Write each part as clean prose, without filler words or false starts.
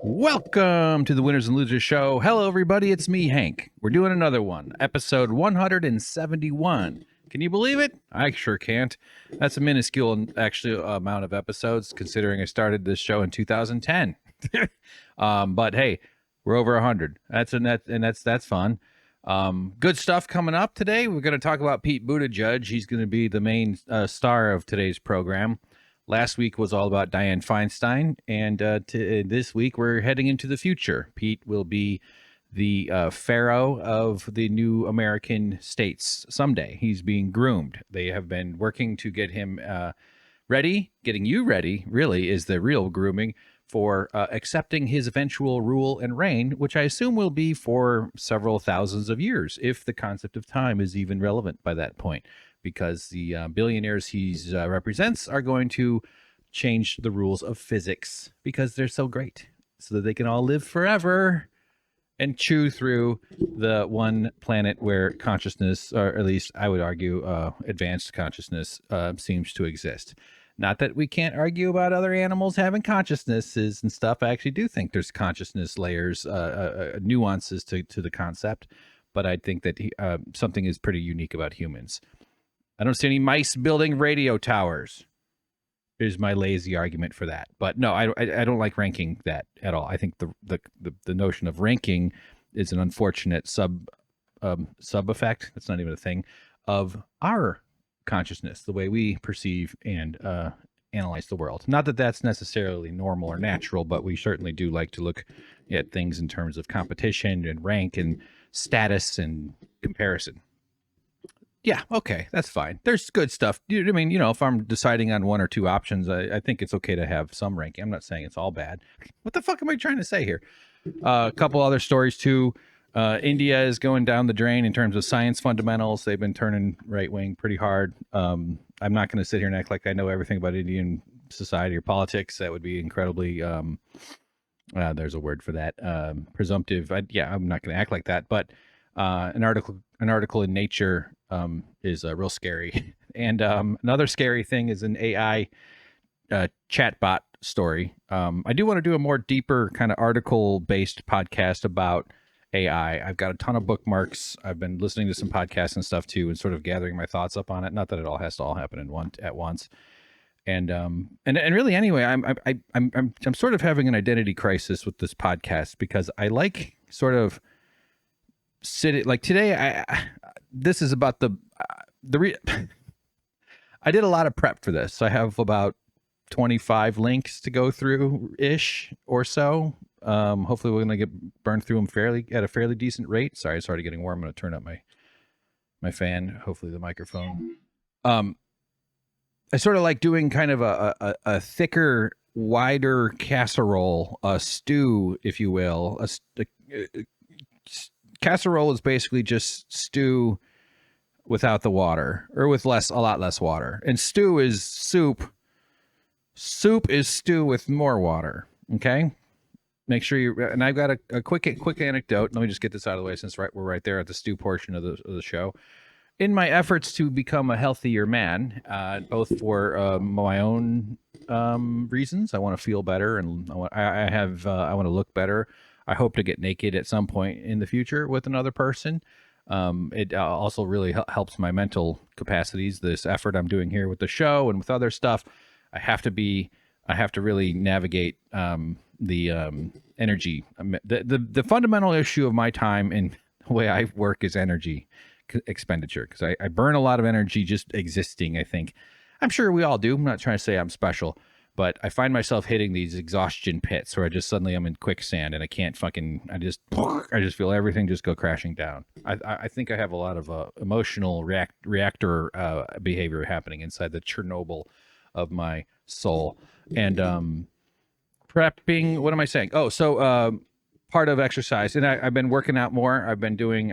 Welcome to the Winners and Losers Show. Hello, everybody. It's me, Hank. We're doing another one, episode 171. Can you believe it? I sure can't. That's a minuscule, actually, amount of episodes, considering I started this show in 2010. But hey, we're over 100. That's fun. Good stuff coming up today. We're going to talk about Pete Buttigieg. He's going to be the main star of today's program. Last week was all about Dianne Feinstein, and this week we're heading into the future. Pete will be the pharaoh of the new American states someday. He's being groomed. They have been working to get him ready. Getting you ready, really, is the real grooming for accepting his eventual rule and reign, which I assume will be for several thousands of years, if the concept of time is even relevant by that point. Because the billionaires he represents are going to change the rules of physics because they're so great, so that they can all live forever and chew through the one planet where consciousness, or at least I would argue advanced consciousness, seems to exist. Not that we can't argue about other animals having consciousnesses and stuff. I actually do think there's consciousness layers, nuances to the concept, but I think that something is pretty unique about humans. I don't see any mice building radio towers, is my lazy argument for that. But no, I don't like ranking that at all. I think the notion of ranking is an unfortunate sub effect. That's not even a thing of our consciousness, the way we perceive and analyze the world. Not that that's necessarily normal or natural, but we certainly do like to look at things in terms of competition and rank and status and comparison. Yeah, okay, that's fine. There's good stuff. I mean, if I'm deciding on one or two options, I think it's okay to have some ranking. I'm not saying it's all bad. What the fuck am I trying to say here? A couple other stories, too. India is going down the drain in terms of science fundamentals. They've been turning right-wing pretty hard. I'm not going to sit here and act like I know everything about Indian society or politics. That would be incredibly, there's a word for that, presumptive. I'm not going to act like that. But an article in Nature is real scary. And another scary thing is an AI chatbot story. I do want to do a more deeper kind of article-based podcast about AI. I've got a ton of bookmarks. I've been listening to some podcasts and stuff too, and sort of gathering my thoughts up on it. Not that it all has to all happen at once. And really, anyway, I'm sort of having an identity crisis with this podcast because I like sort of sitting like today. This is about I did a lot of prep for this. I have about 25 links to go through ish or so. Hopefully we're going to get burned through them at a fairly decent rate. Sorry, it's already getting warm. I'm going to turn up my fan. Hopefully the microphone. I sort of like doing kind of a thicker, wider casserole, a stew, if you will. Casserole is basically just stew without the water, or with a lot less water. And stew is soup. Soup is stew with more water. Okay. Make sure and I've got a quick anecdote. Let me just get this out of the way since we're right there at the stew portion of the show. In my efforts to become a healthier man, both for my own reasons, I want to feel better, and I want to look better. I hope to get naked at some point in the future with another person. It also really helps my mental capacities. This effort I'm doing here with the show and with other stuff, I have to really navigate the energy. The fundamental issue of my time and the way I work is energy expenditure, because I burn a lot of energy just existing. I think I'm sure we all do. I'm not trying to say I'm special, but I find myself hitting these exhaustion pits where I'm in quicksand and I just feel everything just go crashing down. I think I have a lot of emotional reactor behavior happening inside the Chernobyl of my soul. And prepping, what am I saying? Oh, so part of exercise, and I've been working out more. I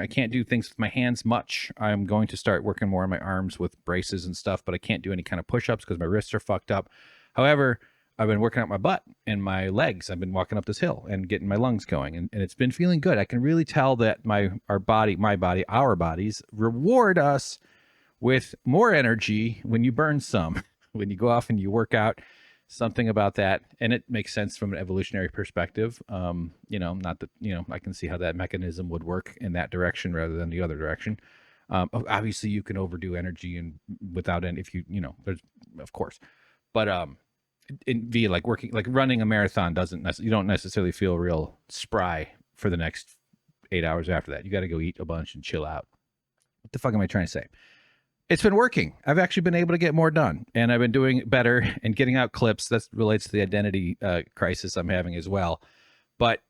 can't do things with my hands much. I'm going to start working more on my arms with braces and stuff, but I can't do any kind of push-ups because my wrists are fucked up. However, I've been working out my butt and my legs. I've been walking up this hill and getting my lungs going, and it's been feeling good. I can really tell that our bodies reward us with more energy when you burn some. When you go off and you work out, something about that, and it makes sense from an evolutionary perspective. Not that I can see how that mechanism would work in that direction rather than the other direction. Obviously, you can overdo energy and without any, if there's of course, but via like working, like running a marathon you don't necessarily feel real spry for the next 8 hours after that. You got to go eat a bunch and chill out. What the fuck am I trying to say? It's been working. I've actually been able to get more done, and I've been doing better and getting out clips. That relates to the identity crisis I'm having as well. But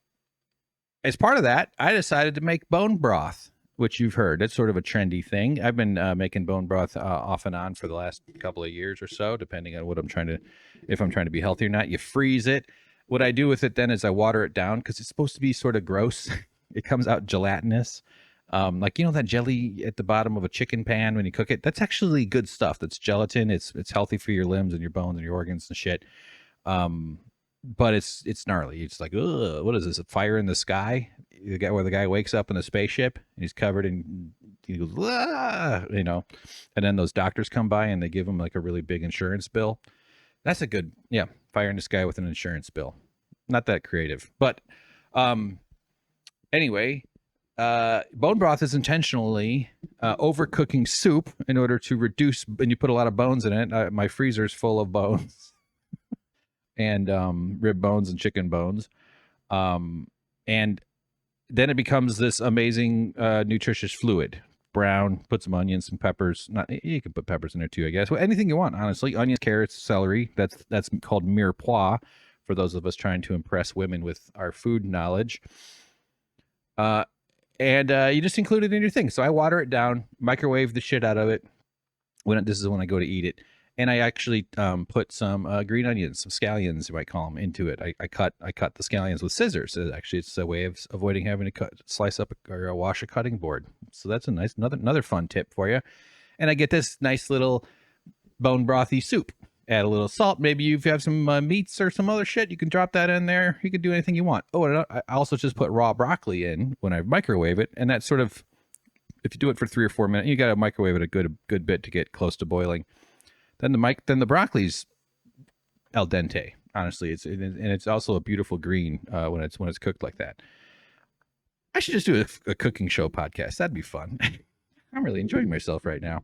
as part of that, I decided to make bone broth, which you've heard. It's sort of a trendy thing. I've been making bone broth off and on for the last couple of years or so, depending on if I'm trying to be healthy or not. You freeze it. What I do with it then is I water it down because it's supposed to be sort of gross. It comes out gelatinous. Like that jelly at the bottom of a chicken pan when you cook it, that's actually good stuff. That's gelatin. It's healthy for your limbs and your bones and your organs and shit. But it's gnarly. It's like, ugh, what is this? A fire in the sky? The guy wakes up in a spaceship and he's covered in, he goes, and then those doctors come by and they give him like a really big insurance bill. That's a good, fire in the sky with an insurance bill. Not that creative, but anyway. Bone broth is intentionally overcooking soup in order to reduce, and you put a lot of bones in it. My freezer is full of bones and rib bones and chicken bones. And then it becomes this amazing nutritious fluid. Brown, put some onions, some peppers. You can put peppers in there too, I guess. Well, anything you want, honestly. Onions, carrots, celery. That's called mirepoix for those of us trying to impress women with our food knowledge. And you just include it in your thing. So I water it down, microwave the shit out of it. This is when I go to eat it. And I actually put some green onions, some scallions, you might call them, into it. I cut the scallions with scissors. Actually, it's a way of avoiding having to slice up or wash a cutting board. So that's a nice, another fun tip for you. And I get this nice little bone brothy soup. Add a little salt. Maybe you have some meats or some other shit. You can drop that in there. You can do anything you want. Oh, and I also just put raw broccoli in when I microwave it. And that's sort of, if you do it for 3 or 4 minutes, you got to microwave it a good bit to get close to boiling. Then the broccoli's al dente. Honestly, it's also a beautiful green when it's cooked like that. I should just do a cooking show podcast. That'd be fun. I'm really enjoying myself right now,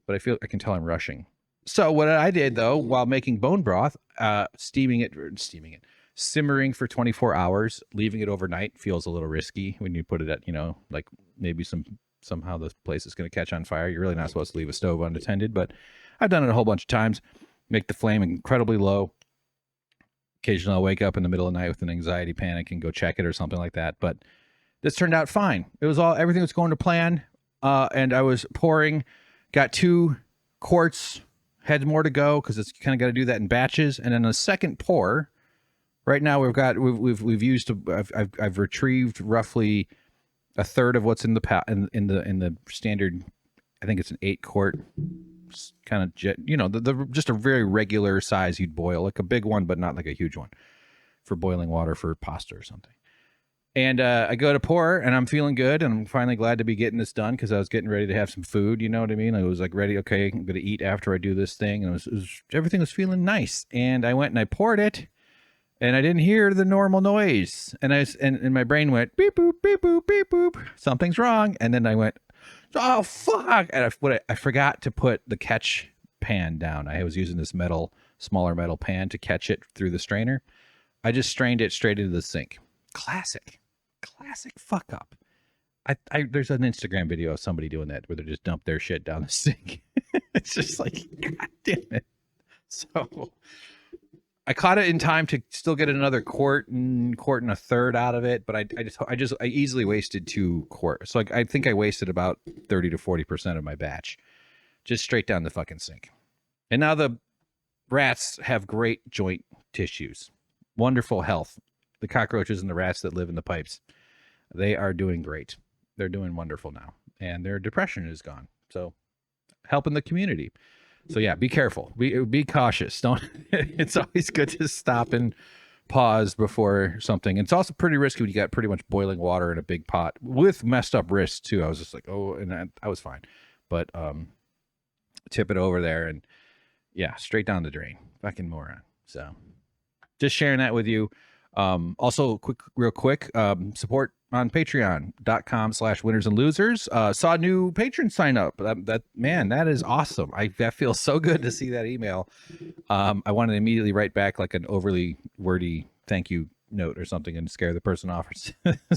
but I can tell I'm rushing. So what I did though, while making bone broth, simmering for 24 hours, leaving it overnight feels a little risky when you put it at, like maybe somehow the place is going to catch on fire. You're really not supposed to leave a stove unattended, but I've done it a whole bunch of times. Make the flame incredibly low. Occasionally I'll wake up in the middle of the night with an anxiety panic and go check it or something like that. But this turned out fine. Everything was going to plan. And I was pouring, got 2 quarts. Had more to go because it's kind of got to do that in batches, and then a second pour. Right now I've retrieved roughly a third of what's in the standard. I think it's an 8 quart kind of just a very regular size you'd boil, like a big one, but not like a huge one for boiling water for pasta or something. And I go to pour, and I'm feeling good, and I'm finally glad to be getting this done because I was getting ready to have some food. You know what I mean? I was like ready. Okay, I'm going to eat after I do this thing, and everything was feeling nice. And I went and I poured it, and I didn't hear the normal noise, and and my brain went beep boop beep boop beep boop. Something's wrong. And then I went, oh fuck! And I forgot to put the catch pan down. I was using this smaller metal pan to catch it through the strainer. I just strained it straight into the sink. Classic fuck up. There's an Instagram video of somebody doing that where they just dump their shit down the sink. It's just like, god damn it. So I caught it in time to still get another quart and a third out of it, but I easily wasted 2 quarts. So I think I wasted about 30 to 40% of my batch just straight down the fucking sink. And now the rats have great joint tissues, wonderful health. The cockroaches and the rats that live in the pipes, they are doing great. They're doing wonderful now, and their depression is gone. So helping the community. So yeah, be careful. Be cautious. Don't. It's always good to stop and pause before something. It's also pretty risky when you got pretty much boiling water in a big pot with messed up wrists too. I was just like, oh, and I was fine, but tip it over there and yeah, straight down the drain. Fucking moron. So just sharing that with you. Also real quick, support on patreon.com/winners and losers. Saw a new patron sign up. That is awesome. That feels so good to see that email. I wanted to immediately write back like an overly wordy thank you note or something and scare the person off.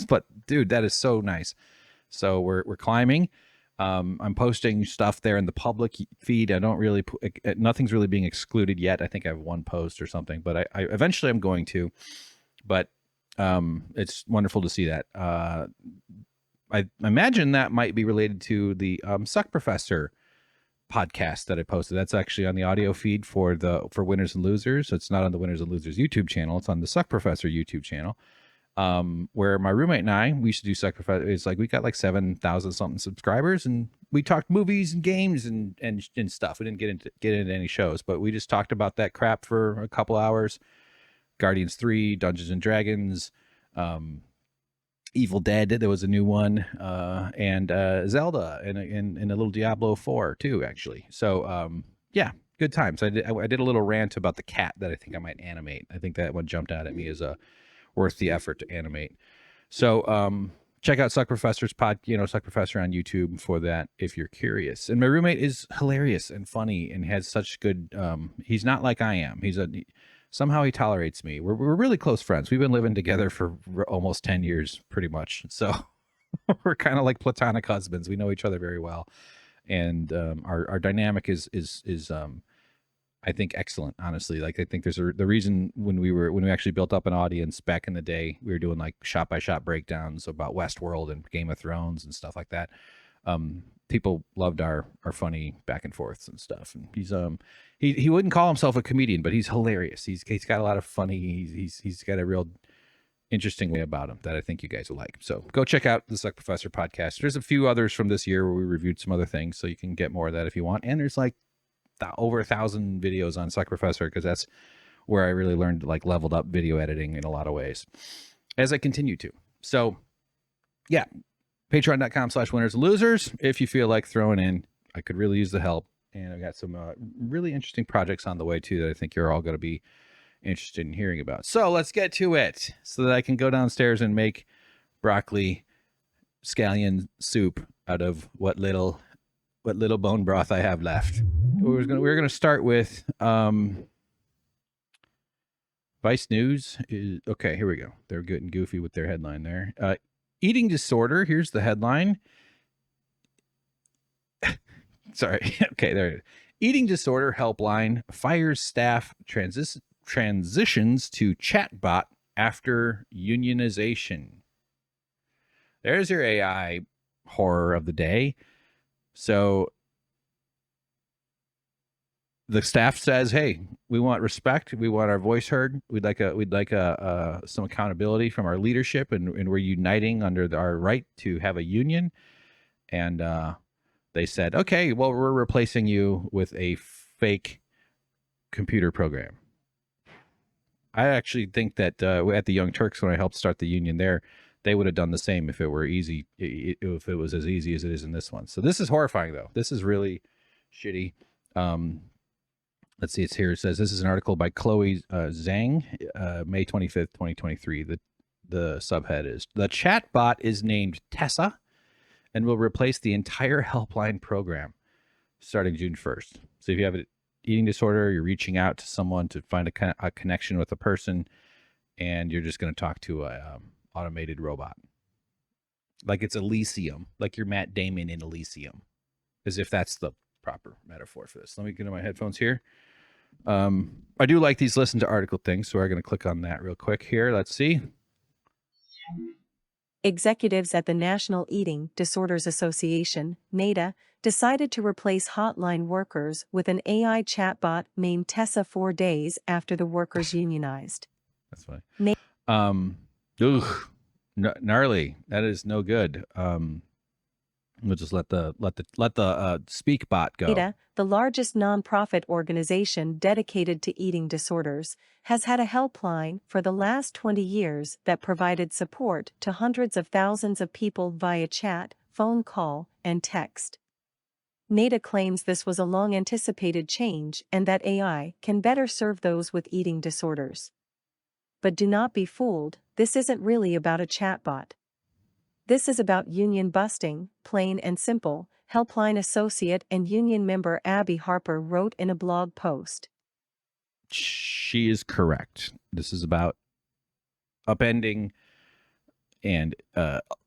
But dude, that is so nice. So we're climbing. I'm posting stuff there in the public feed. I don't really, nothing's really being excluded yet. I think I have one post or something, but I eventually I'm going to. But it's wonderful to see that. I imagine that might be related to the SuckProfessor podcast that I posted. That's actually on the audio feed for Winners and Losers. So it's not on the Winners and Losers YouTube channel. It's on the SuckProfessor YouTube channel. Where my roommate and I, we used to do SuckProfessor. It's like we got like 7,000 something subscribers, and we talked movies and games and stuff. We didn't get into any shows, but we just talked about that crap for a couple hours. Guardians 3, Dungeons and Dragons, Evil Dead, there was a new one, and Zelda, and a little Diablo 4 too, actually. So yeah, good times. I did a little rant about the cat that I think I might animate. I think that one jumped out at me as worth the effort to animate. So check out SuckProfessor's SuckProfessor on YouTube for that if you're curious. And my roommate is hilarious and funny and has such good he's not like I am. Somehow he tolerates me. We're really close friends. We've been living together for almost 10 years, pretty much. So we're kind of like platonic husbands. We know each other very well, and our dynamic is I think excellent. Honestly, like I think there's the reason when we actually built up an audience back in the day, we were doing like shot by shot breakdowns about Westworld and Game of Thrones and stuff like that. People loved our funny back and forths and stuff. And he's he wouldn't call himself a comedian, but he's hilarious. He's got a lot of funny. He's got a real interesting way about him that I think you guys will like. So go check out the SuckProfessor podcast. There's a few others from this year where we reviewed some other things, so you can get more of that if you want. And there's like over 1,000 videos on SuckProfessor, because that's where I really learned like leveled up video editing in a lot of ways as I continue to. So yeah, patreon.com/winners and losers. If you feel like throwing in, I could really use the help. And I've got some really interesting projects on the way too that I think you're all going to be interested in hearing about. So let's get to it so that I can go downstairs and make broccoli scallion soup out of what little bone broth I have left. We're going to start with Vice News. Okay, here we go. They're getting goofy with their headline there. Eating disorder. Here's the headline. Sorry. Okay, there it is. Eating disorder helpline fires staff, transitions to chatbot after unionization. There's your AI horror of the day. So the staff says, "Hey, we want respect. We want our voice heard. We'd like some accountability from our leadership, and we're uniting under our right to have a union." And they said, "Okay, well, we're replacing you with a fake computer program." I actually think that at the Young Turks, when I helped start the union there, they would have done the same if it were easy, if it was as easy as it is in this one. So this is horrifying, though. This is really shitty. Let's see, it's here. It says, this is an article by Chloe Zhang, May 25th, 2023. The subhead is, "The chatbot is named Tessa and will replace the entire helpline program starting June 1st. So if you have an eating disorder, you're reaching out to someone to find a connection with a person, and you're just going to talk to a automated robot. Like it's Elysium, like you're Matt Damon in Elysium, as if that's the proper metaphor for this. Let me get in my headphones here. I do like these listen to article things, so we're going to click on that real quick here. Let's see. Executives at the National Eating Disorders Association, NEDA, decided to replace hotline workers with an AI chatbot named Tessa 4 days after the workers unionized. That's funny. Gnarly. That is no good. We'll just let the speak bot go. NEDA, the largest nonprofit organization dedicated to eating disorders, has had a helpline for the last 20 years that provided support to hundreds of thousands of people via chat, phone call, and text. NADA claims this was a long-anticipated change and that AI can better serve those with eating disorders. But do not be fooled, this isn't really about a chatbot. This is about union busting, plain and simple, Helpline associate and union member Abby Harper wrote in a blog post. She is correct. This is about upending and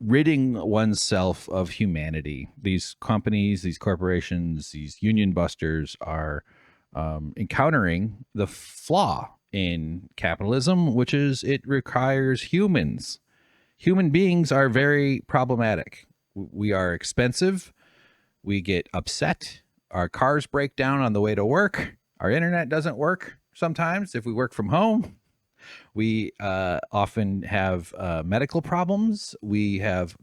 ridding oneself of humanity. These companies, these corporations, these union busters are encountering the flaw in capitalism, which is it requires humans. Human beings are very problematic. We are expensive. We get upset. Our cars break down on the way to work. Our internet doesn't work sometimes if we work from home. We often have medical problems. We have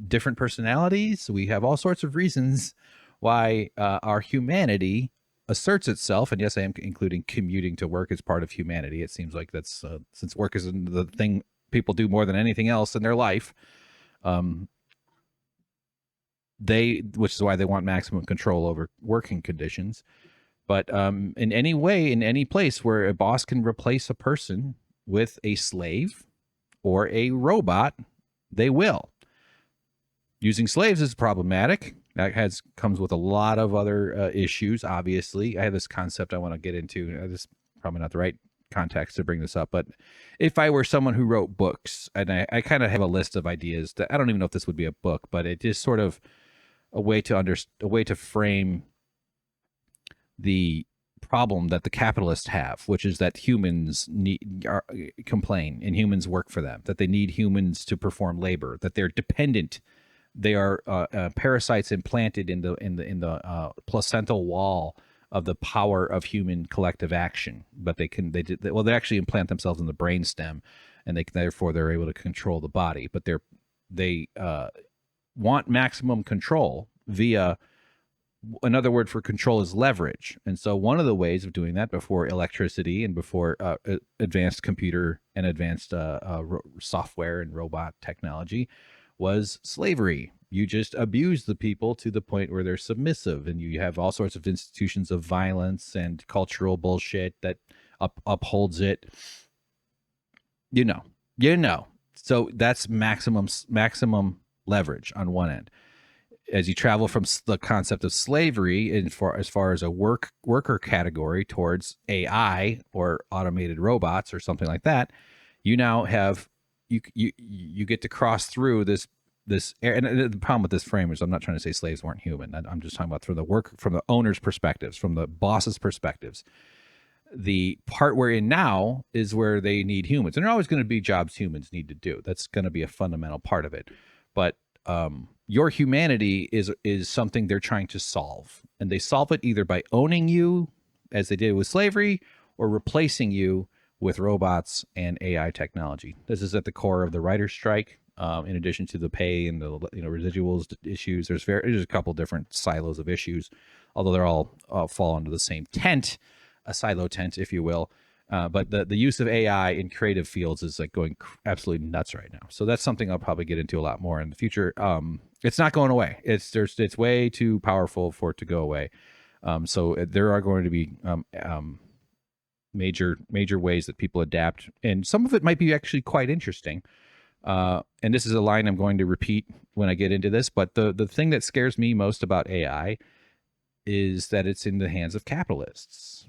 different personalities. We have all sorts of reasons why our humanity asserts itself. And yes, I am including commuting to work as part of humanity. It seems like that's since work is the thing people do more than anything else in their life. Which is why they want maximum control over working conditions. But in any way, in any place where a boss can replace a person with a slave or a robot, they will. Using slaves is problematic. That comes with a lot of other issues, obviously. I have this concept I want to get into. This is probably not the right context to bring this up, but if I were someone who wrote books, and I kind of have a list of ideas that I don't even know if this would be a book, but it is sort of a way to frame the problem that the capitalists have, which is that humans complain and humans work for them, that they need humans to perform labor, that they're dependent, they are parasites implanted in the placental wall of the power of human collective action. But they actually implant themselves in the brainstem, and therefore they're able to control the body. But they want maximum control via, another word for control is leverage. And so one of the ways of doing that before electricity and before advanced computer and advanced software and robot technology was slavery. You just abuse the people to the point where they're submissive, and you have all sorts of institutions of violence and cultural bullshit that upholds it. You know. So that's maximum leverage on one end. As you travel from the concept of slavery as far as a worker category towards AI or automated robots or something like that, you now have you get to cross through this. And the problem with this frame is I'm not trying to say slaves weren't human. I'm just talking about from the owner's perspectives, from the boss's perspectives. The part we're in now is where they need humans, and there are always going to be jobs humans need to do. That's going to be a fundamental part of it. But your humanity is something they're trying to solve, and they solve it either by owning you, as they did with slavery, or replacing you with robots and AI technology. This is at the core of the writer's strike. In addition to the pay and the residuals issues, there's a couple different silos of issues, although they're all fall under the same tent, a silo tent, if you will. But the use of AI in creative fields is like going absolutely nuts right now. So that's something I'll probably get into a lot more in the future. It's not going away. It's way too powerful for it to go away. So there are going to be major ways that people adapt, and some of it might be actually quite interesting. And this is a line I'm going to repeat when I get into this, but the thing that scares me most about AI is that it's in the hands of capitalists.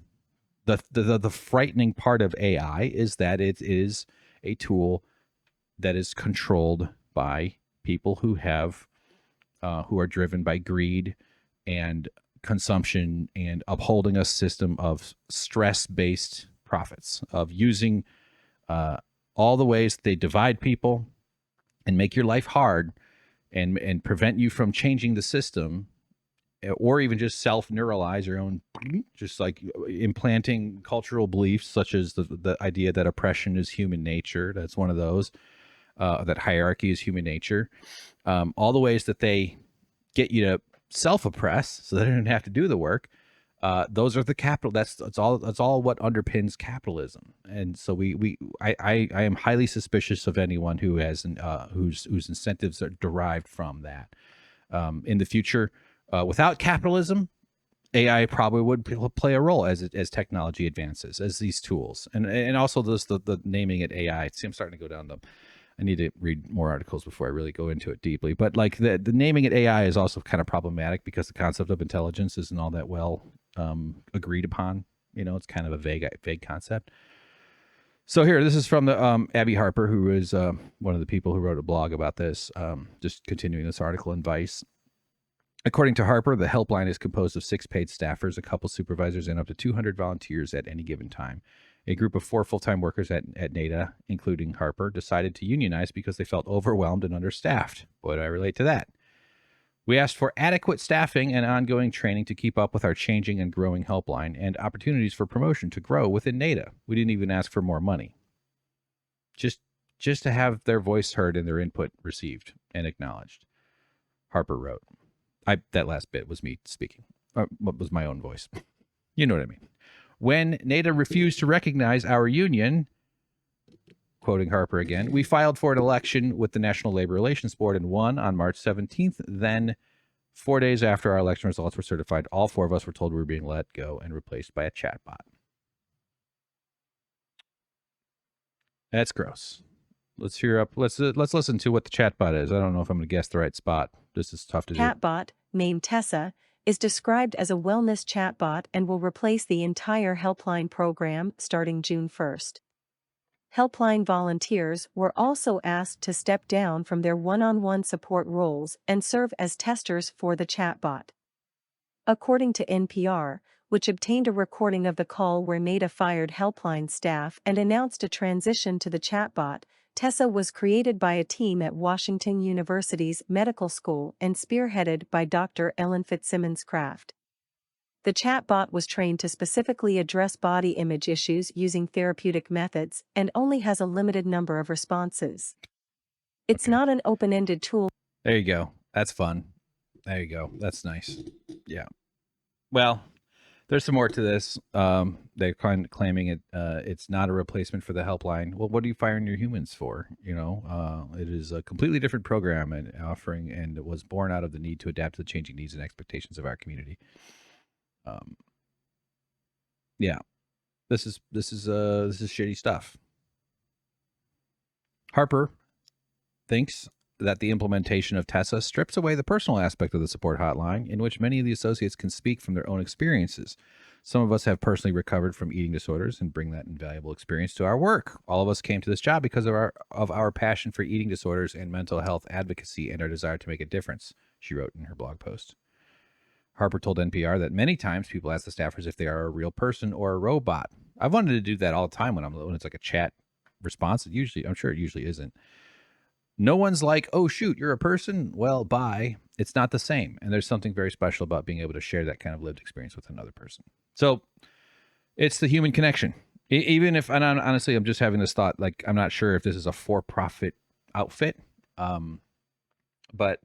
The frightening part of AI is that it is a tool that is controlled by people who are driven by greed and consumption and upholding a system of stress-based profits, of using all the ways they divide people and make your life hard and prevent you from changing the system, or even just self-neuralize your own, just like implanting cultural beliefs such as the idea that oppression is human nature. That's one of those, that hierarchy is human nature. All the ways that they get you to self-oppress so that they don't have to do the work. Those are the capital. That's all what underpins capitalism. And so I am highly suspicious of anyone who has whose incentives are derived from that. In the future, Without capitalism, AI probably would play a role as technology advances, as these tools, and also the naming it AI. See, I'm starting to go down the. I need to read more articles before I really go into it deeply. But like the naming it AI is also kind of problematic because the concept of intelligence isn't all that well agreed upon. It's kind of a vague concept. So here, this is from the Abby Harper, who is one of the people who wrote a blog about this. Just continuing this article in Vice. According to Harper, the helpline is composed of 6 paid staffers, a couple supervisors, and up to 200 volunteers at any given time. A group of 4 full-time workers at NADA, including Harper, decided to unionize because they felt overwhelmed and understaffed. Boy, do I relate to that. We asked for adequate staffing and ongoing training to keep up with our changing and growing helpline and opportunities for promotion to grow within NADA. We didn't even ask for more money. Just to have their voice heard and their input received and acknowledged. Harper wrote. That last bit was me speaking. Was my own voice. You know what I mean. When NADA refused to recognize our union, quoting Harper again, we filed for an election with the National Labor Relations Board and won on March 17th. Then, 4 days after our election results were certified, all 4 of us were told we were being let go and replaced by a chatbot. That's gross. Let's listen to what the chatbot is. I don't know if I'm going to guess the right spot. This is tough to do. Chatbot, named Tessa, is described as a wellness chatbot and will replace the entire helpline program starting June 1st. Helpline volunteers were also asked to step down from their one-on-one support roles and serve as testers for the chatbot. According to NPR, which obtained a recording of the call where NADA fired helpline staff and announced a transition to the chatbot, Tessa was created by a team at Washington University's medical school and spearheaded by Dr. Ellen Fitzsimmons-Craft. The chatbot was trained to specifically address body image issues using therapeutic methods and only has a limited number of responses. It's not an open-ended tool. There you go. That's fun. There you go. That's nice. Yeah. Well, there's some more to this. They're claiming it's not a replacement for the helpline. Well, what are you firing your humans for? It is a completely different program and offering, and it was born out of the need to adapt to the changing needs and expectations of our community. Yeah, this is shitty stuff. Harper thinks that the implementation of Tessa strips away the personal aspect of the support hotline, in which many of the associates can speak from their own experiences. Some of us have personally recovered from eating disorders and bring that invaluable experience to our work. All of us came to this job because of our passion for eating disorders and mental health advocacy and our desire to make a difference, she wrote in her blog post. Harper told NPR that many times people ask the staffers if they are a real person or a robot. I've wanted to do that all the time when it's like a chat response. I'm sure it usually isn't. No one's like, oh, shoot, you're a person? Well, bye. It's not the same. And there's something very special about being able to share that kind of lived experience with another person. So it's the human connection. Even if, and honestly, I'm just having this thought, like, I'm not sure if this is a for-profit outfit, but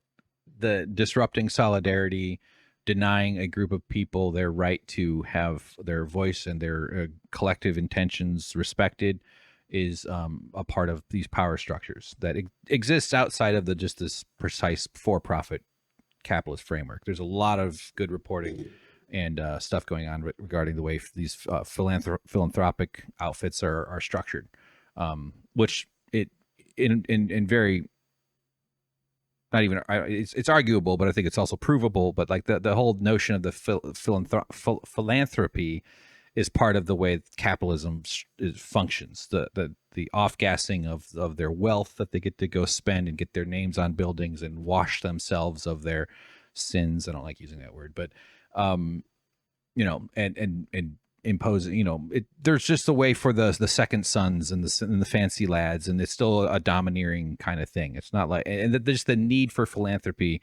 the disrupting solidarity, denying a group of people their right to have their voice and their collective intentions respected is a part of these power structures that exists outside of just this precise for-profit capitalist framework. There's a lot of good reporting and stuff going on regarding the way these philanthropic outfits are structured, which in very, not even, it's arguable, but I think it's also provable. But like the whole notion of the philanthropy is part of the way capitalism functions. The off-gassing of their wealth that they get to go spend and get their names on buildings and wash themselves of their sins. I don't like using that word, but and imposing. There's just a way for the second sons and the fancy lads, and it's still a domineering kind of thing. It's not like, and there's the need for philanthropy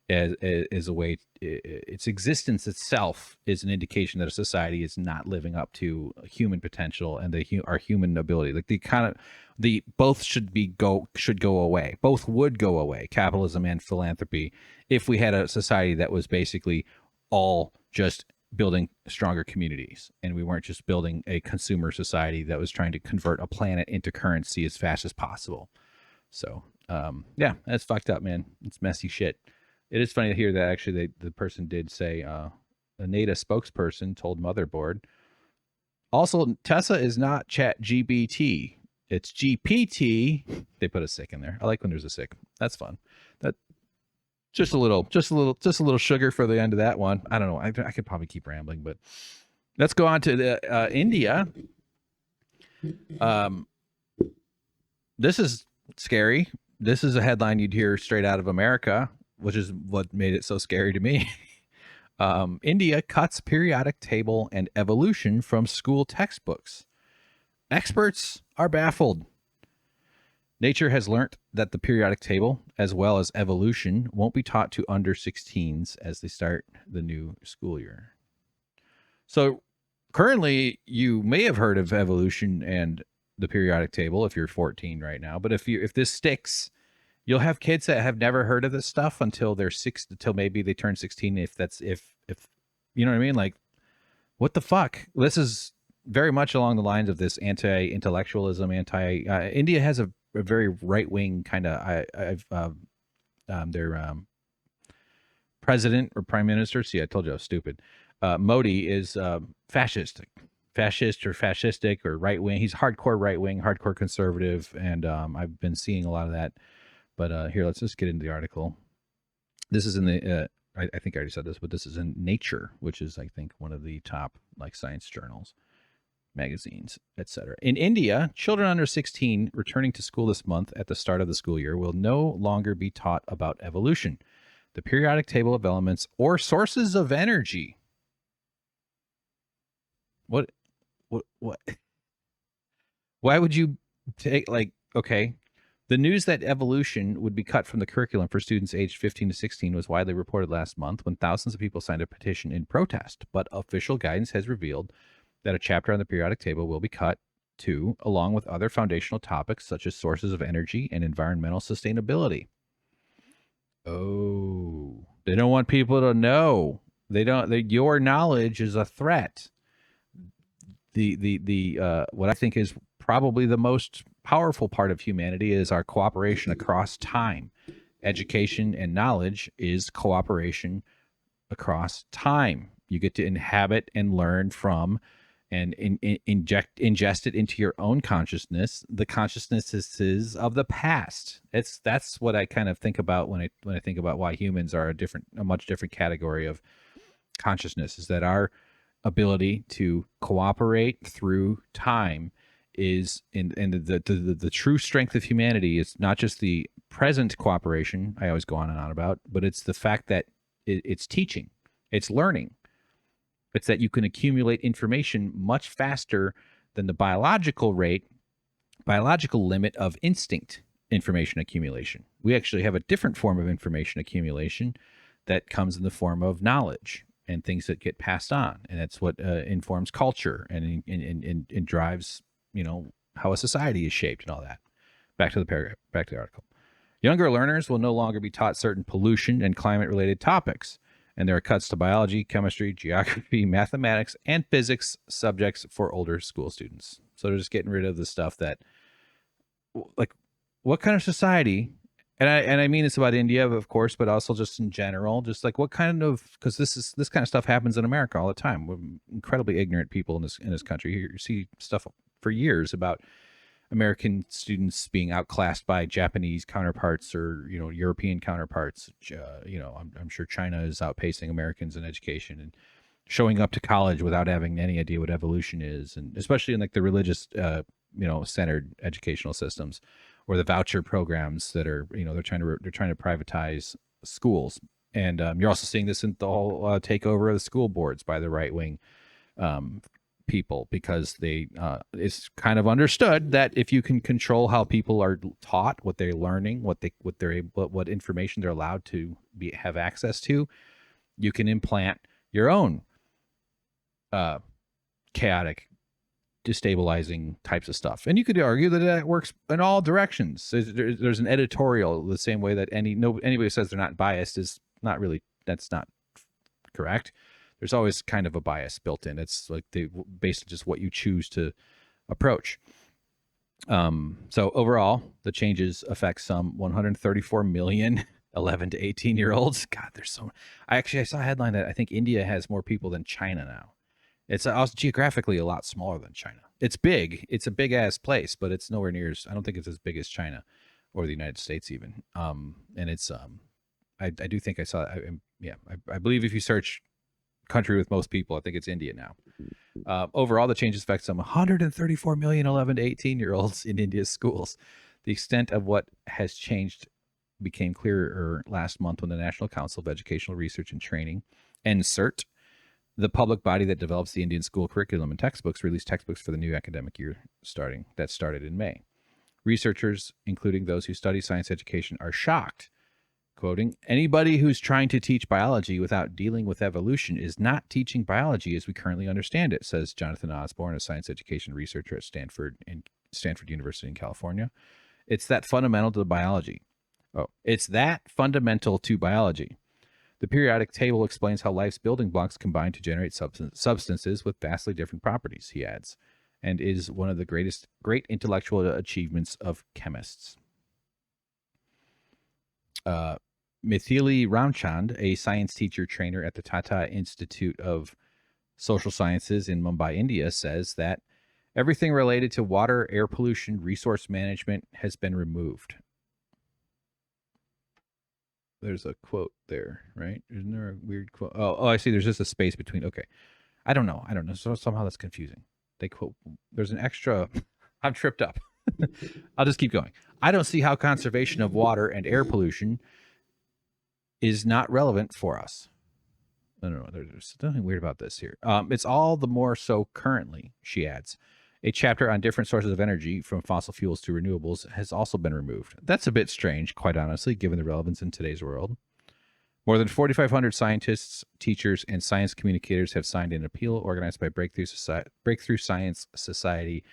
as a way. Its existence itself is an indication that a society is not living up to human potential and our human ability. Like both should go away. Both would go away, capitalism and philanthropy, if we had a society that was basically all just building stronger communities, and we weren't just building a consumer society that was trying to convert a planet into currency as fast as possible. So yeah, that's fucked up, man. It's messy shit. It is funny to hear that actually the person did say a NADA spokesperson told Motherboard. Also, Tessa is not Chat GBT. It's GPT. They put a sick in there. I like when there's a sick. That's fun. That just a little sugar for the end of that one. I don't know. I could probably keep rambling, but let's go on to the India. This is scary. This is a headline you'd hear straight out of America, which is what made it so scary to me. India cuts periodic table and evolution from school textbooks. Experts are baffled. Nature has learnt that the periodic table, as well as evolution, won't be taught to under 16s as they start the new school year. So currently, you may have heard of evolution and the periodic table if you're 14 right now. But if this sticks, you'll have kids that have never heard of this stuff until until maybe they turn 16. If you know what I mean, like, what the fuck? This is very much along the lines of this anti-intellectualism, India has a very right-wing kind of, their president or prime minister. See, I told you I was stupid. Modi is fascist or fascistic or right-wing. He's hardcore right-wing, hardcore conservative, and I've been seeing a lot of that. But here, let's just get into the article. This is in the, I think I already said this, but this is in Nature, which is, I think, one of the top like science journals, magazines, etc. In India, children under 16 returning to school this month at the start of the school year will no longer be taught about evolution, the periodic table of elements, or sources of energy. What? Why would you take, like, okay. The news that evolution would be cut from the curriculum for students aged 15 to 16 was widely reported last month when thousands of people signed a petition in protest. But official guidance has revealed that a chapter on the periodic table will be cut too, along with other foundational topics such as sources of energy and environmental sustainability. Oh, they don't want people to know. Your knowledge is a threat. What I think is probably the most powerful part of humanity is our cooperation across time. Education and knowledge is cooperation across time. You get to inhabit and learn from and ingest it into your own consciousness, the consciousnesses of the past. That's what I kind of think about when I think about why humans are a much different category of consciousness, is that our ability to cooperate through time is the true strength of humanity is not just the present cooperation I always go on and on about, but it's the fact that it's teaching, it's learning. It's that you can accumulate information much faster than the biological limit of instinct information accumulation. We actually have a different form of information accumulation that comes in the form of knowledge and things that get passed on, and that's what informs culture and drives, how a society is shaped and all that. Back to the paragraph, back to the article. Younger learners will no longer be taught certain pollution and climate-related topics, and there are cuts to biology, chemistry, geography, mathematics, and physics subjects for older school students. So they're just getting rid of the stuff that, like, what kind of society, and I mean this about India, of course, but also just in general, just like what kind of, because this kind of stuff happens in America all the time. We're incredibly ignorant people in this country. You see stuff for years about American students being outclassed by Japanese counterparts or European counterparts. I'm sure China is outpacing Americans in education and showing up to college without having any idea what evolution is, and especially in like the religious centered educational systems or the voucher programs that are they're trying to privatize schools. And you're also seeing this in the whole takeover of the school boards by the right wing people, because it's kind of understood that if you can control how people are taught, what they're learning, what information they're allowed to have access to, you can implant your own chaotic, destabilizing types of stuff. And you could argue that works in all directions. There's an editorial the same way that anybody who says they're not biased is not really, that's not correct. There's always kind of a bias built in. It's like based on just what you choose to approach. So overall, the changes affect some 134 million 11 to 18-year-olds. God, there's so. I saw a headline that I think India has more people than China now. It's also geographically a lot smaller than China. It's big. It's a big ass place, but it's nowhere near as. I don't think it's as big as China or the United States even. And it's I do think I saw. I believe if you search country with most people, I think it's India now. Overall, the changes affect some 134 million 11 to 18-year-olds in India's schools. The extent of what has changed became clearer last month when the National Council of Educational Research and Training, NCERT, the public body that develops the Indian school curriculum and textbooks, released textbooks for the new academic year that started in May. Researchers, including those who study science education, are shocked. Quoting, anybody who's trying to teach biology without dealing with evolution is not teaching biology as we currently understand it, says Jonathan Osborne, a science education researcher at Stanford University in California. It's that fundamental to biology. It's that fundamental to biology. The periodic table explains how life's building blocks combine to generate substances with vastly different properties, he adds, and is one of the great intellectual achievements of chemists. Mithili Ramchand, a science teacher trainer at the Tata Institute of Social Sciences in Mumbai, India, says that everything related to water, air pollution, resource management has been removed. There's a quote there, right? Isn't there a weird quote? Oh, I see. There's just a space between. Okay. I don't know. So somehow that's confusing. They quote, there's an extra. I'm tripped up. I'll just keep going. I don't see how conservation of water and air pollution is not relevant for us. I don't know. There's something weird about this here. It's all the more so currently, she adds. A chapter on different sources of energy, from fossil fuels to renewables, has also been removed. That's a bit strange, quite honestly, given the relevance in today's world. More than 4,500 scientists, teachers, and science communicators have signed an appeal organized by Breakthrough Science Society,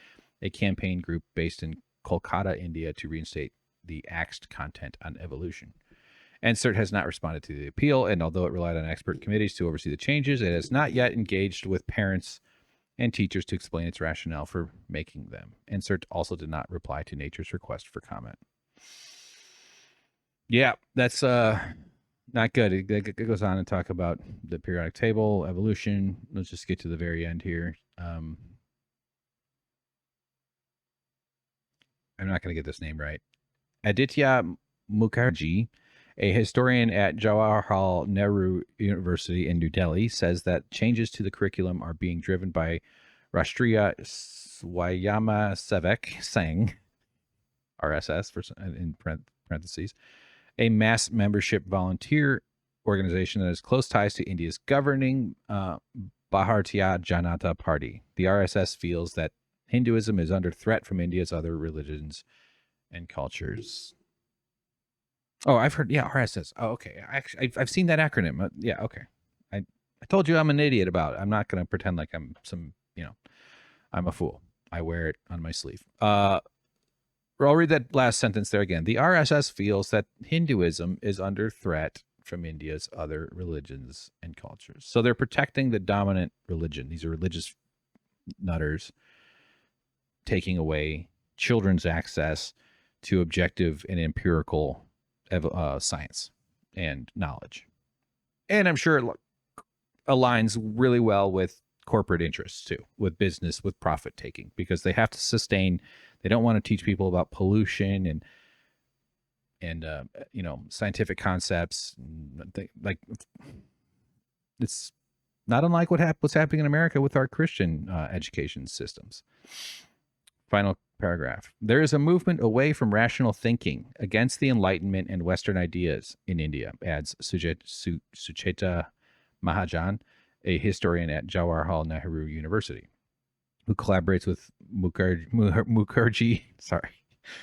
a campaign group based in Kolkata, India, to reinstate the axed content on evolution. NCERT has not responded to the appeal, and although it relied on expert committees to oversee the changes, it has not yet engaged with parents and teachers to explain its rationale for making them. NCERT also did not reply to Nature's request for comment. Yeah, that's not good. It goes on to talk about the periodic table, evolution. Let's just get to the very end here. I'm not going to get this name right. Aditya Mukherjee, a historian at Jawaharlal Nehru University in New Delhi, says that changes to the curriculum are being driven by Rashtriya Swayamsevak Sangh, RSS in parentheses, a mass membership volunteer organization that has close ties to India's governing Bharatiya Janata Party. The RSS feels that Hinduism is under threat from India's other religions and cultures. Oh, I've heard. Yeah, RSS. Oh, okay. I've seen that acronym. Yeah, okay. I told you I'm an idiot about it. I'm not going to pretend like I'm I'm a fool. I wear it on my sleeve. I'll read that last sentence there again. The RSS feels that Hinduism is under threat from India's other religions and cultures. So they're protecting the dominant religion. These are religious nutters taking away children's access to objective and empirical science and knowledge. And I'm sure it aligns really well with corporate interests too, with business, with profit taking, because they have to sustain. They don't want to teach people about pollution and scientific concepts. Like it's not unlike what's happening in America with our Christian education systems. Final paragraph. There is a movement away from rational thinking against the Enlightenment and Western ideas in India, adds Sucheta Mahajan, a historian at Jawaharlal Nehru University, who collaborates with Mukherjee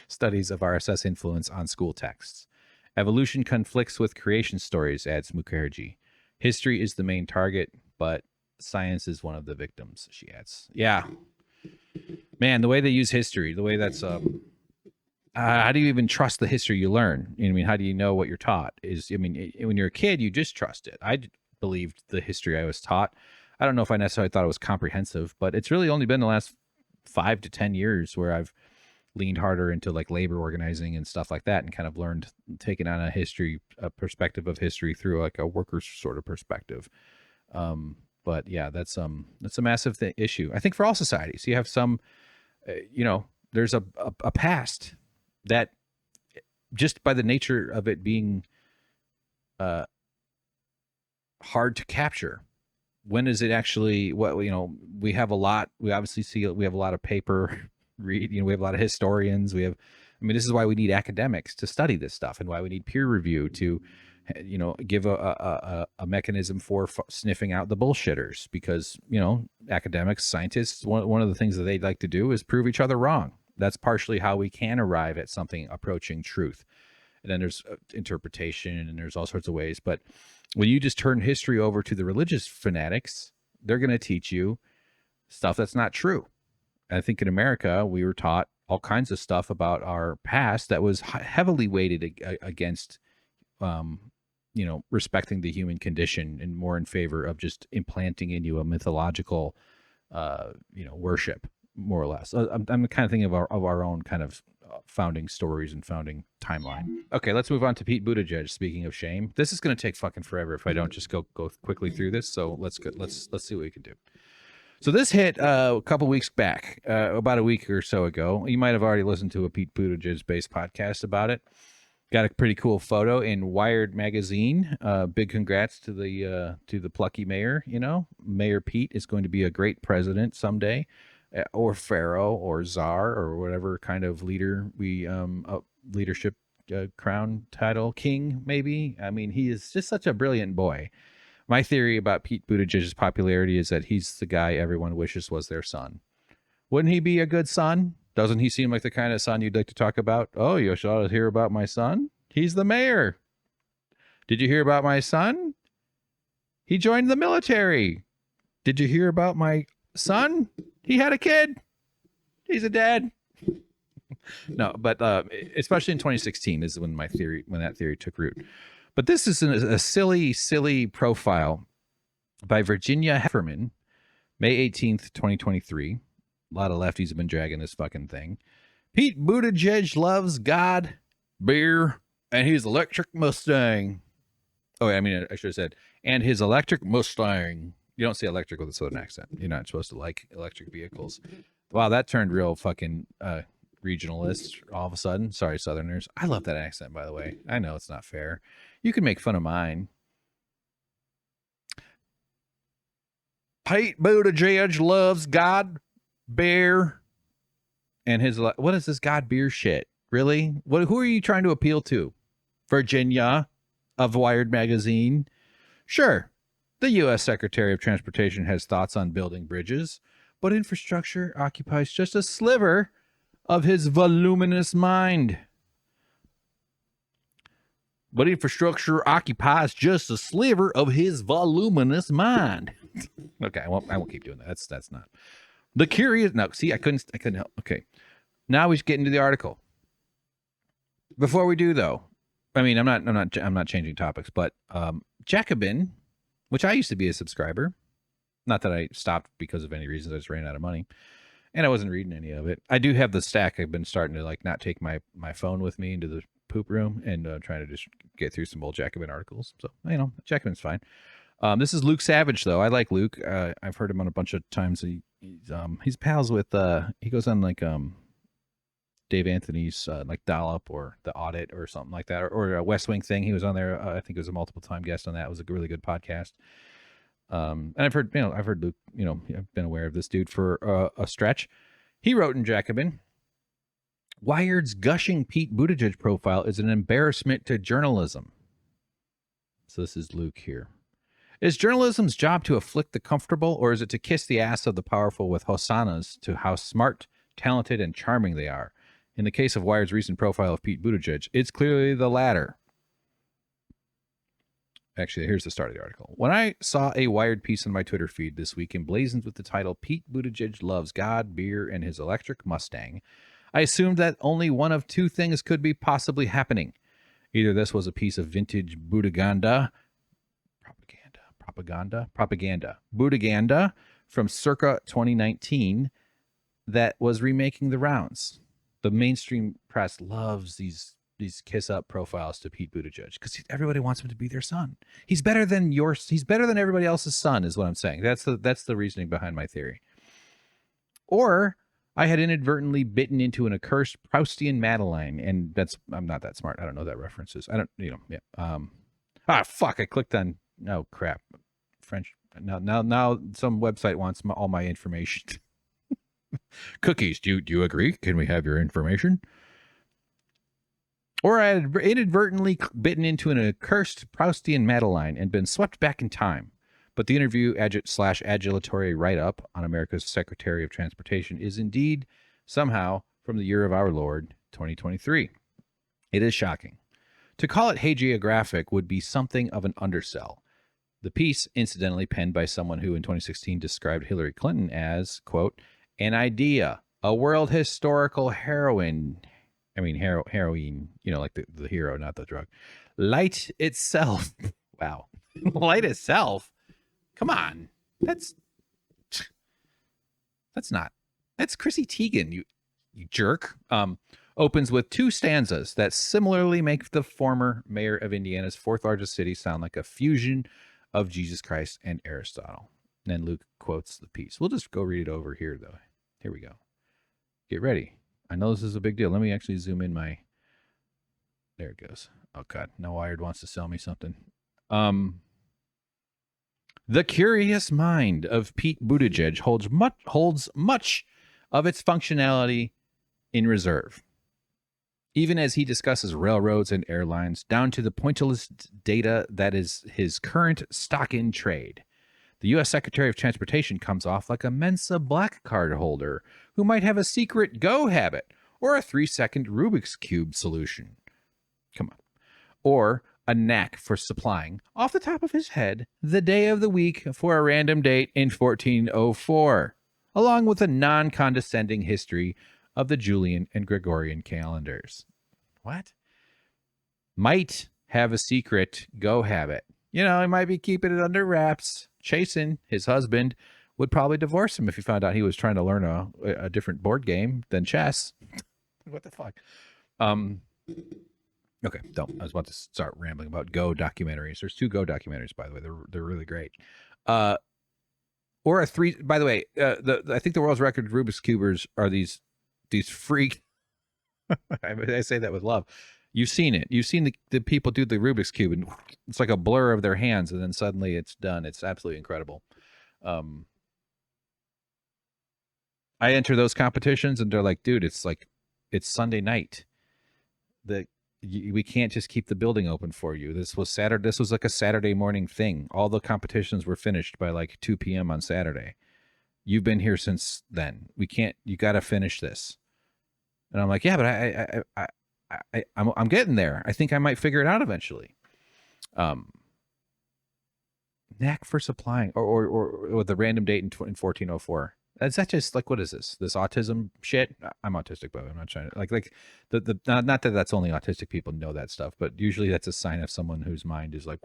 studies of RSS influence on school texts. Evolution conflicts with creation stories, adds Mukherjee. History is the main target, but science is one of the victims, she adds. Yeah. Man, the way they use history, the way that's how do you even trust the history you learn? I mean, how do you know what you're taught? When you're a kid, you just trust it. I believed the history I was taught. I don't know if I necessarily thought it was comprehensive, but it's really only been the last 5 to 10 years where I've leaned harder into like labor organizing and stuff like that, and kind of learned taking on a perspective of history through like a workers sort of perspective. But yeah, that's a massive issue, I think, for all societies. You have some, there's a past that, just by the nature of it being hard to capture, when is it actually, we have a lot, we obviously see, we have a lot of paper read, we have a lot of historians, this is why we need academics to study this stuff, and why we need peer review to give a mechanism for sniffing out the bullshitters, because academics, scientists, one of the things that they'd like to do is prove each other wrong. That's partially how we can arrive at something approaching truth. And then there's interpretation, and there's all sorts of ways. But when you just turn history over to the religious fanatics, they're going to teach you stuff that's not true. And I think in America, we were taught all kinds of stuff about our past that was heavily weighted against, respecting the human condition, and more in favor of just implanting in you a mythological, worship, more or less. I'm kind of thinking of our own kind of founding stories and founding timeline. Okay, let's move on to Pete Buttigieg. Speaking of shame, this is going to take fucking forever if I don't just go quickly through this. So let's see what we can do. So this hit a couple weeks back, about a week or so ago. You might have already listened to a Pete Buttigieg-based podcast about it. Got a pretty cool photo in Wired magazine. Big congrats to the plucky mayor. Mayor Pete is going to be a great president someday, or pharaoh, or czar, or whatever kind of leader leadership crown title, king maybe. He is just such a brilliant boy. My theory about Pete Buttigieg's popularity is that he's the guy everyone wishes was their son. Wouldn't he be a good son? Doesn't he seem like the kind of son you'd like to talk about? Oh, you should hear about my son? He's the mayor. Did you hear about my son? He joined the military. Did you hear about my son? He had a kid. He's a dad. No, but especially in 2016 is when that theory took root. But this is a silly profile by Virginia Hefferman, May 18th, 2023. A lot of lefties have been dragging this fucking thing. Pete Buttigieg loves God, beer, and his electric Mustang. Oh, I should have said, and his electric Mustang. You don't say electric with a southern accent. You're not supposed to like electric vehicles. Wow, that turned real fucking regionalist all of a sudden. Sorry, Southerners. I love that accent, by the way. I know it's not fair. You can make fun of mine. Pete Buttigieg loves God, beer, and his, what is this God beer shit? Really? Who are you trying to appeal to? Virginia of Wired magazine? Sure, the U.S. Secretary of Transportation has thoughts on building bridges, but infrastructure occupies just a sliver of his voluminous mind. But infrastructure occupies just a sliver of his voluminous mind. Okay, I won't keep doing that. That's not. The curious. No, see, I couldn't help. Okay, now we get into the article. Before we do, though, I'm not changing topics, but Jacobin, which I used to be a subscriber, not that I stopped because of any reasons, I just ran out of money, and I wasn't reading any of it. I do have the stack. I've been starting to not take my phone with me into the poop room, and trying to just get through some old Jacobin articles. So Jacobin's fine. This is Luke Savage, though. I like Luke. I've heard him on a bunch of times. He's pals with he goes on Dave Anthony's Dollop or The Audit or something like that, or a West Wing thing. He was on there. I think he was a multiple time guest on that. It was a really good podcast. And I've heard Luke. I've been aware of this dude for a stretch. He wrote in Jacobin, Wired's gushing Pete Buttigieg profile is an embarrassment to journalism. So this is Luke here. Is journalism's job to afflict the comfortable, or is it to kiss the ass of the powerful with hosannas to how smart, talented, and charming they are? In the case of Wired's recent profile of Pete Buttigieg, it's clearly the latter. Actually, here's the start of the article. When I saw a Wired piece on my Twitter feed this week emblazoned with the title, Pete Buttigieg loves God, beer, and his electric Mustang, I assumed that only one of two things could be possibly happening. Either this was a piece of vintage Buttiganda from circa 2019 that was remaking the rounds. The mainstream press loves these kiss up profiles to Pete Buttigieg because everybody wants him to be their son. He's better than everybody else's son, is what I'm saying. That's the reasoning behind my theory. Or I had inadvertently bitten into an accursed Proustian Madeline, and I'm not that smart. I don't know that references. I don't, yeah. Fuck! I clicked on. Oh crap! French. Now some website wants all my information. Cookies. Do you agree? Can we have your information? Or I had inadvertently bitten into an accursed Proustian Madeline and been swept back in time. But the interview slash adulatory write-up on America's Secretary of Transportation is indeed somehow from the year of our Lord, 2023. It is shocking. To call it hagiographic would be something of an undersell. The piece, incidentally penned by someone who in 2016 described Hillary Clinton as, quote, an idea, a world historical heroine, heroine, like the hero, not the drug. Light itself. Wow. Light itself? Come on. That's Chrissy Teigen, you jerk. Opens with two stanzas that similarly make the former mayor of Indiana's fourth largest city sound like a fusion of Jesus Christ and Aristotle. And then Luke quotes the piece. We'll just go read it over here, though. Here we go. Get ready. I know this is a big deal. Let me actually zoom in my... There it goes. Oh, God. Now Wired wants to sell me something. The curious mind of Pete Buttigieg holds much of its functionality in reserve, even as he discusses railroads and airlines down to the pointillist data that is his current stock in trade. The U.S. Secretary of Transportation comes off like a Mensa black card holder who might have a secret go habit or a 3-second Rubik's Cube solution. Come on. Or a knack for supplying, off the top of his head, the day of the week for a random date in 1404, along with a non-condescending history of the Julian and Gregorian calendars. What? Might have a secret go habit. He might be keeping it under wraps. Chasen, his husband, would probably divorce him if he found out he was trying to learn a different board game than chess. What the fuck? Okay, don't. I was about to start rambling about Go documentaries. There's 2 Go documentaries, by the way. They're really great. Or a 3. By the way, I think the world's record Rubik's Cubers are these freak. I say that with love. You've seen it. You've seen the people do the Rubik's Cube, and it's like a blur of their hands, and then suddenly it's done. It's absolutely incredible. I enter those competitions, and they're like, dude, it's Sunday night. We can't just keep the building open for you. This was Saturday. This was like a Saturday morning thing. All the competitions were finished by like 2 p.m. on Saturday. You've been here since then. We can't. You got to finish this. And I'm like, yeah, but I'm getting there. I think I might figure it out eventually. Knack for supplying, or with the random date in 1404. Is that just like, what is this autism shit? I'm autistic, but I'm not trying to like the not that that's only autistic people know that stuff, but usually that's a sign of someone whose mind is like,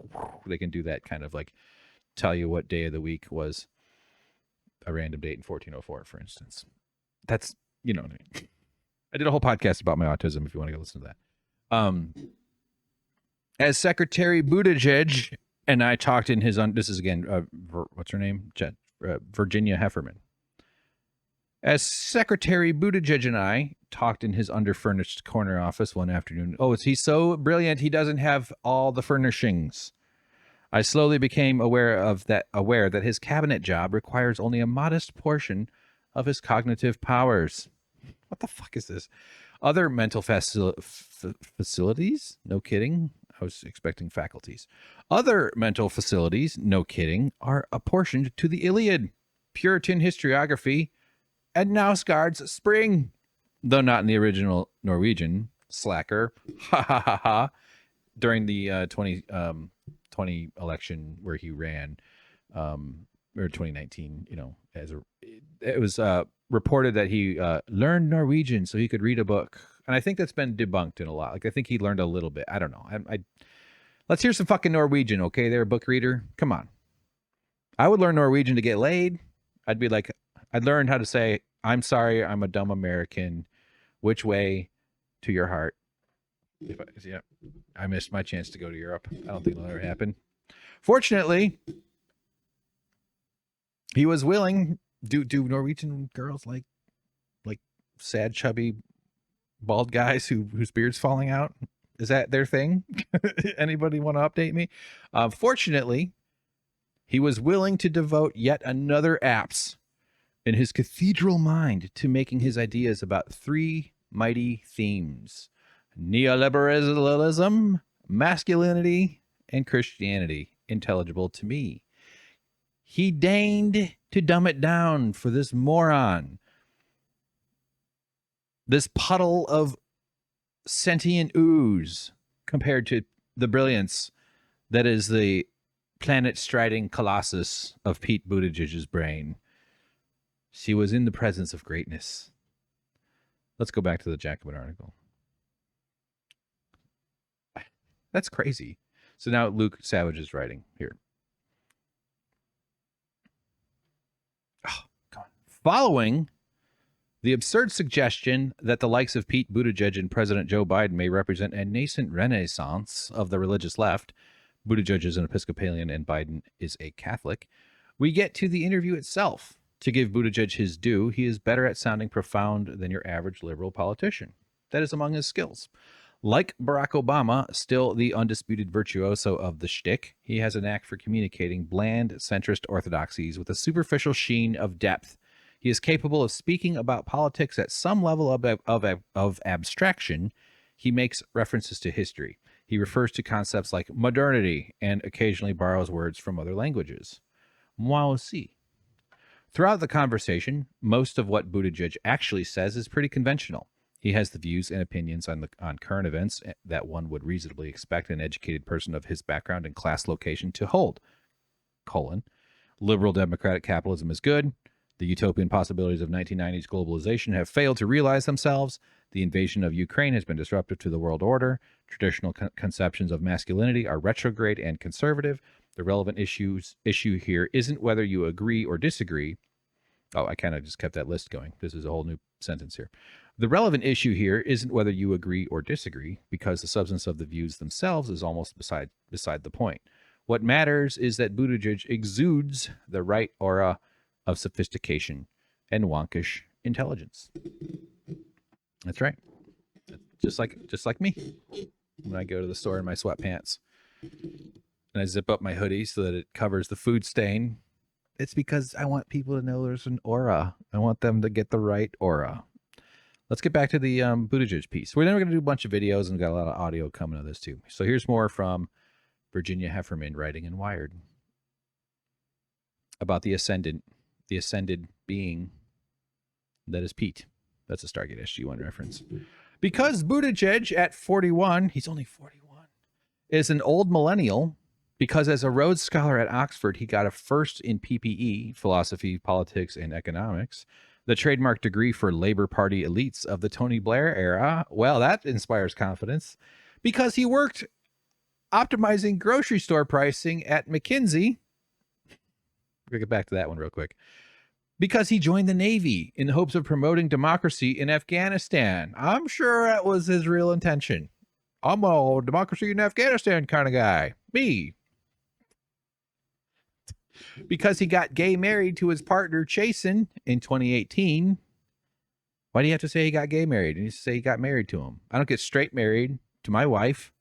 they can do that kind of like tell you what day of the week was a random date in 1404, for instance. That's, what I mean. I did a whole podcast about my autism if you want to go listen to that. As Secretary Buttigieg and I talked in his this is again what's her name? Virginia Hefferman. As Secretary Buttigieg and I talked in his underfurnished corner office one afternoon. Oh, he's so brilliant he doesn't have all the furnishings. I slowly became aware that his cabinet job requires only a modest portion of his cognitive powers. What the fuck is this? Other mental facilities? No kidding. I was expecting faculties. Other mental facilities, no kidding, are apportioned to the Iliad, Puritan historiography, and Nausgaard's Spring, though not in the original Norwegian. Slacker. Ha ha ha ha. During the 2020 election where he ran, or 2019, it was reported that he learned Norwegian so he could read a book. And I think that's been debunked in a lot. Like, I think he learned a little bit. I don't know. Let's hear some fucking Norwegian, okay? There, book reader. Come on. I would learn Norwegian to get laid. I'd be like, I'd learn how to say, I'm sorry, I'm a dumb American. Which way to your heart? I missed my chance to go to Europe. I don't think it'll ever happen. Fortunately, he was willing. Do Norwegian girls like sad, chubby, bald guys whose beard's falling out? Is that their thing? Anybody want to update me? Fortunately, he was willing to devote yet another apse in his cathedral mind to making his ideas about three mighty themes: neoliberalism, masculinity, and Christianity intelligible to me. He deigned to dumb it down for this moron, this puddle of sentient ooze, compared to the brilliance that is the planet-striding colossus of Pete Buttigieg's brain. She was in the presence of greatness. Let's go back to the Jacobin article. That's crazy. So now Luke Savage is writing here. Oh, come on. Following the absurd suggestion that the likes of Pete Buttigieg and President Joe Biden may represent a nascent renaissance of the religious left, Buttigieg is an Episcopalian and Biden is a Catholic, we get to the interview itself. To give Buttigieg his due, he is better at sounding profound than your average liberal politician. That is among his skills. Like Barack Obama, still the undisputed virtuoso of the shtick, he has a knack for communicating bland, centrist orthodoxies with a superficial sheen of depth. He is capable of speaking about politics at some level of abstraction. He makes references to history. He refers to concepts like modernity and occasionally borrows words from other languages. Moi aussi. Throughout the conversation, most of what Buttigieg actually says is pretty conventional. He has the views and opinions on current events that one would reasonably expect an educated person of his background and class location to hold. Liberal democratic capitalism is good. The utopian possibilities of 1990s globalization have failed to realize themselves. The invasion of Ukraine has been disruptive to the world order. Traditional conceptions of masculinity are retrograde and conservative. The relevant issue here isn't whether you agree or disagree. Oh, I kind of just kept that list going. This is a whole new sentence here. The relevant issue here isn't whether you agree or disagree, because the substance of the views themselves is almost beside the point. What matters is that Buttigieg exudes the right aura of sophistication and wonkish intelligence. That's right. Just like me. When I go to the store in my sweatpants and I zip up my hoodie so that it covers the food stain, it's because I want people to know there's an aura. I want them to get the right aura. Let's get back to the Buttigieg piece. We're going to do a bunch of videos, and we've got a lot of audio coming to this too. So here's more from Virginia Hefferman writing in Wired about the ascended being that is Pete. That's a Stargate SG-1 reference. Because Buttigieg at 41, he's only 41, is an old millennial, because as a Rhodes Scholar at Oxford, he got a first in PPE, philosophy, politics, and economics, the trademark degree for Labor Party elites of the Tony Blair era. Well, that inspires confidence, because he worked optimizing grocery store pricing at McKinsey. We'll get back to that one real quick. Because he joined the Navy in the hopes of promoting democracy in Afghanistan. I'm sure that was his real intention. I'm a democracy in Afghanistan kind of guy. Me. Because he got gay married to his partner, Chasen, in 2018. Why do you have to say he got gay married? You need to say he got married to him. I don't get straight married to my wife.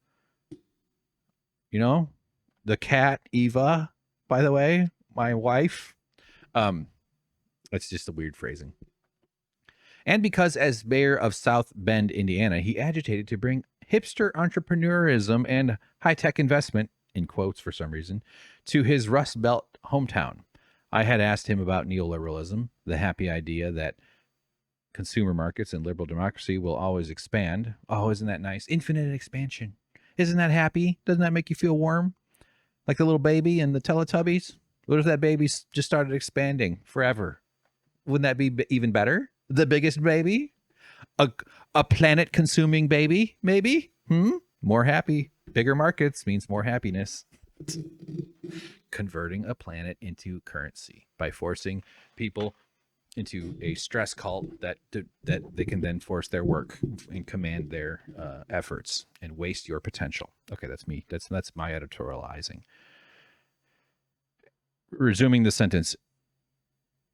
You know? The cat, Eva, by the way, my wife. That's just a weird phrasing. And because as mayor of South Bend, Indiana, he agitated to bring hipster entrepreneurism and high-tech investment, in quotes for some reason, to his Rust Belt hometown. I had asked him about neoliberalism, the happy idea that consumer markets and liberal democracy will always expand. Oh, isn't that nice? Infinite expansion. Isn't that happy? Doesn't that make you feel warm? Like the little baby in the Teletubbies? What if that baby just started expanding forever? Wouldn't that be even better? The biggest baby? A planet-consuming baby, maybe? More happy. Bigger markets means more happiness. Converting a planet into currency by forcing people into a stress cult that they can then force their work and command their efforts and waste your potential. Okay, that's me. That's my editorializing. Resuming the sentence,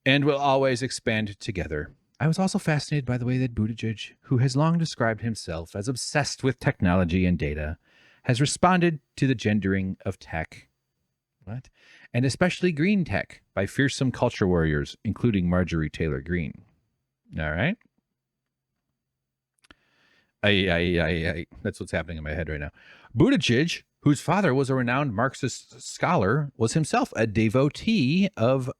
and will always expand together. I was also fascinated by the way that Buttigieg, who has long described himself as obsessed with technology and data, has responded to the gendering of tech. What? And especially green tech by fearsome culture warriors, including Marjorie Taylor Greene. All right. That's what's happening in my head right now. Buttigieg, whose father was a renowned Marxist scholar, was himself a devotee of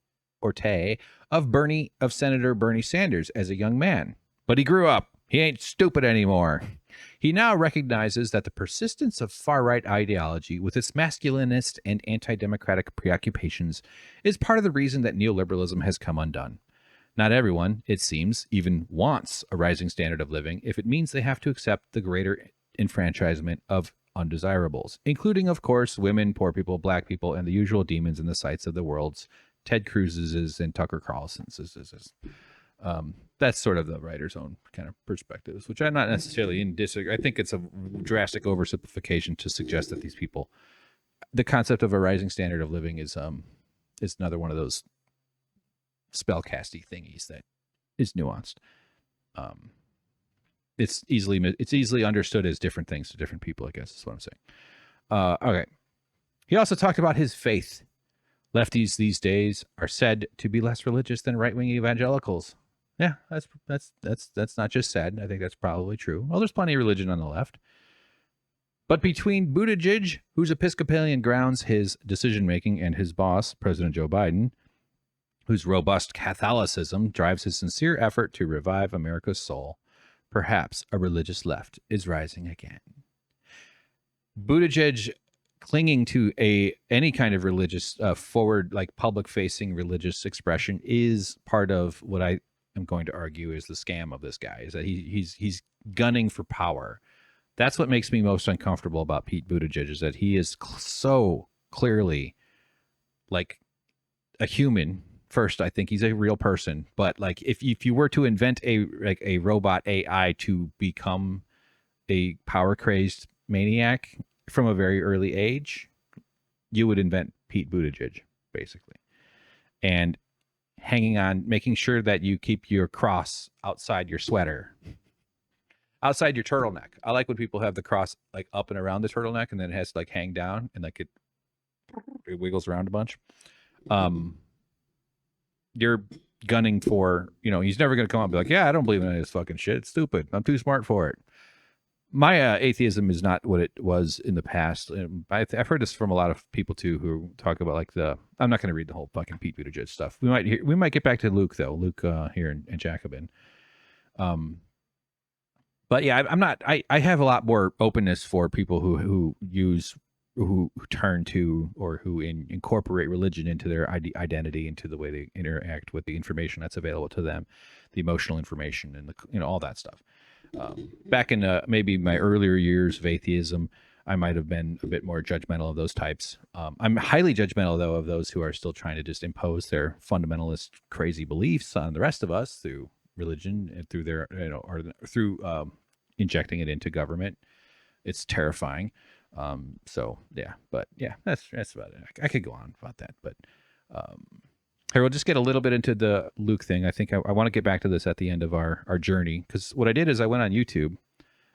Senator Bernie Sanders as a young man. But he grew up. He ain't stupid anymore. He now recognizes that the persistence of far-right ideology with its masculinist and anti-democratic preoccupations is part of the reason that neoliberalism has come undone. Not everyone, it seems, even wants a rising standard of living if it means they have to accept the greater enfranchisement of undesirables, including, of course, women, poor people, black people, and the usual demons in the sights of the world's Ted Cruz's and Tucker Carlson's. That's sort of the writer's own kind of perspectives, which I'm not necessarily in disagree. I think it's a drastic oversimplification to suggest that these people, the concept of a rising standard of living is another one of those spellcasty thingies that is nuanced. It's easily understood as different things to different people, I guess is what I'm saying. Okay. He also talked about his faith. Lefties these days are said to be less religious than right-wing evangelicals. Yeah, that's not just said. I think that's probably true. Well, there's plenty of religion on the left. But between Buttigieg, whose Episcopalian grounds his decision-making, and his boss, President Joe Biden, whose robust Catholicism drives his sincere effort to revive America's soul, perhaps a religious left is rising again. Buttigieg clinging to any kind of religious forward, like public-facing religious expression is part of what I am going to argue is the scam of this guy, is that he's gunning for power. That's what makes me most uncomfortable about Pete Buttigieg, is that he is so clearly like a human. First, I think he's a real person, but like if you were to invent a robot AI to become a power crazed maniac from a very early age, you would invent Pete Buttigieg, basically. And hanging on, making sure that you keep your cross outside your sweater, outside your turtleneck. I like when people have the cross like up and around the turtleneck, and then it has to like hang down and like it wiggles around a bunch. You're gunning for, he's never going to come up and be like, yeah, I don't believe in any of this fucking shit. It's stupid. I'm too smart for it. My atheism is not what it was in the past. I've heard this from a lot of people too, who talk about like I'm not going to read the whole fucking Pete Buttigieg stuff. We might get back to Luke though. Luke here in Jacobin. But yeah, I'm not. I have a lot more openness for people who turn to or who incorporate religion into their identity, into the way they interact with the information that's available to them, the emotional information, and all that stuff. Back in maybe my earlier years of atheism, I might have been a bit more judgmental of those types. I'm highly judgmental, though, of those who are still trying to just impose their fundamentalist, crazy beliefs on the rest of us through religion and through their, or through injecting it into government. It's terrifying. So yeah, but yeah, that's about it. I could go on about that, but here, we'll just get a little bit into the Luke thing. I think I want to get back to this at the end of our journey, because what I did is I went on YouTube.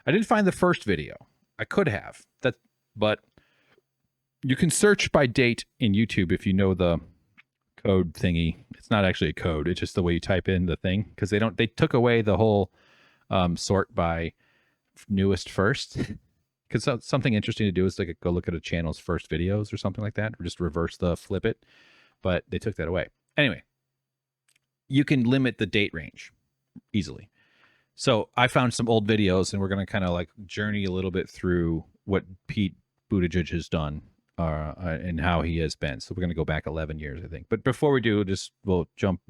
I didn't find the first video. I could have that, but you can search by date in YouTube if you know the code thingy. It's not actually a code. It's just the way you type in the thing, because they took away the whole sort by newest first. Because something interesting to do is like go look at a channel's first videos or something like that, or just flip it. But they took that away. Anyway, you can limit the date range easily. So I found some old videos, and we're going to kind of like journey a little bit through what Pete Buttigieg has done and how he has been. So we're going to go back 11 years, I think. But before we do, we'll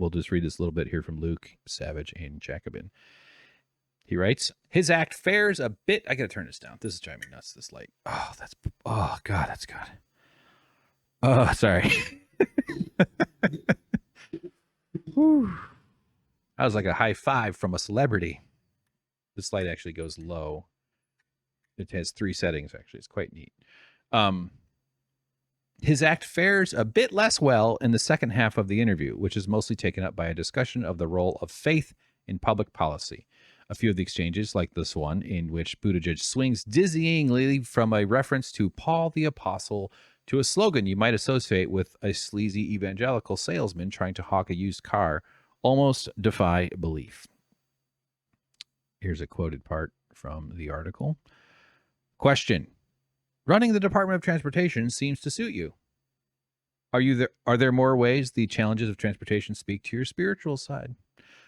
just read this little bit here from Luke Savage in Jacobin. He writes, his act fares a bit. I got to turn this down. This is driving me nuts, this light. Oh, God, that's good. Oh, sorry. Whew. That was like a high five from a celebrity. This light actually goes low. It has 3 settings, actually. It's quite neat. His act fares a bit less well in the second half of the interview, which is mostly taken up by a discussion of the role of faith in public policy. A few of the exchanges, like this one, in which Buttigieg swings dizzyingly from a reference to Paul the Apostle to a slogan you might associate with a sleazy evangelical salesman trying to hawk a used car, almost defy belief. Here's a quoted part from the article. Question. Running the Department of Transportation seems to suit you. Are there more ways the challenges of transportation speak to your spiritual side?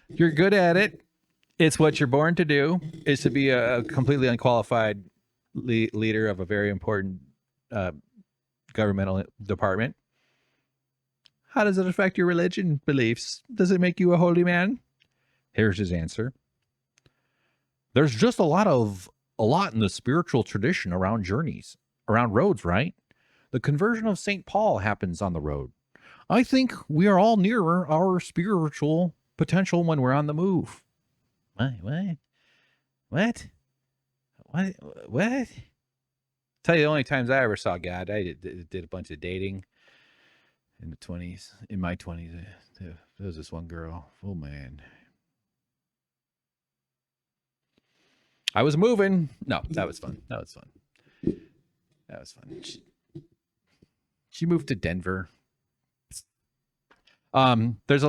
You're good at it. It's what you're born to do, is to be a completely unqualified leader of a very important governmental department. How does it affect your religion beliefs? Does it make you a holy man? Here's his answer. There's just a lot in the spiritual tradition around journeys, around roads, right? The conversion of St. Paul happens on the road. I think we are all nearer our spiritual potential when we're on the move. What? Tell you the only times I ever saw God, I did a bunch of dating in the 20s. In my 20s, there was this one girl. Oh, man. I was moving. No, that was fun. She moved to Denver. There's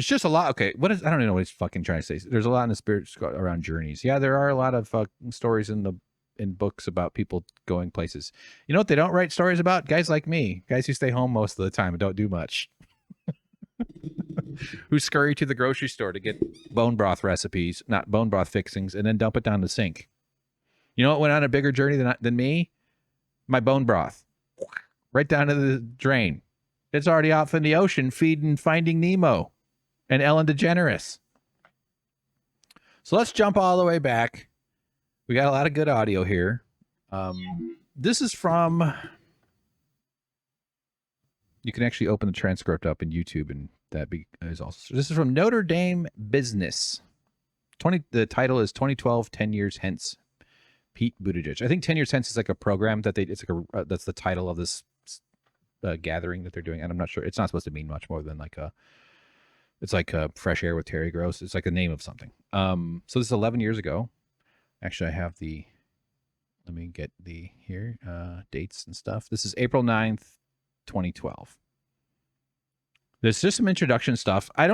just a lot. Okay, I don't even know what he's fucking trying to say. There's a lot in the spirit around journeys. Yeah, there are a lot of stories in books about people going places. You know what they don't write stories about? Guys like me, guys who stay home most of the time and don't do much, who scurry to the grocery store to get bone broth recipes, not bone broth fixings, and then dump it down the sink. You know what went on a bigger journey than me? My bone broth, right down to the drain. It's already off in the ocean feeding Finding Nemo and Ellen DeGeneres. So let's jump all the way back. We got a lot of good audio here. This is from... You can actually open the transcript up in YouTube, and that is also... This is from Notre Dame Business. The title is 2012, 10 Years Hence, Pete Buttigieg. I think 10 Years Hence is like a program that that's the title of this gathering that they're doing, and I'm not sure. It's not supposed to mean much more than it's like Fresh Air with Terry Gross. It's like the name of something. So this is 11 years ago. Actually, I have let me get dates and stuff. This is April 9th, 2012. There's just some introduction stuff. I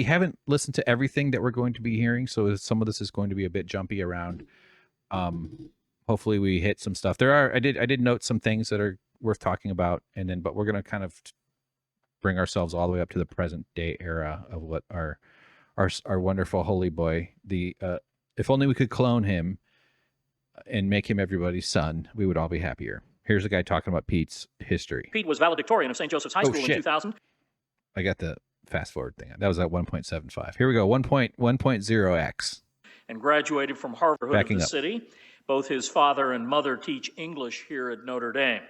haven't listened to everything that we're going to be hearing, so some of this is going to be a bit jumpy around. Hopefully we hit some stuff. I did note some things that are worth talking about, but we're going to kind of bring ourselves all the way up to the present day era of what our wonderful holy boy, if only we could clone him and make him everybody's son, we would all be happier. Here's a guy talking about Pete's history. Pete was valedictorian of St. Joseph's High School in 2000. I got the fast forward thing. That was at 1.75. Here we go. 1.0x. And graduated from Harvard of the city. Both his father and mother teach English here at Notre Dame.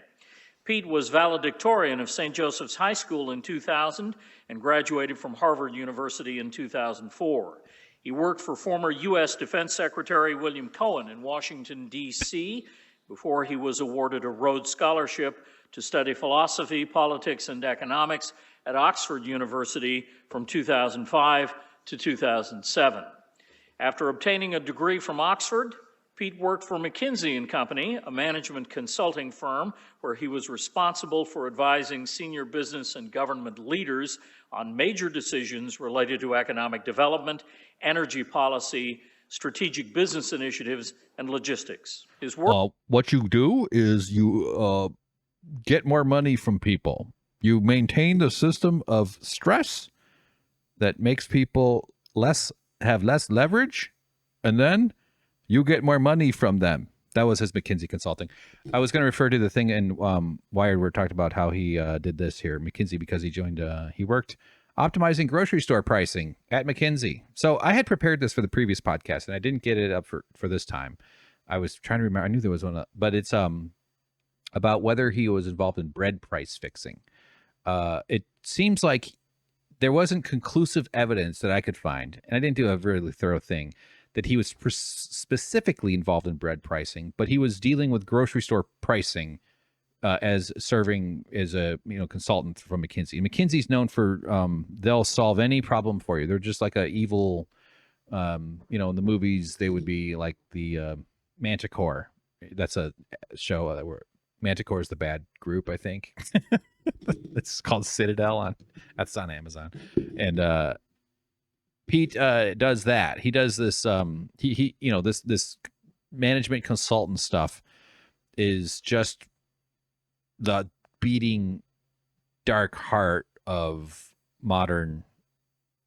Pete was valedictorian of St. Joseph's High School in 2000 and graduated from Harvard University in 2004. He worked for former U.S. Defense Secretary William Cohen in Washington, D.C., before he was awarded a Rhodes Scholarship to study philosophy, politics, and economics at Oxford University from 2005 to 2007. After obtaining a degree from Oxford, Pete worked for McKinsey & Company, a management consulting firm where he was responsible for advising senior business and government leaders on major decisions related to economic development, energy policy, strategic business initiatives, and logistics. His work. What you do is you get more money from people. You maintain the system of stress that makes people have less leverage, and then you get more money from them. That was his McKinsey consulting. I was going to refer to the thing in Wired where it talked about how he did this here, McKinsey, because he worked optimizing grocery store pricing at McKinsey. So I had prepared this for the previous podcast, and I didn't get it up for this time. I was trying to remember. I knew there was one, but it's about whether he was involved in bread price fixing. It seems like there wasn't conclusive evidence that I could find, and I didn't do a really thorough thing, that he was specifically involved in bread pricing, but he was dealing with grocery store pricing as serving as a consultant from McKinsey. McKinsey's known for they'll solve any problem for you. They're just like a evil, in the movies they would be like the Manticore. That's a show where Manticore is the bad group, I think. It's called Citadel that's on Amazon, and Pete does that. He does this. This management consultant stuff is just the beating dark heart of modern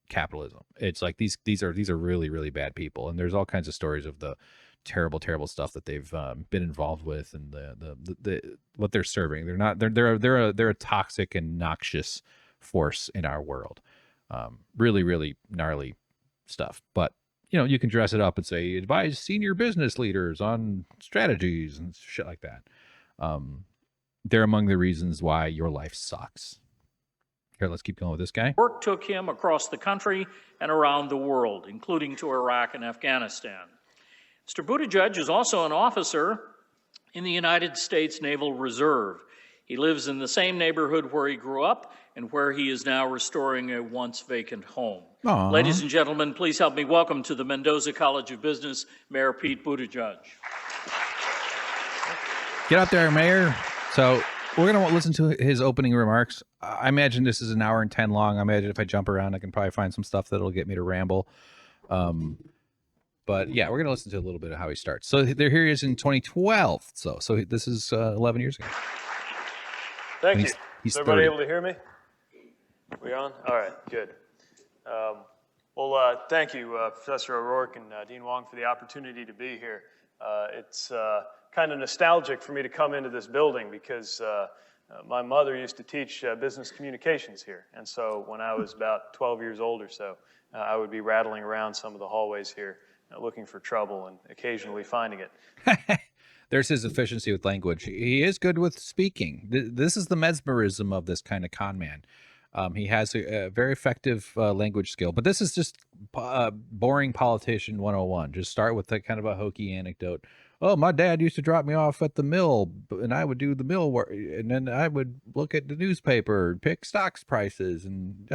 capitalism. It's like these are really, really bad people, and there's all kinds of stories of the terrible stuff that they've been involved with, and the what they're serving. They're a toxic and noxious force in our world. Really, really gnarly stuff. But you can dress it up and say advise senior business leaders on strategies and shit like that. They're among the reasons why your life sucks. Here, let's keep going with this guy. Work took him across the country and around the world, including to Iraq and Afghanistan. Mr. Buttigieg is also an officer in the United States Naval Reserve. He lives in the same neighborhood where he grew up and where he is now restoring a once vacant home. Aww. Ladies and gentlemen, please help me welcome to the Mendoza College of Business, Mayor Pete Buttigieg. Get out there, Mayor. So we're going to listen to his opening remarks. I imagine this is an hour and 10 long. I imagine if I jump around, I can probably find some stuff that'll get me to ramble. But yeah, we're going to listen to a little bit of how he starts. So here he is in 2012. So this is 11 years ago. Thank you. He's is everybody 30. able to hear me? We on? All right, good. Thank you, Professor O'Rourke and Dean Wong, for the opportunity to be here. It's kind of nostalgic for me to come into this building because my mother used to teach business communications here. And so when I was about 12 years old or so, I would be rattling around some of the hallways here looking for trouble and occasionally finding it. There's his efficiency with language. He is good with speaking. This is the mesmerism of this kind of con man. He has a very effective language skill, but this is just boring politician 101. Just start with that kind of a hokey anecdote. Oh, my dad used to drop me off at the mill, and I would do the mill work, and then I would look at the newspaper, pick stocks prices, and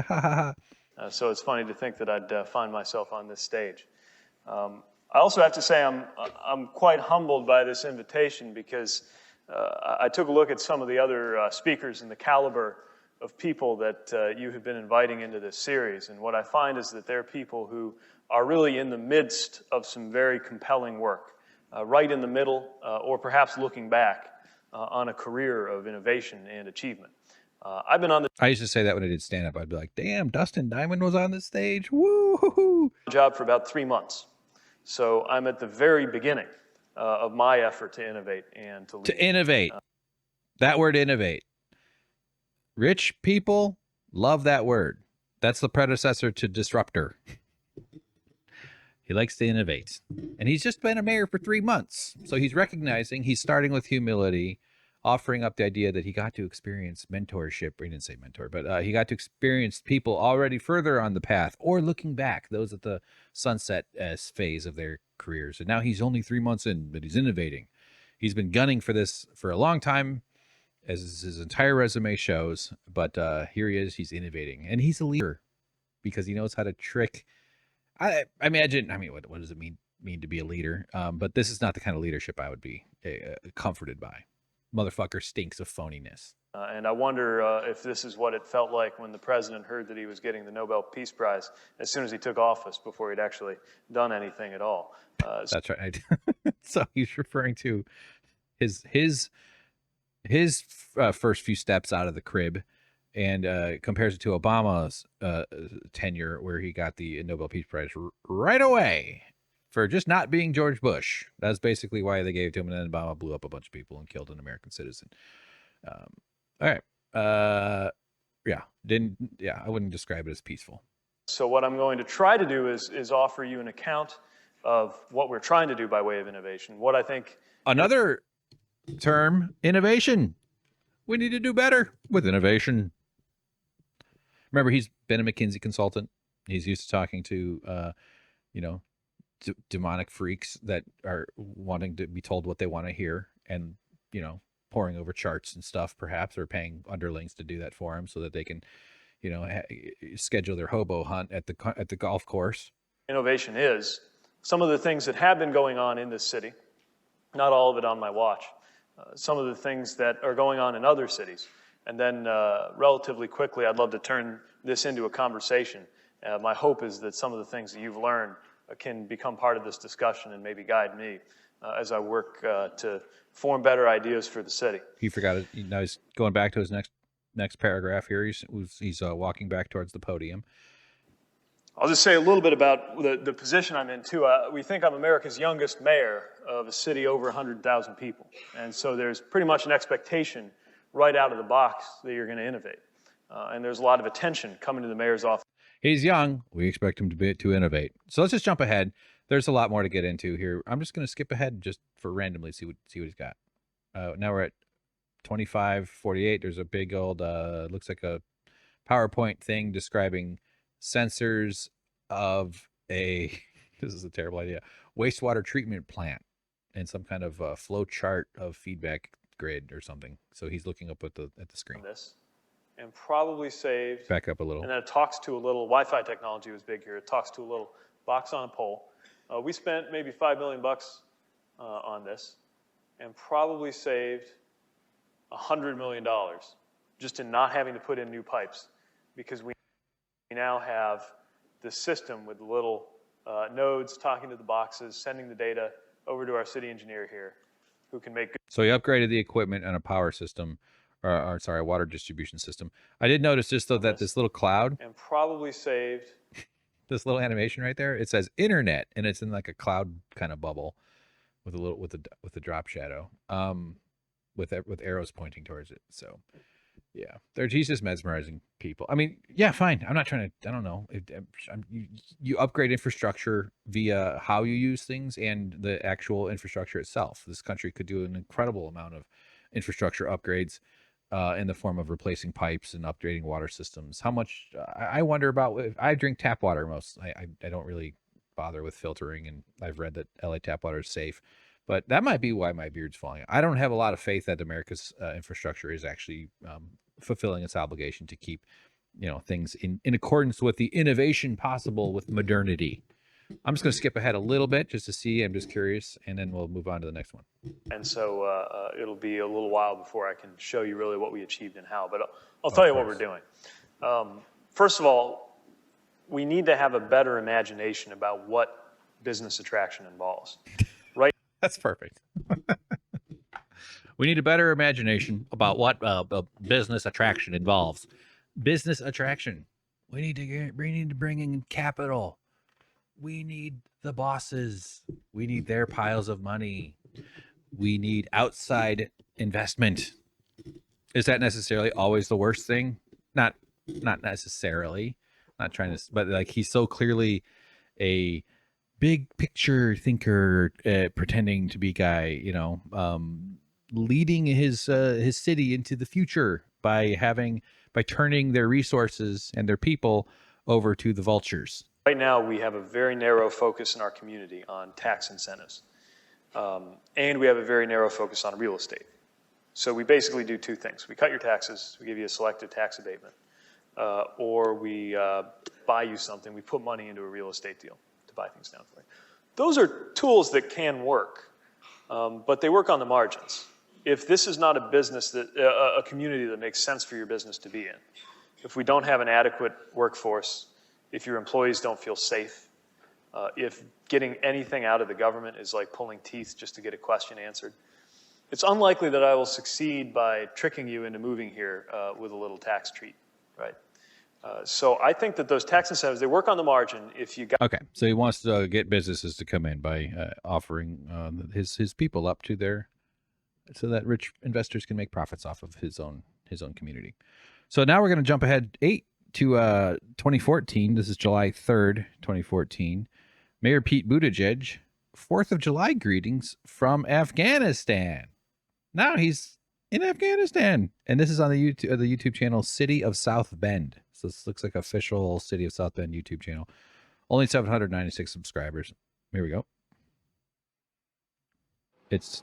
so it's funny to think that I'd find myself on this stage. I also have to say I'm quite humbled by this invitation because I took a look at some of the other speakers and the caliber of people that you have been inviting into this series, and what I find is that they're people who are really in the midst of some very compelling work, right in the middle, or perhaps looking back on a career of innovation and achievement. I've been on the I used to say that when I did stand-up. I'd be like, damn, Dustin Diamond was on this stage. Woo! job for about 3 months. So I'm at the very beginning of my effort to innovate and to lead. To innovate. That word, innovate. Rich people love that word. That's the predecessor to disruptor. He likes to innovate. And he's just been a mayor for 3 months. So he's recognizing, he's starting with humility, offering up the idea that he got to experience mentorship. He didn't say mentor, but he got to experience people already further on the path or looking back, those at the sunset phase of their careers. And now he's only 3 months in, but he's innovating. He's been gunning for this for a long time, as his entire resume shows. But here he is, he's innovating. And he's a leader because he knows how to trick. I imagine, what does it mean to be a leader? But this is not the kind of leadership I would be comforted by. Motherfucker stinks of phoniness. And I wonder if this is what it felt like when the president heard that he was getting the Nobel Peace Prize as soon as he took office, before he'd actually done anything at all. That's right. So he's referring to his first few steps out of the crib, and compares it to Obama's tenure, where he got the Nobel Peace Prize right away for just not being George Bush. That's basically why they gave it to him, and then Obama blew up a bunch of people and killed an American citizen. All right. I wouldn't describe it as peaceful. So what I'm going to try to do is offer you an account of what we're trying to do by way of innovation. What I think... Another term, innovation. We need to do better with innovation. Remember, he's been a McKinsey consultant. He's used to talking to, demonic freaks that are wanting to be told what they want to hear, and poring over charts and stuff, perhaps, or paying underlings to do that for him so that they can, schedule their hobo hunt at the golf course. Innovation is some of the things that have been going on in this city. Not all of it on my watch. Some of the things that are going on in other cities. And then relatively quickly, I'd love to turn this into a conversation. My hope is that some of the things that you've learned can become part of this discussion and maybe guide me as I work to form better ideas for the city. He forgot it. Now he's going back to his next paragraph here. He's walking back towards the podium. I'll just say a little bit about the position I'm in, too. We think I'm America's youngest mayor of a city over 100,000 people. And so there's pretty much an expectation right out of the box that you're going to innovate. And there's a lot of attention coming to the mayor's office. He's young. We expect him to innovate. So let's just jump ahead. There's a lot more to get into here. I'm just going to skip ahead just for randomly see what he's got. Now we're at 25:48. There's a big old, looks like a PowerPoint thing describing sensors of this is a terrible idea, wastewater treatment plant and some kind of flow chart of feedback grid or something. So he's looking up at the screen. This, and probably saved. Back up a little. And then it talks to a little, Wi-Fi technology was big here. It talks to a little box on a pole. We spent maybe $5 million on this and probably saved $100 million just in not having to put in new pipes, because we now have the system with the little nodes talking to the boxes, sending the data over to our city engineer here, who can make good. So he upgraded the equipment and a power system, or sorry, a water distribution system. I did notice just though that this little cloud and probably saved this little animation right there. It says internet, and it's in like a cloud kind of bubble with a drop shadow, with arrows pointing towards it. So yeah, he's just mesmerizing people. I mean, yeah, fine. I'm not trying to, I don't know. You upgrade infrastructure via how you use things and the actual infrastructure itself. This country could do an incredible amount of infrastructure upgrades in the form of replacing pipes and upgrading water systems. How much, I wonder about, I drink tap water most. I don't really bother with filtering, and I've read that LA tap water is safe. But that might be why my beard's falling. I don't have a lot of faith that America's infrastructure is actually fulfilling its obligation to keep, things in accordance with the innovation possible with modernity. I'm just going to skip ahead a little bit just to see. I'm just curious, and then we'll move on to the next one. And so it'll be a little while before I can show you really what we achieved and how. But I'll tell you what we're doing. First of all, we need to have a better imagination about what business attraction involves. Right? That's perfect. We need a better imagination about what business attraction involves. Business attraction. We need to bring in capital. We need the bosses. We need their piles of money. We need outside investment. Is that necessarily always the worst thing? Not necessarily. Not trying to, but like he's so clearly a big picture thinker, pretending to be guy, leading his city into the future by turning their resources and their people over to the vultures. Right now, we have a very narrow focus in our community on tax incentives. And we have a very narrow focus on real estate. So we basically do two things. We cut your taxes, we give you a selective tax abatement, or we buy you something, we put money into a real estate deal to buy things down for you. Those are tools that can work, but they work on the margins. If this is not a business a community that makes sense for your business to be in, if we don't have an adequate workforce, if your employees don't feel safe, if getting anything out of the government is like pulling teeth just to get a question answered, it's unlikely that I will succeed by tricking you into moving here with a little tax treat, right? So I think that those tax incentives, they work on the margin if you got... Okay, so he wants to get businesses to come in by offering his people up to their, so that rich investors can make profits off of his own community. So now we're going to jump ahead to 2014. This is July 3rd, 2014. Mayor Pete Buttigieg, 4th of July greetings from Afghanistan. Now he's in Afghanistan. And this is on the YouTube channel City of South Bend. So this looks like official City of South Bend YouTube channel. Only 796 subscribers. Here we go. It's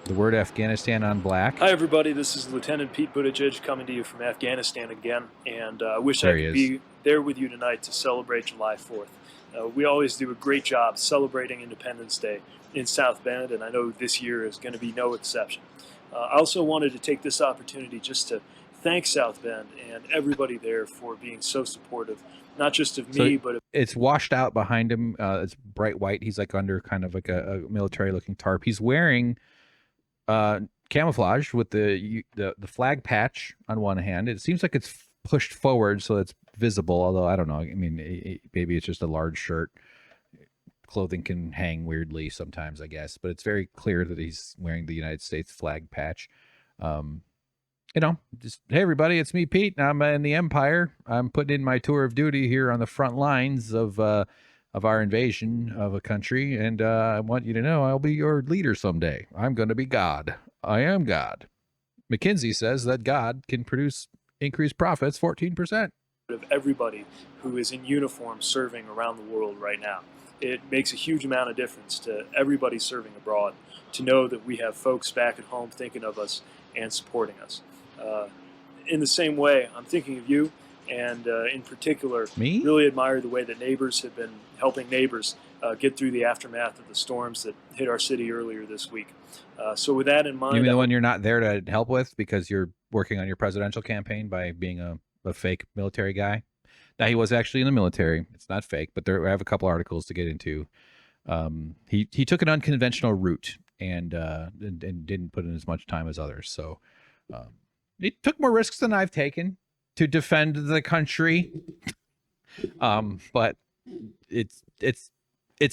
the word Afghanistan on black. Hi, everybody. This is Lieutenant Pete Buttigieg coming to you from Afghanistan again. And I wish I could be there with you tonight to celebrate July 4th. We always do a great job celebrating Independence Day in South Bend, and I know this year is going to be no exception. I also wanted to take this opportunity just to thank South Bend and everybody there for being so supportive, not just of me, but it's washed out behind him. It's bright white. He's like under kind of like a military-looking tarp. He's wearing camouflage with the flag patch on one hand. It seems like it's pushed forward so it's visible, although I don't know. I mean, maybe it's just a large shirt. Clothing can hang weirdly sometimes, I guess, but it's very clear that he's wearing the United States flag patch. You know, just, hey, everybody, it's me, Pete. I'm in the Empire. I'm putting in my tour of duty here on the front lines of our invasion of a country, and I want you to know I'll be your leader someday. I'm going to be God. I am God. McKinsey says that God can produce increased profits 14%. Of everybody who is in uniform serving around the world right now. It makes a huge amount of difference to everybody serving abroad to know that we have folks back at home thinking of us and supporting us. In the same way, I'm thinking of you, and in particular, really admire the way that neighbors have been helping neighbors get through the aftermath of the storms that hit our city earlier this week. So with that in mind... You mean the one you're not there to help with because you're working on your presidential campaign by being a fake military guy? Now, he was actually in the military. It's not fake, but I have a couple articles to get into. He took an unconventional route and didn't put in as much time as others. So he took more risks than I've taken to defend the country. But it's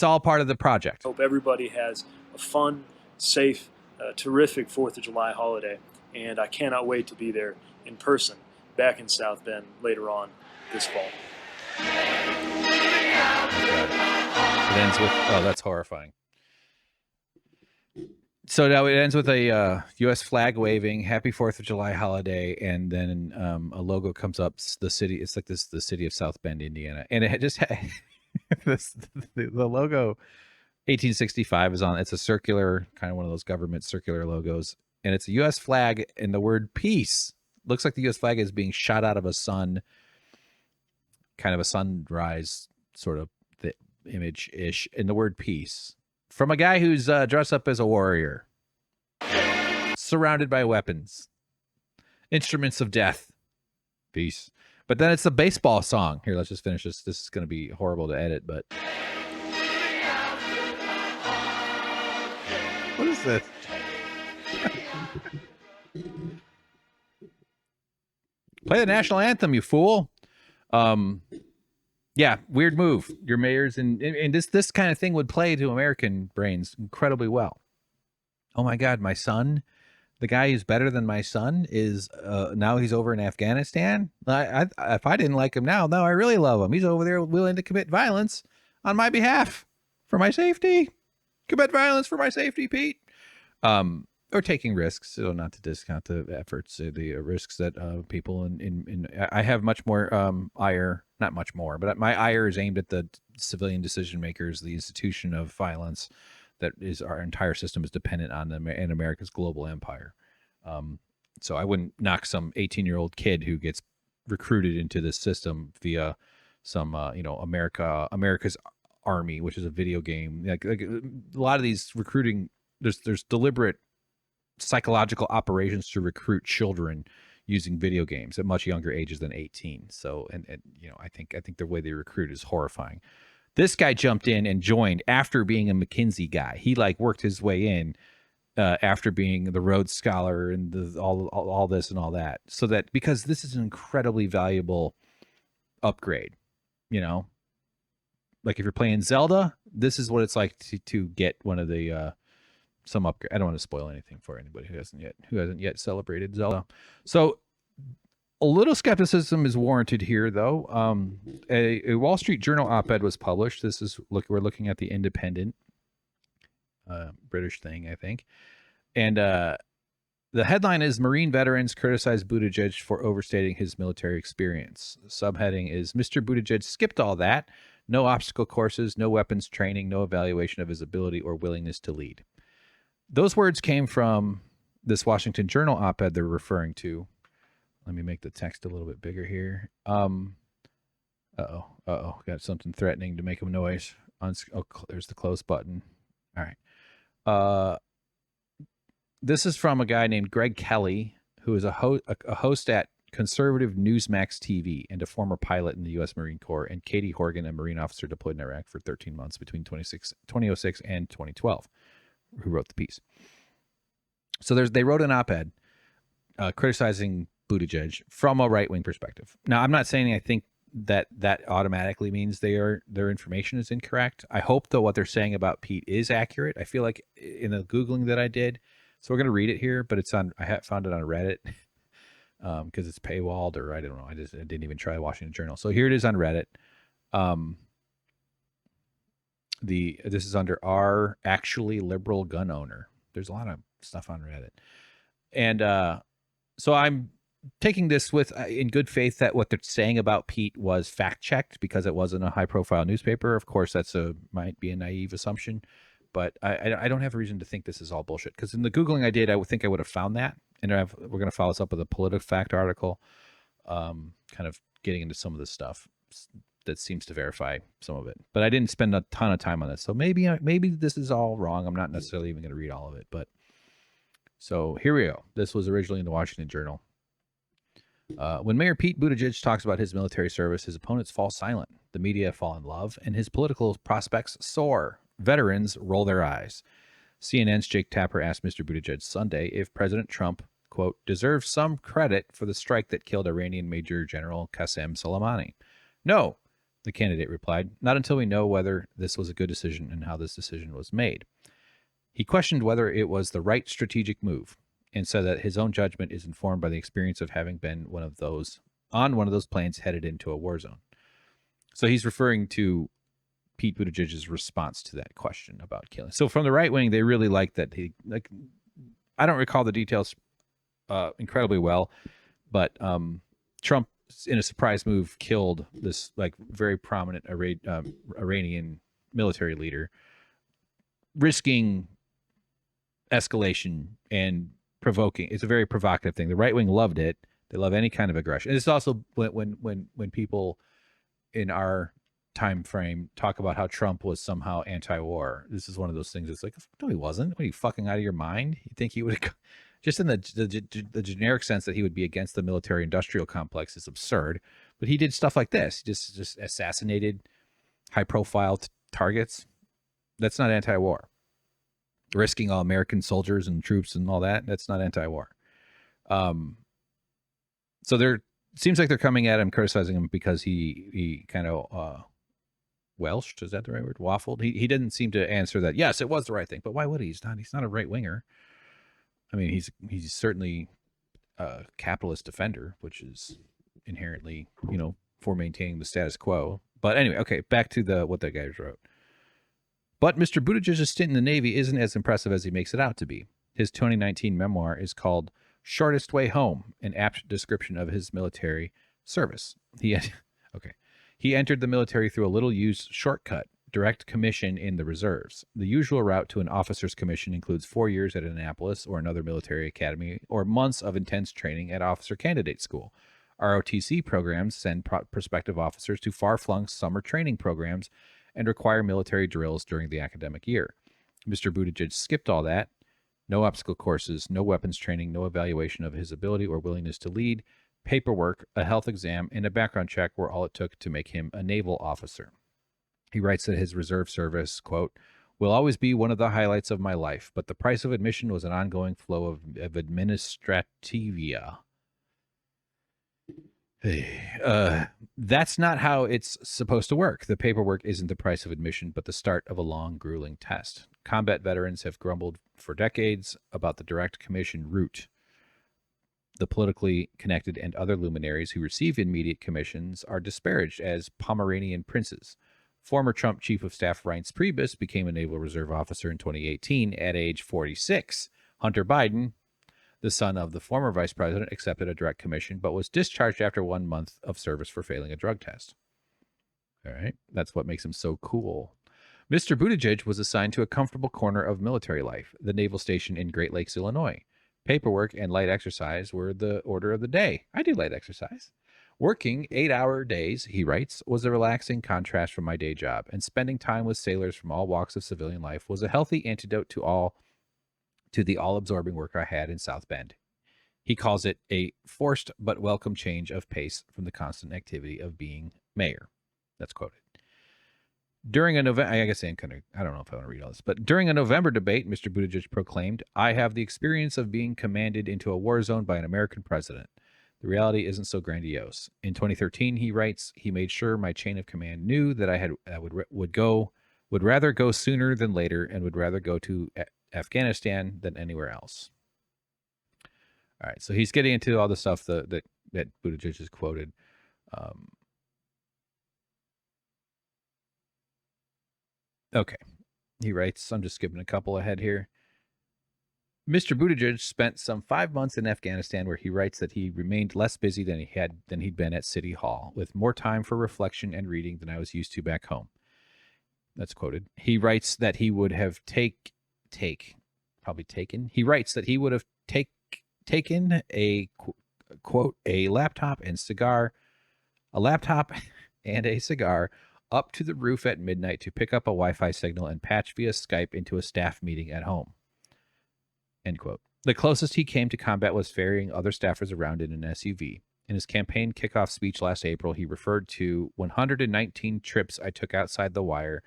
all part of the project. Hope everybody has a fun, safe, terrific 4th of July holiday. And I cannot wait to be there in person back in South Bend later on this fall. It ends with, oh, that's horrifying. So now it ends with a U.S. flag waving, Happy 4th of July holiday, and then a logo comes up. The city, it's like this, the city of South Bend, Indiana, and it just had the logo. 1865 is on. It's a circular, kind of one of those government circular logos, and it's a U.S. flag and the word peace. Looks like the U.S. flag is being shot out of a sun, kind of a sunrise sort of the image-ish, and the word peace. From a guy who's dressed up as a warrior, surrounded by weapons, instruments of death, peace. But then it's a baseball song. Here, let's just finish this. This is going to be horrible to edit, but... What is this? Play the national anthem, you fool. Yeah, weird move. Your mayors and this kind of thing would play to American brains incredibly well. Oh my God, my son, the guy who's better than my son is now he's over in Afghanistan. If I didn't like him now I really love him. He's over there willing to commit violence on my behalf for my safety. Commit violence for my safety, Pete. Or taking risks, so not to discount the efforts, the risks that people in I have much more ire, not much more, but my ire is aimed at the civilian decision makers, the institution of violence that is our entire system is dependent on in America's global empire. So I wouldn't knock some 18-year-old kid who gets recruited into this system via some America's Army, which is a video game. Like a lot of these recruiting, there's deliberate psychological operations to recruit children using video games at much younger ages than 18. So, and I think the way they recruit is horrifying. This guy jumped in and joined after being a McKinsey guy. He like worked his way in after being the Rhodes Scholar and all this and all that. So that because this is an incredibly valuable upgrade, like if you're playing Zelda, this is what it's like to get one of the some upgrade. I don't want to spoil anything for anybody who hasn't yet celebrated Zelda. So a little skepticism is warranted here, though. A Wall Street Journal op-ed was published. We're looking at the Independent, British thing, I think, and The headline is Marine Veterans Criticize Buttigieg for Overstating His Military Experience. The subheading is Mr. Buttigieg skipped all that. No obstacle courses, no weapons training, no evaluation of his ability or willingness to lead. Those words came from this Washington Journal op-ed they're referring to. Let me make the text a little bit bigger here. Got something threatening to make a noise. There's the close button. All right. This is from a guy named Greg Kelly, who is a host at conservative Newsmax TV and a former pilot in the U.S. Marine Corps, and Katie Horgan, a Marine officer deployed in Iraq for 13 months between 2006 and 2012, who wrote the piece. So they wrote an op-ed criticizing Buttigieg from a right-wing perspective. Now, I'm not saying I think that automatically means their information is incorrect. I hope, though, what they're saying about Pete is accurate. I feel like in the Googling that I did, so we're going to read it here, but I found it on Reddit because it's paywalled, or I don't know. I didn't even try Washington Journal. So here it is on Reddit. This is under R Actually Liberal Gun Owner. There's a lot of stuff on Reddit. And so I'm taking this with in good faith that what they're saying about Pete was fact checked because it wasn't a high profile newspaper. Of course, might be a naive assumption, but I don't have a reason to think this is all bullshit, because in the Googling I did, I would think I would have found that. And we're going to follow this up with a PolitiFact article, kind of getting into some of this stuff that seems to verify some of it. But I didn't spend a ton of time on this, so maybe this is all wrong. I'm not necessarily even going to read all of it, but so here we go. This was originally in the Washington Journal. When Mayor Pete Buttigieg talks about his military service, his opponents fall silent. The media fall in love, and his political prospects soar. Veterans roll their eyes. CNN's Jake Tapper asked Mr. Buttigieg Sunday if President Trump, quote, deserves some credit for the strike that killed Iranian Major General Qasem Soleimani. No, the candidate replied, not until we know whether this was a good decision and how this decision was made. He questioned whether it was the right strategic move, and said that his own judgment is informed by the experience of having been on one of those planes headed into a war zone. So he's referring to Pete Buttigieg's response to that question about killing. So from the right wing, they really like that. I don't recall the details incredibly well, but Trump, in a surprise move, killed this very prominent Iranian military leader, risking escalation and provoking. It's a very provocative thing. The right wing loved it. They love any kind of aggression. And it's also when people in our time frame talk about how Trump was somehow anti-war. This is one of those things. It's like, no, he wasn't. What, are you fucking out of your mind? You think he would have, just in the generic sense that he would be against the military-industrial complex is absurd. But he did stuff like this. He just assassinated high-profile targets. That's not anti-war. Risking all American soldiers and troops and all that, that's not anti-war. So seems like they're coming at him, criticizing him because he kind of Welsh, is that the right word? Waffled. He didn't seem to answer that. Yes, it was the right thing, but why would he? He's not a right winger. I mean, he's certainly a capitalist defender, which is inherently, for maintaining the status quo. But anyway, okay, back to what that guy wrote. But Mr. Buttigieg's stint in the Navy isn't as impressive as he makes it out to be. His 2019 memoir is called Shortest Way Home, an apt description of his military service. He entered the military through a little-used shortcut, direct commission in the reserves. The usual route to an officer's commission includes 4 years at Annapolis or another military academy, or months of intense training at Officer Candidate School. ROTC programs send prospective officers to far-flung summer training programs and require military drills during the academic year. Mr. Buttigieg skipped all that. No obstacle courses, no weapons training, no evaluation of his ability or willingness to lead. Paperwork, a health exam, and a background check were all it took to make him a naval officer. He writes that his reserve service, quote, will always be one of the highlights of my life, but the price of admission was an ongoing flow of administrativia. That's not how it's supposed to work. The paperwork isn't the price of admission, but the start of a long, grueling test. Combat veterans have grumbled for decades about the direct commission route. The politically connected and other luminaries who receive immediate commissions are disparaged as Pomeranian princes. Former Trump Chief of Staff Reince Priebus became a Naval Reserve officer in 2018 at age 46. Hunter Biden, The son of the former vice president accepted a direct commission, but was discharged after 1 month of service for failing a drug test. All right. That's what makes him so cool. Mr. Buttigieg was assigned to a comfortable corner of military life, the naval station in Great Lakes, Illinois. Paperwork and light exercise were the order of the day. I do light exercise. Working 8-hour days, he writes, was a relaxing contrast from my day job, and spending time with sailors from all walks of civilian life was a healthy antidote to the all-absorbing work I had in South Bend. He calls it a forced but welcome change of pace from the constant activity of being mayor. That's quoted. During a November, I guess I don't know if I want to read all this, but during a November debate, Mr. Buttigieg proclaimed, "I have the experience of being commanded into a war zone by an American president. The reality isn't so grandiose." In 2013, he writes, "He made sure my chain of command knew that I would rather go sooner than later, and would rather go to Afghanistan than anywhere else." All right, so he's getting into all the stuff that Buttigieg has quoted. Okay, he writes, I'm just skipping a couple ahead here. Mr. Buttigieg spent some 5 months in Afghanistan, where he writes that he remained less busy than he'd been at City Hall, with more time for reflection and reading than I was used to back home. That's quoted. He writes that he would have He writes that he would have taken a quote a laptop and a cigar up to the roof at midnight to pick up a Wi-Fi signal and patch via Skype into a staff meeting at home. End quote. The closest he came to combat was ferrying other staffers around in an SUV. In his campaign kickoff speech last April, he referred to 119 trips I took outside the wire,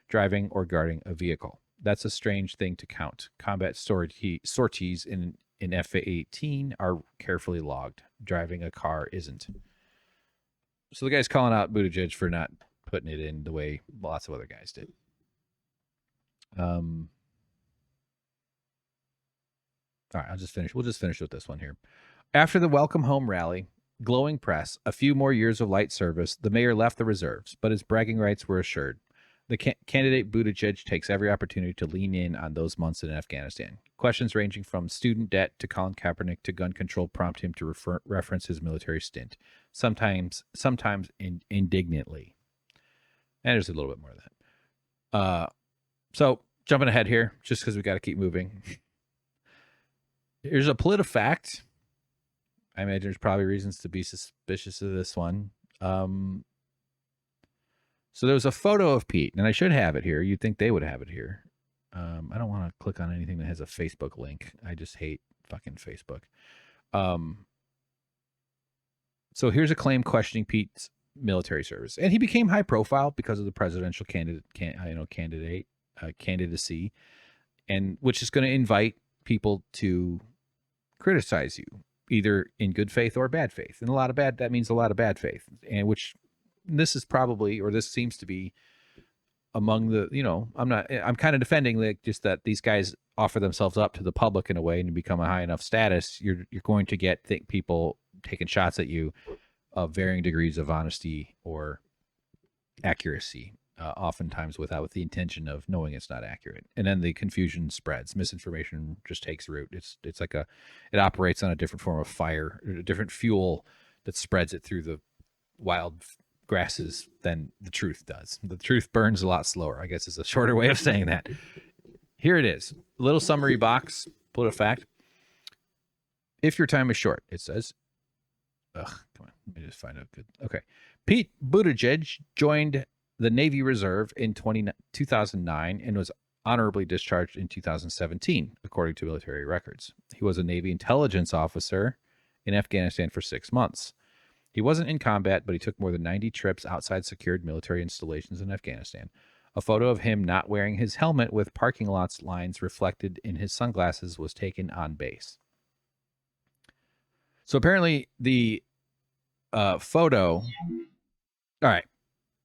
driving or guarding a vehicle. That's a strange thing to count. Combat sorties in F-18 are carefully logged. Driving a car isn't. So the guy's calling out Buttigieg for not putting it in the way lots of other guys did. All right, We'll just finish with this one here. After the Welcome Home rally, glowing press, a few more years of light service, the mayor left the reserves, but his bragging rights were assured. The candidate Buttigieg takes every opportunity to lean in on those months in Afghanistan. Questions ranging from student debt to Colin Kaepernick to gun control prompt him to reference his military stint, sometimes indignantly. And there's a little bit more of that. So jumping ahead here, just because we got to keep moving. Here's a PolitiFact. I imagine there's probably reasons to be suspicious of this one. So there was a photo of Pete, and I should have it here. You'd think they would have it here. I don't want to click on anything that has a Facebook link. I just hate fucking Facebook. So here's a claim questioning Pete's military service, and he became high profile because of the presidential candidacy, and which is going to invite people to criticize you, either in good faith or bad faith. And that means a lot of bad faith, and which this is probably, or this seems to be among the, I'm kind of defending just that these guys offer themselves up to the public in a way, and become a high enough status, you're going to get people taking shots at you of varying degrees of honesty or accuracy, oftentimes with the intention of knowing it's not accurate. And then the confusion spreads. Misinformation just takes root. It's like it operates on a different form of fire, a different fuel that spreads it through the wild grasses than the truth does. The truth burns a lot slower, I guess is a shorter way of saying that. Here it is. A little summary box, PolitiFact. If your time is short, it says. Come on. Let me just find out good. Okay. Pete Buttigieg joined the Navy Reserve in 2009 and was honorably discharged in 2017, according to military records. He was a Navy intelligence officer in Afghanistan for 6 months. He wasn't in combat, but he took more than 90 trips outside secured military installations in Afghanistan. A photo of him not wearing his helmet with parking lots lines reflected in his sunglasses was taken on base. So apparently the photo. All right.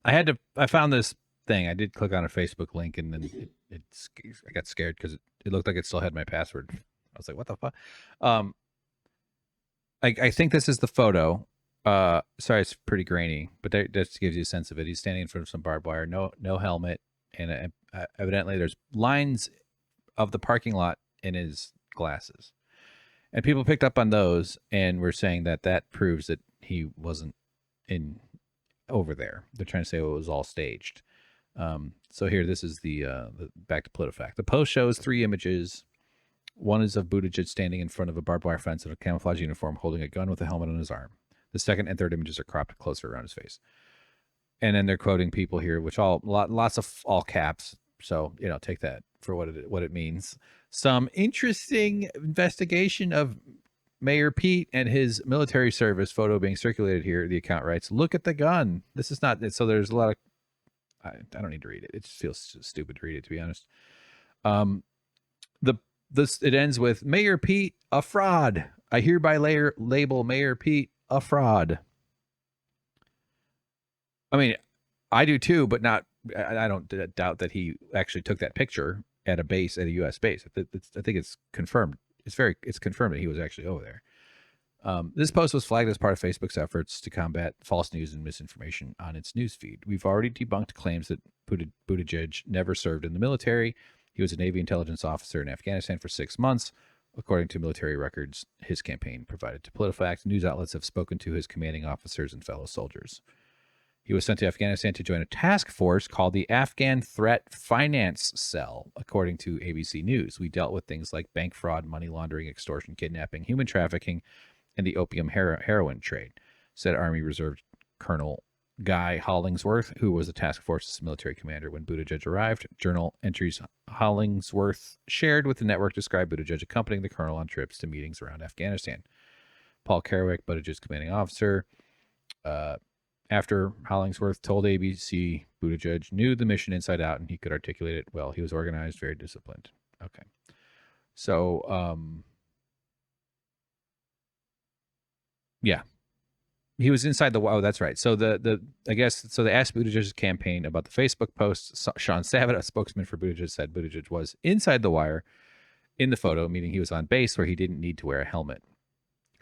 I found this thing. I did click on a Facebook link, and then I got scared because it looked like it still had my password. I was like, what the fuck? I think this is the photo. Sorry, it's pretty grainy, but that just gives you a sense of it. He's standing in front of some barbed wire, no helmet, and evidently there's lines of the parking lot in his glasses. And people picked up on those and were saying that proves that he wasn't over there. They're trying to say it was all staged. So here, this is the back to PolitiFact. The post shows 3 images. One is of Buttigieg standing in front of a barbed wire fence in a camouflage uniform, holding a gun with a helmet on his arm. The second and third images are cropped closer around his face. And then they're quoting people here, which lots of all caps. So, take that for what it means. Some interesting investigation of Mayor Pete and his military service photo being circulated here. The account writes, "Look at the gun." This is not so. There's a lot of. I don't need to read it. It just feels stupid to read it, to be honest. It ends with Mayor Pete a fraud. I hereby label Mayor Pete a fraud. I mean, I do too, but not. I don't doubt that he actually took that picture at a U.S. base. I think it's confirmed. It's confirmed that he was actually over there. This post was flagged as part of Facebook's efforts to combat false news and misinformation on its newsfeed. We've already debunked claims that Buttigieg never served in the military. He was a Navy intelligence officer in Afghanistan for 6 months. According to military records his campaign provided to PolitiFact, news outlets have spoken to his commanding officers and fellow soldiers. He was sent to Afghanistan to join a task force called the Afghan Threat Finance Cell, according to ABC News. We dealt with things like bank fraud, money laundering, extortion, kidnapping, human trafficking, and the opium heroin trade, said Army Reserve Colonel Guy Hollingsworth, who was the task force's military commander when Buttigieg arrived. Journal entries Hollingsworth shared with the network described Buttigieg accompanying the colonel on trips to meetings around Afghanistan. Paul Kerouac, Buttigieg's commanding officer, after Hollingsworth told ABC Buttigieg knew the mission inside out and he could articulate it well. He was organized, very disciplined. Okay. So, yeah. He was inside the. Oh, that's right. So I guess they asked Buttigieg's campaign about the Facebook post. Sean Savitt, a spokesman for Buttigieg, said Buttigieg was inside the wire in the photo, meaning he was on base where he didn't need to wear a helmet.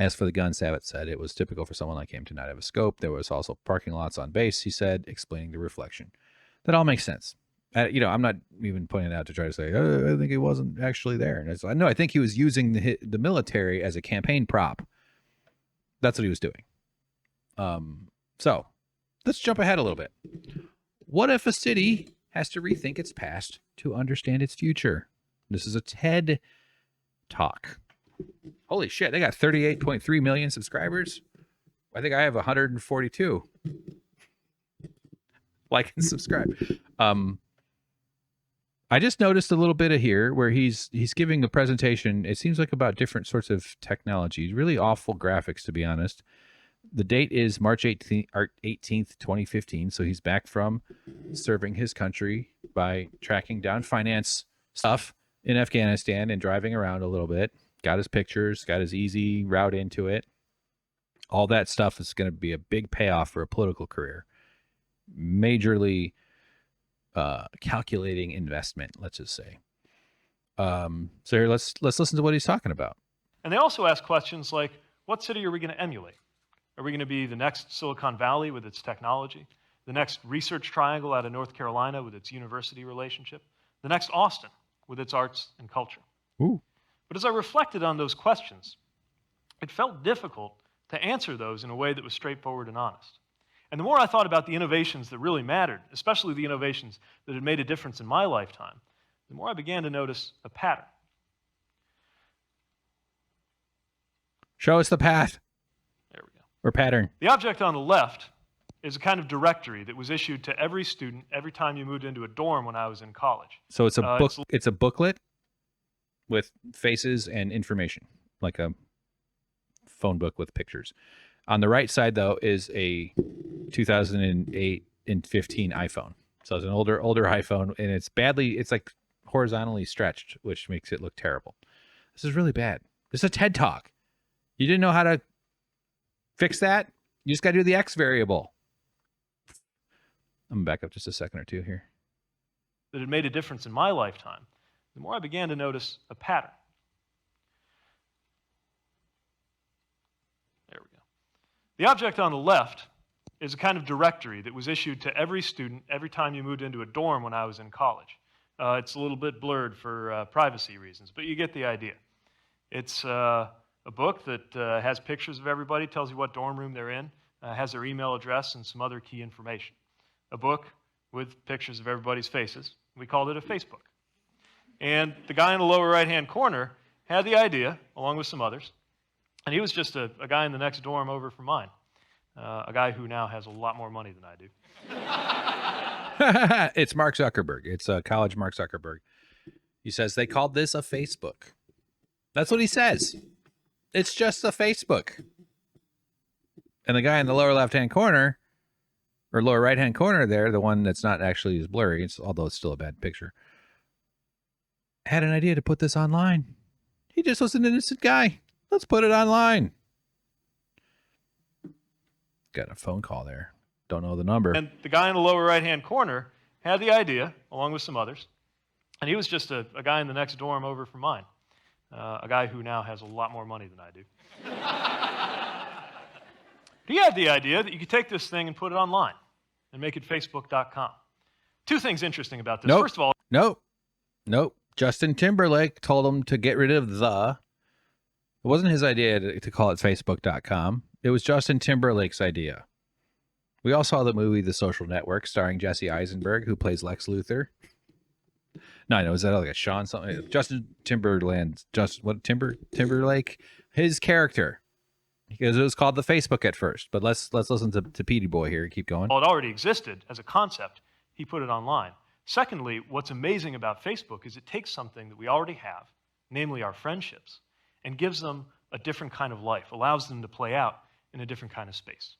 As for the gun, Savitt said it was typical for someone like him to not have a scope. There was also parking lots on base, he said, explaining the reflection. That all makes sense. I'm not even pointing it out to try to say, I think he wasn't actually there. And I think he was using the military as a campaign prop. That's what he was doing. So let's jump ahead a little bit. What if a city has to rethink its past to understand its future? This is a TED Talk. Holy shit, they got 38.3 million subscribers. I think I have 142. Like and subscribe. I just noticed a little bit of here where he's giving a presentation. It seems like about different sorts of technologies. Really awful graphics, to be honest. The date is March 18th, 2015. So he's back from serving his country by tracking down finance stuff in Afghanistan and driving around a little bit. Got his pictures, got his easy route into it. All that stuff is going to be a big payoff for a political career. Majorly calculating investment, let's just say. So here, let's listen to what he's talking about. And they also ask questions like, what city are we going to emulate? Are we going to be the next Silicon Valley with its technology? The next Research Triangle out of North Carolina with its university relationship? The next Austin with its arts and culture? Ooh. But as I reflected on those questions, it felt difficult to answer those in a way that was straightforward and honest. And the more I thought about the innovations that really mattered, especially the innovations that had made a difference in my lifetime, the more I began to notice a pattern. Show us the path. There we go. Or pattern. The object on the left is a kind of directory that was issued to every student every time you moved into a dorm when I was in college. So it's a book. It's a booklet with faces and information, like a phone book with pictures. On the right side, though, is a 2008 and 15 iPhone. So it's an older iPhone, and it's like horizontally stretched, which makes it look terrible. This is really bad. This is a TED Talk. You didn't know how to fix that? You just got to do the X variable. I'm going to back up just a second or two here. That had made a difference in my lifetime, the more I began to notice a pattern. There we go. The object on the left is a kind of directory that was issued to every student every time you moved into a dorm when I was in college. It's a little bit blurred for privacy reasons, but you get the idea. It's a A book that has pictures of everybody, tells you what dorm room they're in, has their email address and some other key information. A book with pictures of everybody's faces. We called it a Facebook. And the guy in the lower right-hand corner had the idea, along with some others, and he was just a guy in the next dorm over from mine, a guy who now has a lot more money than I do. It's Mark Zuckerberg. It's college Mark Zuckerberg. He says they called this a Facebook. That's what he says. It's just a Facebook. And the guy in the lower left-hand corner, or lower right-hand corner there, the one that's not actually as blurry, although it's still a bad picture, had an idea to put this online. He just was an innocent guy. Let's put it online. Got a phone call there. Don't know the number. And the guy in the lower right-hand corner had the idea, along with some others, and he was just a guy in the next dorm over from mine, a guy who now has a lot more money than I do. He had the idea that you could take this thing and put it online and make it Facebook.com. Two things interesting about this. Nope. First of all, Nope. Justin Timberlake told him to get rid of the. It wasn't his idea to call it Facebook.com. It was Justin Timberlake's idea. We all saw the movie The Social Network starring Jesse Eisenberg, who plays Lex Luthor. No, is that like a Sean something? Justin Timberlake, Timberlake, his character. Because it was called the Facebook at first. But let's listen to Petey Boy here. Keep going. Well, it already existed as a concept. He put it online. Secondly, what's amazing about Facebook is it takes something that we already have, namely our friendships, and gives them a different kind of life, allows them to play out in a different kind of space.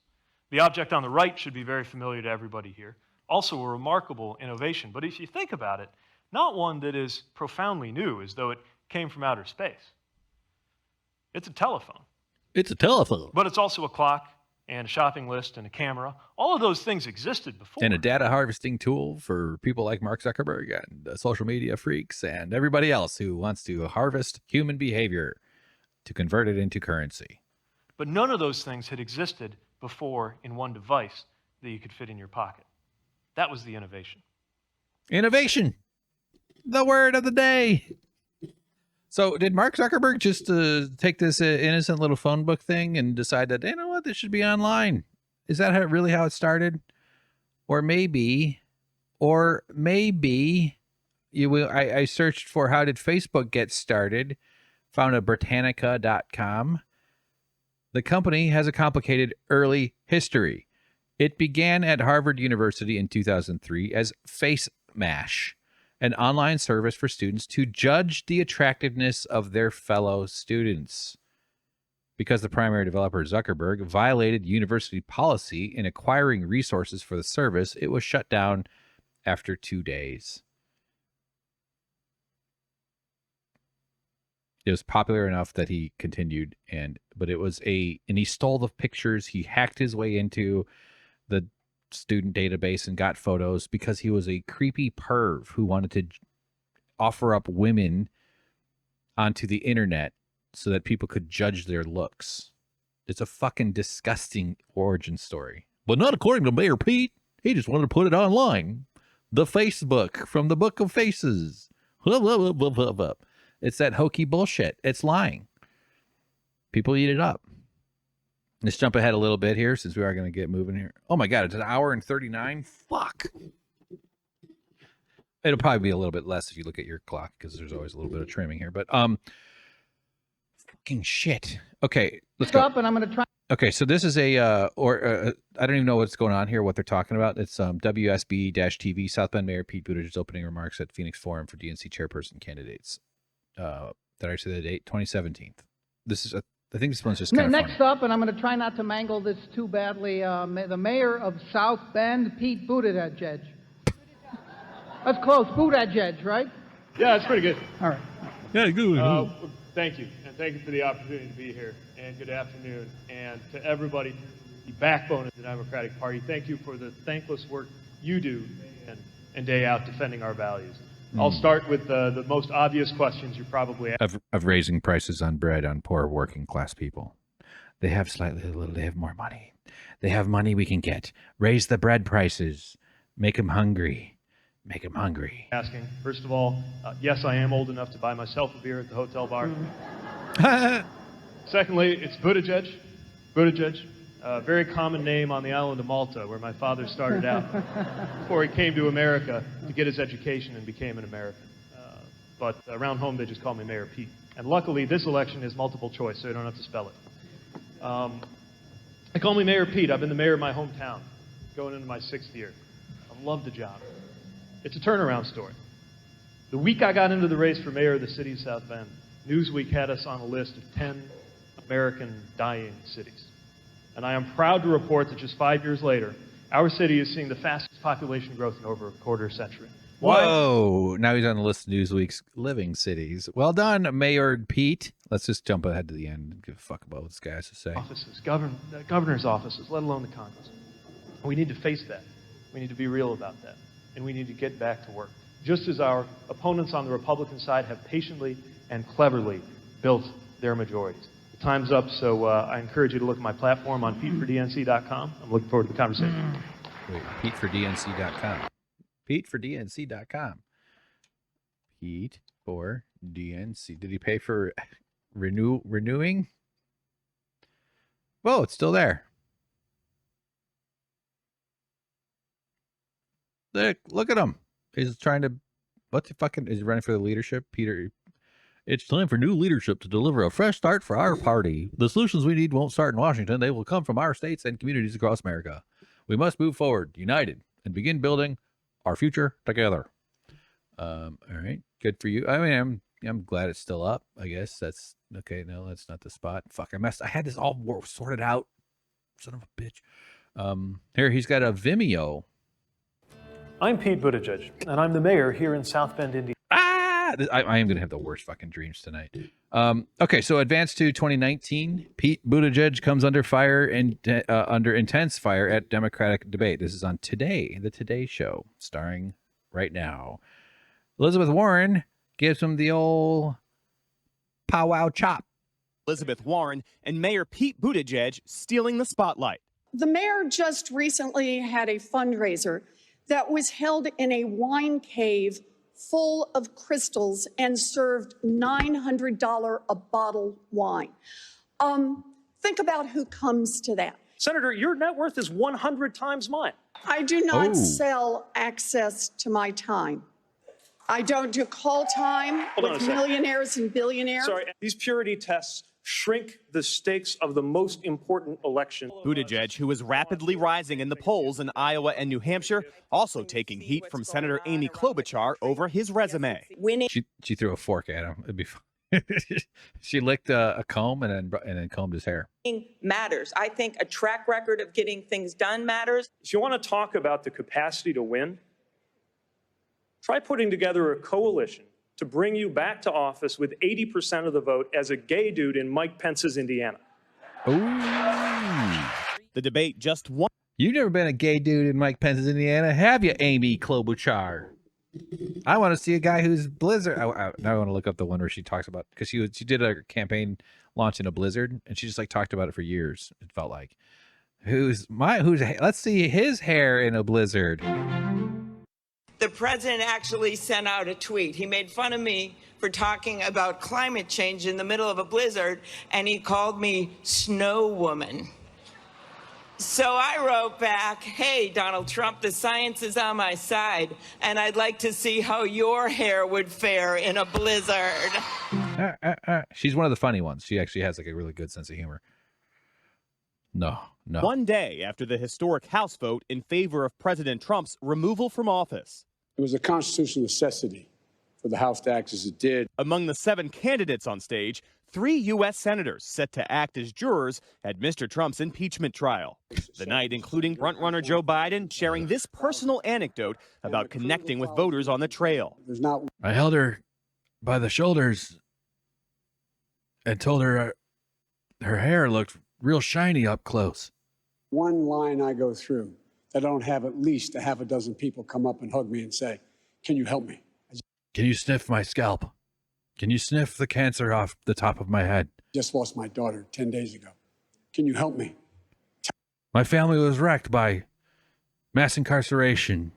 The object on the right should be very familiar to everybody here. Also a remarkable innovation, but if you think about it, not one that is profoundly new, as though it came from outer space. It's a telephone. It's a telephone. But it's also a clock and a shopping list and a camera. All of those things existed before. And a data harvesting tool for people like Mark Zuckerberg and social media freaks and everybody else who wants to harvest human behavior to convert it into currency. But none of those things had existed before in one device that you could fit in your pocket. That was the innovation. Innovation. The word of the day. So did Mark Zuckerberg just take this innocent little phone book thing and decide that, you know what, this should be online? Is that really how it started? Or maybe you will. I searched for how did Facebook get started, found a Britannica.com. The company has a complicated early history. It began at Harvard University in 2003 as FaceMash, an online service for students to judge the attractiveness of their fellow students. Because the primary developer, Zuckerberg, violated university policy in acquiring resources for the service, it was shut down after 2 days. It was popular enough that he continued, and he stole the pictures. He hacked his way into the student database and got photos because he was a creepy perv who wanted to offer up women onto the internet so that people could judge their looks. It's a fucking disgusting origin story. But not according to Mayor Pete. He just wanted to put it online. The Facebook from the Book of Faces. It's that hokey bullshit. It's lying. People eat it up. Let's jump ahead a little bit here since we are going to get moving here. Oh my God, it's an hour and 39. Fuck. It'll probably be a little bit less if you look at your clock because there's always a little bit of trimming here. But fucking shit. Okay, let's go. And I'm going to try. Okay, so this is I don't even know what's going on here, what they're talking about. It's WSB-TV, South Bend Mayor Pete Buttigieg's opening remarks at Phoenix Forum for DNC chairperson candidates. Did I say the date? 2017. I think this one's just kind of Next up, and I'm going to try not to mangle this too badly, the mayor of South Bend, Pete Buttigieg. That's close. Buttigieg, right? Yeah, that's pretty good. All right. Yeah, good. Thank you, and thank you for the opportunity to be here, and good afternoon. And to everybody, the backbone of the Democratic Party, thank you for the thankless work you do day in and day out defending our values. I'll start with the most obvious questions you probably ask. Of raising prices on bread on poor working class people. They have they have more money. They have money we can get. Raise the bread prices. Make them hungry. Make them hungry. Asking, first of all, yes, I am old enough to buy myself a beer at the hotel bar. Secondly, it's Buttigieg. Buttigieg, a very common name on the island of Malta, where my father started out before he came to America to get his education and became an American. But around home, they just call me Mayor Pete. And luckily, this election is multiple choice, so you don't have to spell it. They call me Mayor Pete. I've been the mayor of my hometown, going into my 6th year. I love the job. It's a turnaround story. The week I got into the race for mayor of the city of South Bend, Newsweek had us on a list of 10 American dying cities. And I am proud to report that just 5 years later, our city is seeing the fastest population growth in over a quarter century. Why? Whoa! Now he's on the list of Newsweek's living cities. Well done, Mayor Pete. Let's just jump ahead to the end and give a fuck about what this guy has to say. Offices, governor's offices, let alone the Congress. We need to face that. We need to be real about that. And we need to get back to work. Just as our opponents on the Republican side have patiently and cleverly built their majorities. Time's up, so I encourage you to look at my platform on PeteForDNC.com. I'm looking forward to the conversation. Wait, PeteForDNC.com. PeteForDNC.com. Pete for DNC. Did he pay for renewing? Whoa, it's still there. Look at him. He's trying to, is he running for the leadership? Peter, it's time for new leadership to deliver a fresh start for our party. The solutions we need won't start in Washington. They will come from our states and communities across America. We must move forward, united, and begin building our future together. All right, good for you. I mean, I'm glad it's still up. I guess that's okay. No, that's not the spot. Fuck, I had this all sorted out. Son of a bitch. Here he's got a Vimeo. I'm Pete Buttigieg, and I'm the mayor here in South Bend, Indiana. I am going to have the worst fucking dreams tonight. Okay, so advance to 2019. Pete Buttigieg comes under fire and under intense fire at Democratic debate. This is on Today, the Today Show, starring right now. Elizabeth Warren gives him the old powwow chop. Elizabeth Warren and Mayor Pete Buttigieg stealing the spotlight. The mayor just recently had a fundraiser that was held in a wine cave full of crystals and served $900 a bottle wine. Think about who comes to that. Senator, your net worth is 100 times mine. I do not sell access to my time. I don't do call time with millionaires and billionaires. Sorry, these purity tests shrink the stakes of the most important election. Buttigieg, who is rapidly rising in the polls in Iowa and New Hampshire, also taking heat from Senator Amy Klobuchar over his resume. She threw a fork at him. It'd be fun. She licked a comb and then combed his hair. Matters. I think a track record of getting things done matters. If you want to talk about the capacity to win, try putting together a coalition to bring you back to office with 80% of the vote as a gay dude in Mike Pence's Indiana. Ooh. The debate just won. You've never been a gay dude in Mike Pence's Indiana, have you, Amy Klobuchar? I want to see a guy who's Blizzard. Now I want to look up the one where she talks about, because she did a campaign launching a Blizzard, and she just like talked about it for years. It felt like, let's see his hair in a Blizzard. The president actually sent out a tweet. He made fun of me for talking about climate change in the middle of a blizzard, and he called me Snow Woman. So I wrote back, hey, Donald Trump, the science is on my side, and I'd like to see how your hair would fare in a blizzard. She's one of the funny ones. She actually has like a really good sense of humor. No. One day after the historic House vote in favor of President Trump's removal from office. It was a constitutional necessity for the House to act as it did. Among the 7 candidates on stage, 3 U.S. senators set to act as jurors at Mr. Trump's impeachment trial. The night including frontrunner Joe Biden sharing this personal anecdote about connecting with voters on the trail. I held her by the shoulders and told her her hair looked real shiny up close. One line I go through, I don't have at least a half a dozen people come up and hug me and say, can you help me? Can you sniff my scalp? Can you sniff the cancer off the top of my head? Just lost my daughter 10 days ago. Can you help me? My family was wrecked by mass incarceration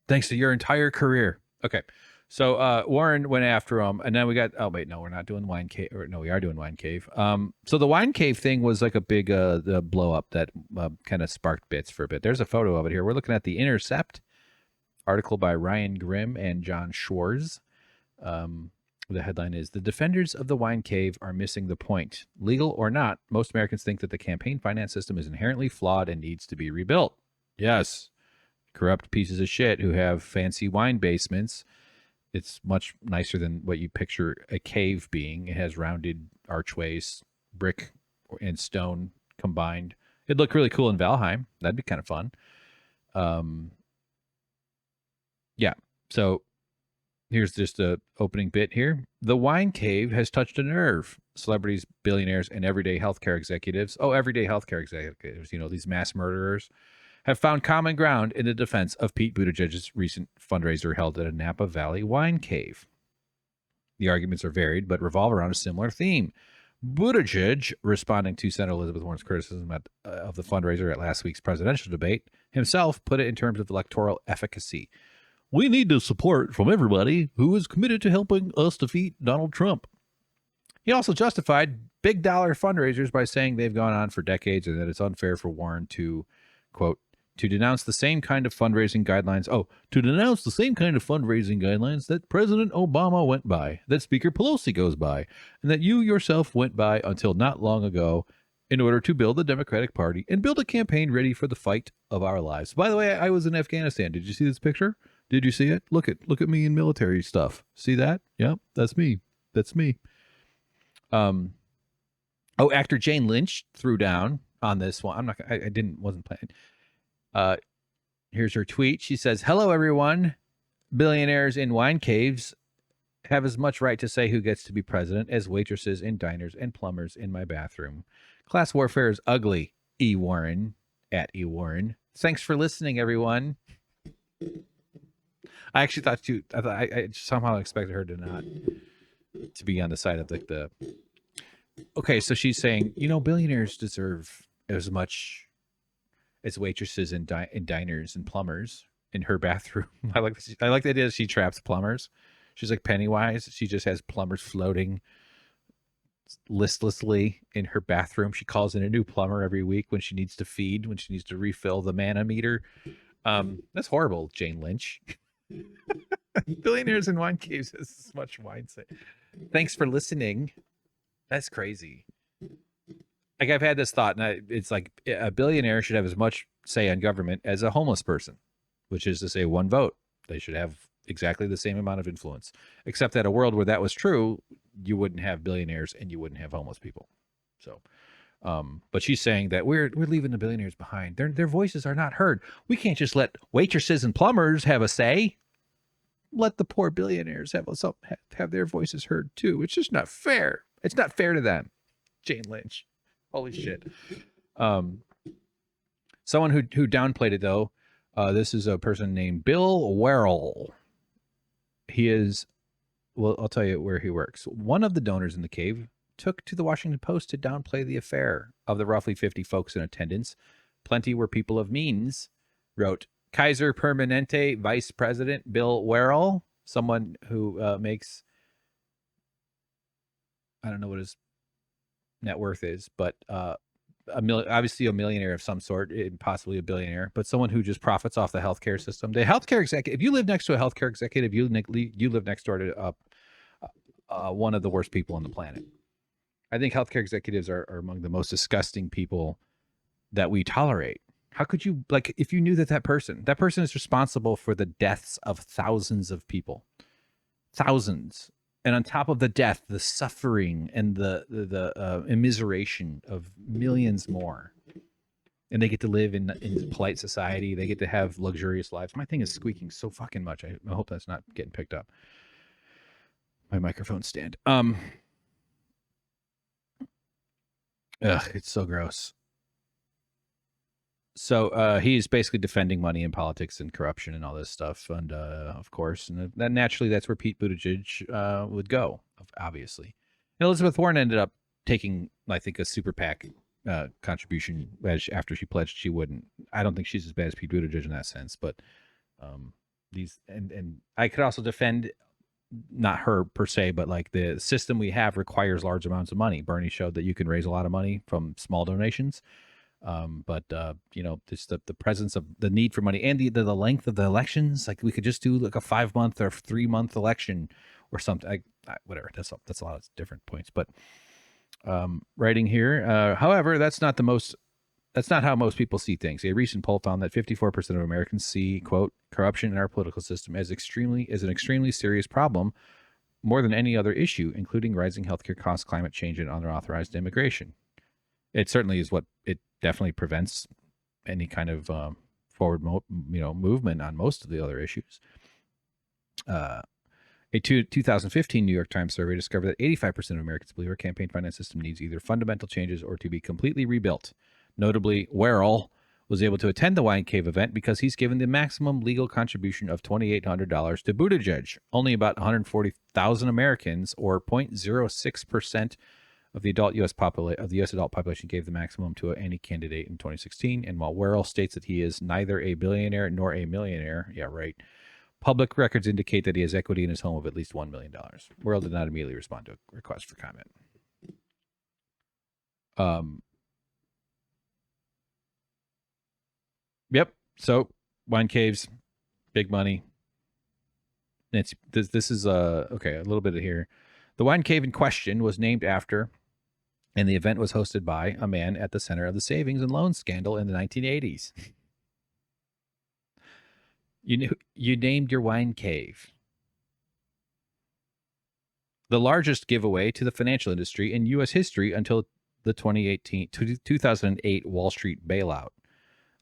thanks to your entire career. Okay, So Warren went after him, and then we got. Oh wait, no, we're not doing Wine Cave. Or no, we are doing Wine Cave. So the Wine Cave thing was like a big the blow up that kind of sparked bits for a bit. There's a photo of it here. We're looking at the Intercept article by Ryan Grimm and John Schwarz. The headline is "The defenders of the Wine Cave are missing the point. Legal or not, most Americans think that the campaign finance system is inherently flawed and needs to be rebuilt." Yes, corrupt pieces of shit who have fancy wine basements. It's much nicer than what you picture a cave being. It has rounded archways, brick and stone combined. It'd look really cool in Valheim. That'd be kind of fun. Yeah. So here's just a opening bit here. The Wine Cave has touched a nerve. Celebrities, billionaires, and everyday healthcare executives. Oh, everyday healthcare executives. You know, these mass murderers have found common ground in the defense of Pete Buttigieg's recent fundraiser held at a Napa Valley wine cave. The arguments are varied, but revolve around a similar theme. Buttigieg, responding to Senator Elizabeth Warren's criticism of the fundraiser at last week's presidential debate, himself put it in terms of electoral efficacy. "We need the support from everybody who is committed to helping us defeat Donald Trump." He also justified big dollar fundraisers by saying they've gone on for decades and that it's unfair for Warren to, quote, to denounce the same kind of fundraising guidelines. Oh, to denounce the same kind of fundraising guidelines that President Obama went by, that Speaker Pelosi goes by, and that you yourself went by until not long ago in order to build the Democratic Party and build a campaign ready for the fight of our lives. By the way, I was in Afghanistan. Did you see this picture? Did you see it? Look at me in military stuff. See that? Yep, that's me. That's me. Oh, actor Jane Lynch threw down on this one. Wasn't planning. Here's her tweet. She says, "Hello, everyone. Billionaires in wine caves have as much right to say who gets to be president as waitresses in diners and plumbers in my bathroom. Class warfare is ugly. E. Warren, at E. Warren. Thanks for listening, everyone." I actually thought I somehow expected her to be on the side of the. Okay, so she's saying, billionaires deserve as much as waitresses in diners and plumbers in her bathroom. I like the idea that she traps plumbers. She's like Pennywise. She just has plumbers floating listlessly in her bathroom. She calls in a new plumber every week when she needs to feed, when she needs to refill the manometer. That's horrible, Jane Lynch. Billionaires in wine caves has as much wine say. Thanks for listening. That's crazy. Like, I've had this thought, and it's like a billionaire should have as much say on government as a homeless person, which is to say one vote. They should have exactly the same amount of influence, except that a world where that was true, you wouldn't have billionaires and you wouldn't have homeless people. So, but she's saying that we're leaving the billionaires behind. Their voices are not heard. We can't just let waitresses and plumbers have a say. Let the poor billionaires have their voices heard too. It's just not fair. It's not fair to them. Jane Lynch. Holy shit. Someone who downplayed it, though, this is a person named Bill Werrell. He is, well, I'll tell you where he works. One of the donors in the cave took to the Washington Post to downplay the affair. Of the roughly 50 folks in attendance, plenty were people of means, wrote Kaiser Permanente Vice President Bill Werrell, someone who makes, I don't know what his net worth is, but obviously a millionaire of some sort, possibly a billionaire, but someone who just profits off the healthcare system. The healthcare executive, if you live next to a healthcare executive, you live next door to one of the worst people on the planet. I think healthcare executives are among the most disgusting people that we tolerate. How could you, like, if you knew that person is responsible for the deaths of thousands of people, thousands. And on top of the death, the suffering and the immiseration of millions more. And they get to live in polite society. They get to have luxurious lives. My thing is squeaking so fucking much. I hope that's not getting picked up. My microphone stand. It's so gross. So he's basically defending money in politics and corruption and all this stuff. And of course, and that naturally, that's where Pete Buttigieg would go, obviously. And Elizabeth Warren ended up taking, I think, a super PAC contribution after she pledged she wouldn't. I don't think she's as bad as Pete Buttigieg in that sense. But these and I could also defend not her per se, but like the system we have requires large amounts of money. Bernie showed that you can raise a lot of money from small donations. But just the presence of the need for money and the length of the elections, like we could just do like a 5-month or 3-month election or something. Whatever. That's a lot of different points. But writing here, however, that's not how most people see things. A recent poll found that 54% of Americans see, quote, corruption in our political system as an extremely serious problem, more than any other issue, including rising healthcare costs, climate change, and unauthorized immigration. It certainly is what it definitely prevents any kind of forward movement on most of the other issues. A 2015 New York Times survey discovered that 85% of Americans believe our campaign finance system needs either fundamental changes or to be completely rebuilt. Notably, Werrell was able to attend the Wine Cave event because he's given the maximum legal contribution of $2,800 to Buttigieg. Only about 140,000 Americans, or 0.06% of the adult U.S. adult population, gave the maximum to any candidate in 2016. And while Werrell states that he is neither a billionaire nor a millionaire, yeah, right, public records indicate that he has equity in his home of at least $1 million. Werrell did not immediately respond to a request for comment. Yep. So wine caves, big money. This is okay. A little bit of here. The wine cave in question was named after, and the event was hosted by a man at the center of the savings and loan scandal in the 1980s. You named your wine cave. The largest giveaway to the financial industry in U.S. history until the 2008 Wall Street bailout.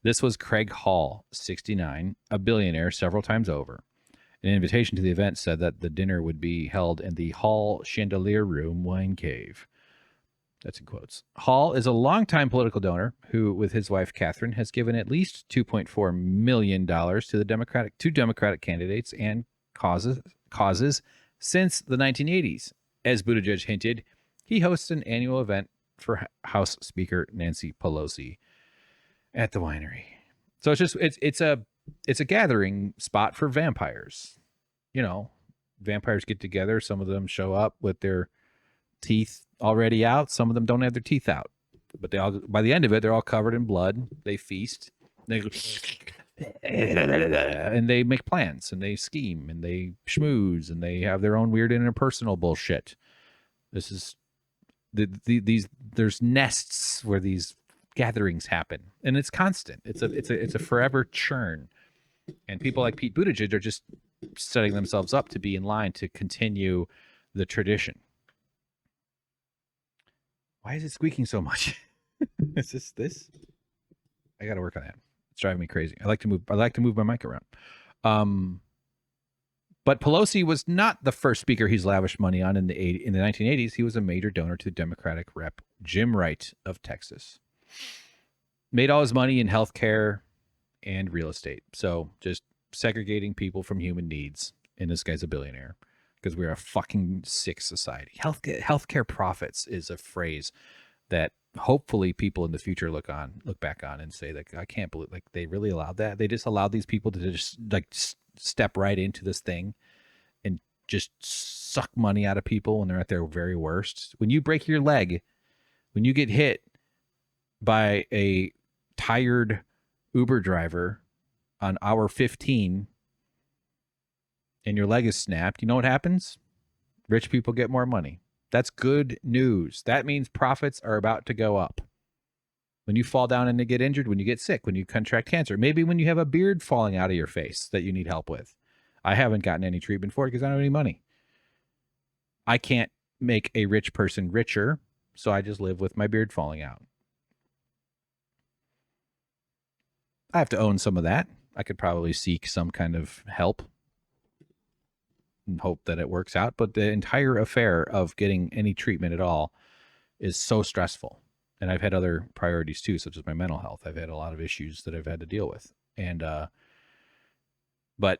This was Craig Hall, 69, a billionaire several times over. An invitation to the event said that the dinner would be held in the Hall Chandelier Room Wine Cave. That's in quotes. Hall is a longtime political donor who, with his wife Catherine, has given at least $2.4 million to Democratic candidates and causes since the 1980s. As Buttigieg hinted, he hosts an annual event for House Speaker Nancy Pelosi at the winery. So it's a gathering spot for vampires. Vampires get together. Some of them show up with their teeth already out. Some of them don't have their teeth out, but by the end of it, they're all covered in blood. They feast. And they make plans and they scheme and they schmooze and they have their own weird interpersonal bullshit. This is there's nests where these gatherings happen, and it's constant. It's a forever churn, and people like Pete Buttigieg are just setting themselves up to be in line to continue the tradition. Why is it squeaking so much? Is this? I got to work on that. It's driving me crazy. I like to move my mic around. But Pelosi was not the first speaker he's lavished money on in the 1980s. He was a major donor to Democratic Rep. Jim Wright of Texas. Made all his money in healthcare and real estate. So just segregating people from human needs. And this guy's a billionaire because we're a fucking sick society. Healthcare profits is a phrase that hopefully people in the future look back on and say, like, I can't believe, like, they really allowed that. They just allowed these people to just like step right into this thing and just suck money out of people when they're at their very worst. When you break your leg, when you get hit by a tired Uber driver on hour 15 and your leg is snapped, you know what happens? Rich people get more money. That's good news. That means profits are about to go up. When you fall down and get injured, when you get sick, when you contract cancer, maybe when you have a beard falling out of your face that you need help with. I haven't gotten any treatment for it because I don't have any money. I can't make a rich person richer, so I just live with my beard falling out. I have to own some of that. I could probably seek some kind of help and hope that it works out. But the entire affair of getting any treatment at all is so stressful. And I've had other priorities too, such as my mental health. I've had a lot of issues that I've had to deal with. And, but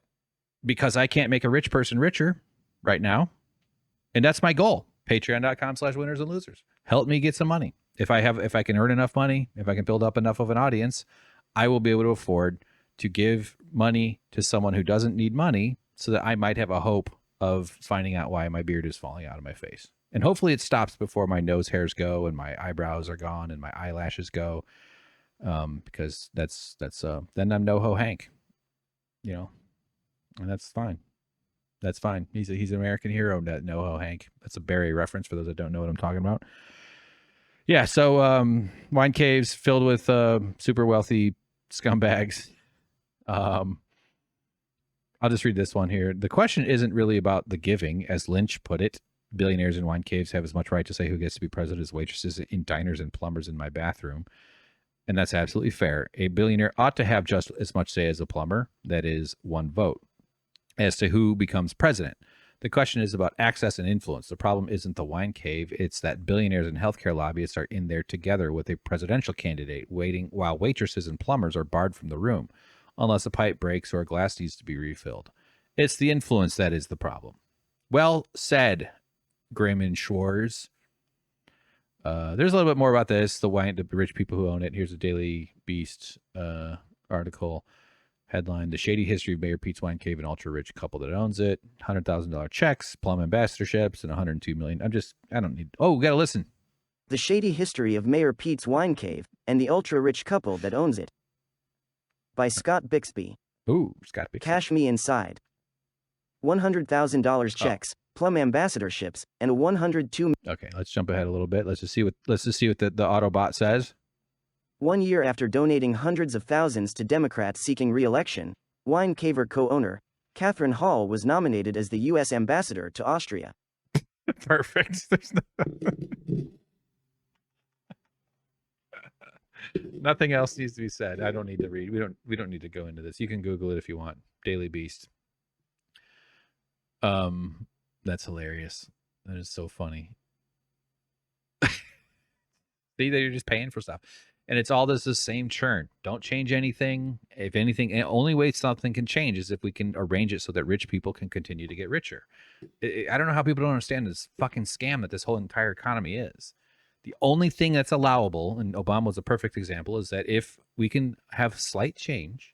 because I can't make a rich person richer right now, and that's my goal, patreon.com/winners and losers. Help me get some money. If I can earn enough money, if I can build up enough of an audience, I will be able to afford to give money to someone who doesn't need money so that I might have a hope of finding out why my beard is falling out of my face. And hopefully it stops before my nose hairs go and my eyebrows are gone and my eyelashes go. Because that's then I'm NoHo Hank, and that's fine. That's fine. He's an American hero, NoHo Hank. That's a Barry reference for those that don't know what I'm talking about. Yeah, so wine caves filled with super wealthy scumbags. I'll just read this one here. The question isn't really about the giving, as Lynch put it. Billionaires in wine caves have as much right to say who gets to be president as waitresses in diners and plumbers in my bathroom. And that's absolutely fair. A billionaire ought to have just as much say as a plumber, that is, one vote, as to who becomes president. The question is about access and influence. The problem isn't the wine cave. It's that billionaires and healthcare lobbyists are in there together with a presidential candidate, waiting while waitresses and plumbers are barred from the room, unless a pipe breaks or a glass needs to be refilled. It's the influence that is the problem. Well said, Grimm and Schwarz. There's a little bit more about this, the rich people who own it. Here's a Daily Beast article. Headline: The shady history of Mayor Pete's wine cave, an ultra-rich couple that owns it. $100,000 checks, plum ambassadorships, and $102 million. I don't need... Oh, we got to listen. The shady history of Mayor Pete's wine cave and the ultra-rich couple that owns it. By Scott Bixby. Ooh, Scott Bixby. Cash me inside. $100,000 checks, plum ambassadorships, and a $102. Okay, let's jump ahead a little bit. Let's just see what the Autobot says. 1 year after donating hundreds of thousands to Democrats seeking re-election, wine caver co-owner Catherine Hall was nominated as the U.S. ambassador to Austria. Perfect. There's nothing else needs to be said. I don't need to read. We don't need to go into this. You can Google it if you want. Daily Beast. That's hilarious. That is so funny. See that you're just paying for stuff. And it's all the same churn. Don't change anything. If anything, the only way something can change is if we can arrange it so that rich people can continue to get richer. I don't know how people don't understand this fucking scam that this whole entire economy is. The only thing that's allowable, and Obama was a perfect example, is that if we can have slight change,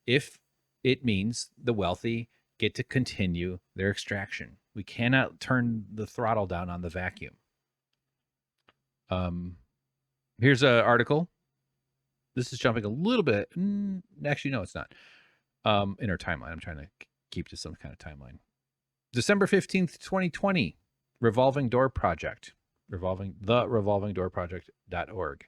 if it means the wealthy get to continue their extraction. We cannot turn the throttle down on the vacuum. Here's an article. This is jumping a little bit. Actually, no, it's not. In our timeline. I'm trying to keep to some kind of timeline. December 15th, 2020. Revolving Door Project. revolvingdoorproject.org.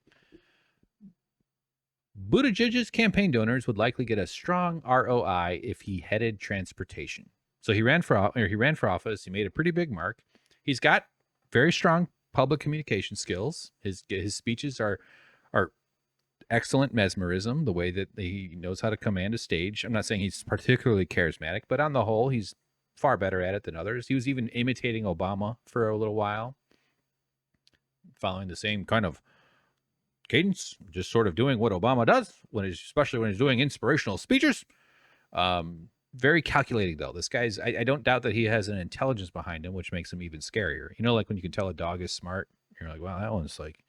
Buttigieg's campaign donors would likely get a strong ROI if he headed transportation. So he ran for office. He made a pretty big mark. He's got very strong public communication skills. His speeches are excellent mesmerism, the way that he knows how to command a stage. I'm not saying he's particularly charismatic, but on the whole, he's far better at it than others. He was even imitating Obama for a little while, following the same kind of cadence, just sort of doing what Obama does, especially when he's doing inspirational speeches. Very calculating, though. This guy's, I don't doubt that he has an intelligence behind him, which makes him even scarier. You know, like when you can tell a dog is smart, you're like, wow, that one's like,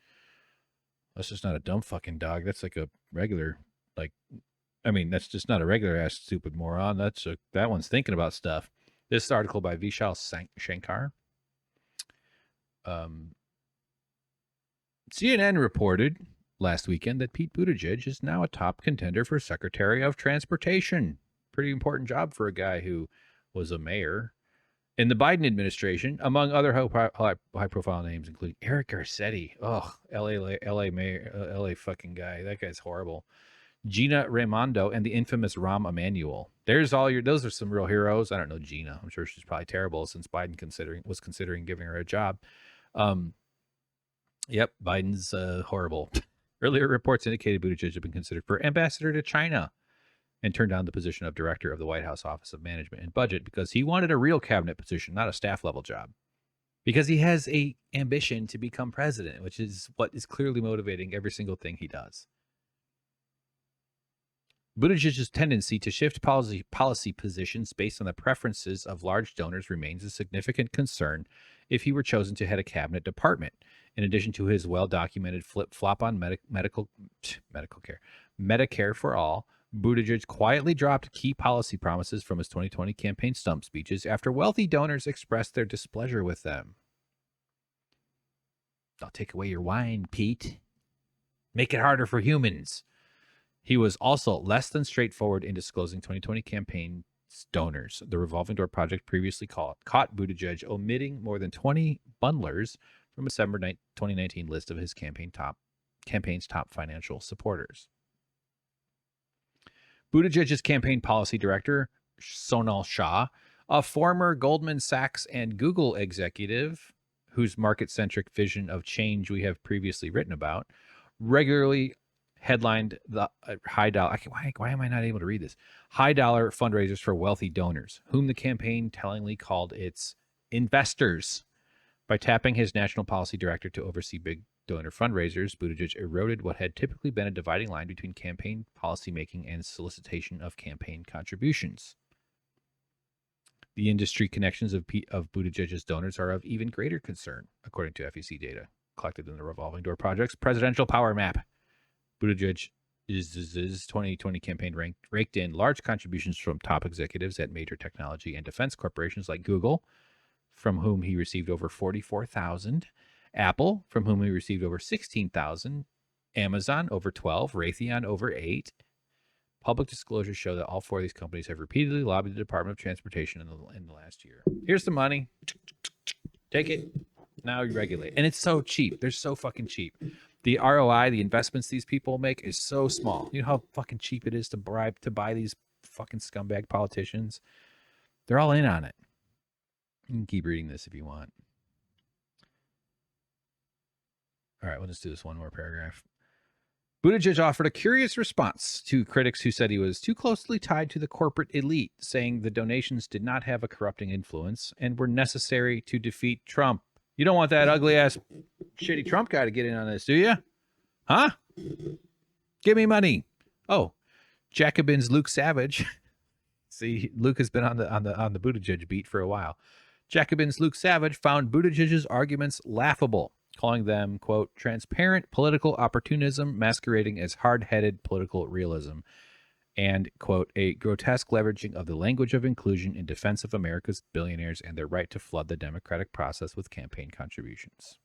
that's just not a dumb fucking dog. That's like a regular, that's just not a regular ass stupid moron. That one's thinking about stuff. This article by Vishal Shankar. CNN reported last weekend that Pete Buttigieg is now a top contender for Secretary of Transportation. Pretty important job for a guy who was a mayor in the Biden administration, among other high-profile names, including Eric Garcetti. Oh, L.A. mayor, L.A. fucking guy. That guy's horrible. Gina Raimondo and the infamous Rahm Emanuel. Those are some real heroes. I don't know Gina. I'm sure she's probably terrible since Biden was considering giving her a job. Yep, Biden's horrible. Earlier reports indicated Buttigieg had been considered for ambassador to China and turned down the position of director of the White House Office of Management and Budget because he wanted a real cabinet position, not a staff level job. Because he has a ambition to become president, which is what is clearly motivating every single thing he does. Buttigieg's tendency to shift policy positions based on the preferences of large donors remains a significant concern if he were chosen to head a cabinet department. In addition to his well-documented flip-flop on medical care, Medicare for all, Buttigieg quietly dropped key policy promises from his 2020 campaign stump speeches after wealthy donors expressed their displeasure with them. I'll take away your wine, Pete. Make it harder for humans. He was also less than straightforward in disclosing 2020 campaign donors. The Revolving Door Project previously caught Buttigieg omitting more than 20 bundlers from a December 2019 list of his campaign's top financial supporters. Buttigieg's campaign policy director, Sonal Shah, a former Goldman Sachs and Google executive whose market-centric vision of change we have previously written about, regularly headlined the high dollar. Why am I not able to read this? High dollar fundraisers for wealthy donors, whom the campaign tellingly called its investors. By tapping his national policy director to oversee big donor fundraisers, Buttigieg eroded what had typically been a dividing line between campaign policymaking and solicitation of campaign contributions. The industry connections of Buttigieg's donors are of even greater concern, according to FEC data collected in the Revolving Door Project's Presidential Power Map. Buttigieg's 2020 campaign raked in large contributions from top executives at major technology and defense corporations like Google, from whom he received over $44,000, Apple, from whom he received over $16,000, Amazon over 12, Raytheon over 8. Public disclosures show that all four of these companies have repeatedly lobbied the Department of Transportation in the last year. Here's the money. Take it. Now you regulate. And it's so cheap. They're so fucking cheap. The ROI, the investments these people make is so small. You know how fucking cheap it is to buy these fucking scumbag politicians? They're all in on it. You can keep reading this if you want. All right, we'll just do this one more paragraph. Buttigieg offered a curious response to critics who said he was too closely tied to the corporate elite, saying the donations did not have a corrupting influence and were necessary to defeat Trump. You don't want that ugly-ass, shitty Trump guy to get in on this, do you? Huh? Give me money. Oh, Jacobin's Luke Savage. See, Luke has been on the Buttigieg beat for a while. Jacobin's Luke Savage found Buttigieg's arguments laughable, calling them, quote, transparent political opportunism masquerading as hard-headed political realism, and, quote, a grotesque leveraging of the language of inclusion in defense of America's billionaires and their right to flood the democratic process with campaign contributions.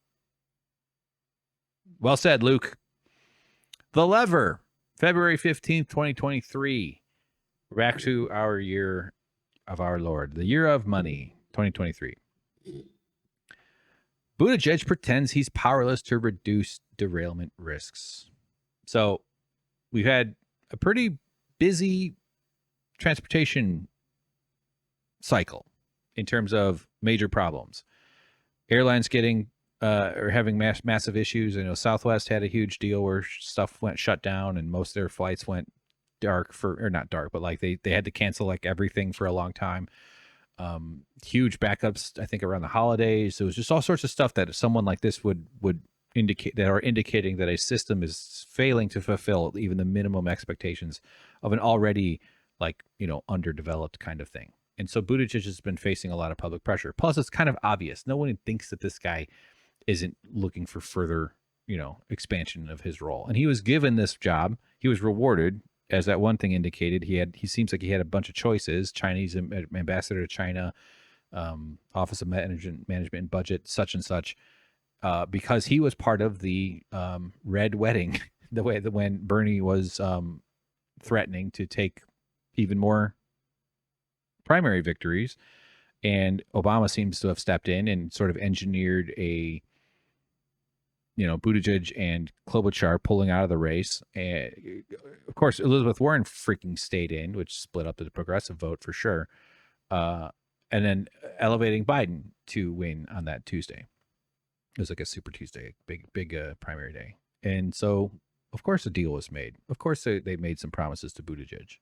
Well said, Luke. The Lever, February 15th, 2023. We're back to our year of our Lord, the year of money, 2023. Buttigieg pretends he's powerless to reduce derailment risks. So we've had a pretty busy transportation cycle in terms of major problems. Airlines getting or having massive issues. I know Southwest had a huge deal where stuff went shut down and most of their flights went dark or not dark, but like they had to cancel like everything for a long time. Huge backups, I think, around the holidays. So it was just all sorts of stuff that someone like this would indicate, that are indicating that a system is failing to fulfill even the minimum expectations of an already underdeveloped kind of thing. And so Buttigieg has been facing a lot of public pressure. Plus, it's kind of obvious. No one thinks that this guy isn't looking for further, expansion of his role. And he was given this job. He was rewarded. As that one thing indicated, he seems like he had a bunch of choices: Chinese ambassador to China, Office of Management and Budget, such and such, because he was part of the red wedding, the way that when Bernie was threatening to take even more primary victories, and Obama seems to have stepped in and sort of engineered a Buttigieg and Klobuchar pulling out of the race. And of course, Elizabeth Warren freaking stayed in, which split up the progressive vote for sure. And then elevating Biden to win on that Tuesday. It was like a Super Tuesday, big primary day. And so, of course, a deal was made. Of course, they made some promises to Buttigieg.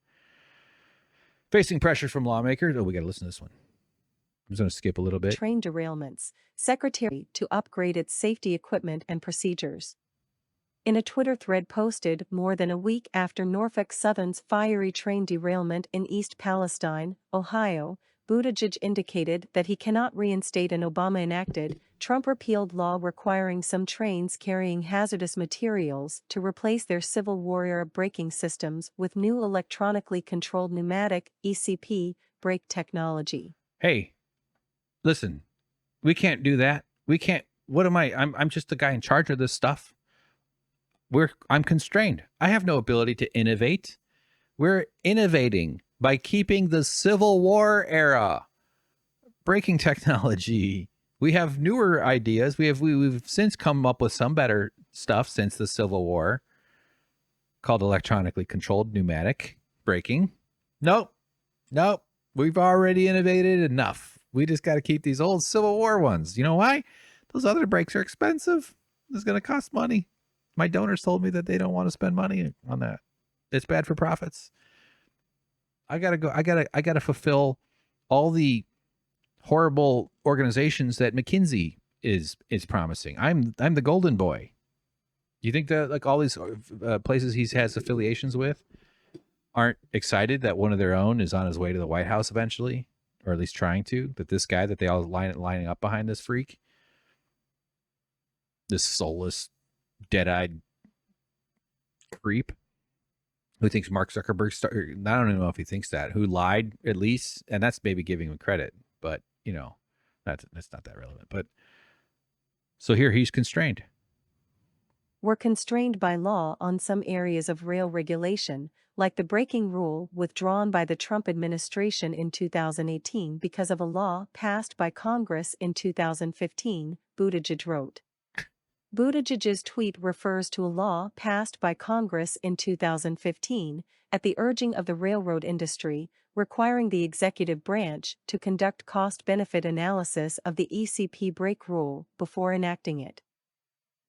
Facing pressure from lawmakers. Oh, we got to listen to this one. I'm just going to skip a little bit. Train derailments. Secretary to upgrade its safety equipment and procedures. In a Twitter thread posted more than a week after Norfolk Southern's fiery train derailment in East Palestine, Ohio, Buttigieg indicated that he cannot reinstate an Obama-enacted, Trump-repealed law requiring some trains carrying hazardous materials to replace their Civil War-era braking systems with new electronically controlled pneumatic (ECP) brake technology. Hey, listen, we can't do that. We can't. What am I? I'm just the guy in charge of this stuff. I'm constrained. I have no ability to innovate. We're innovating by keeping the Civil War era braking technology. We have newer ideas. We've since come up with some better stuff since the Civil War, called electronically controlled pneumatic braking. Nope. We've already innovated enough. We just got to keep these old Civil War ones. You know why? Those other brakes are expensive. It's going to cost money. My donors told me that they don't want to spend money on that. It's bad for profits. I gotta fulfill all the horrible organizations that McKinsey is promising. I'm the golden boy. Do you think that like all these places he has affiliations with aren't excited that one of their own is on his way to the White House eventually, or at least trying to? That this guy that they all lining up behind this freak, this soulless, dead-eyed creep who thinks Mark Zuckerberg I don't even know if he thinks that, who lied at least, and that's maybe giving him credit, but you know, that's not that relevant. But so here he's constrained. We're constrained by law on some areas of rail regulation, like the braking rule withdrawn by the Trump administration in 2018 because of a law passed by Congress in 2015, Buttigieg wrote. Buttigieg's tweet refers to a law passed by Congress in 2015, at the urging of the railroad industry, requiring the executive branch to conduct cost-benefit analysis of the ECP brake rule before enacting it.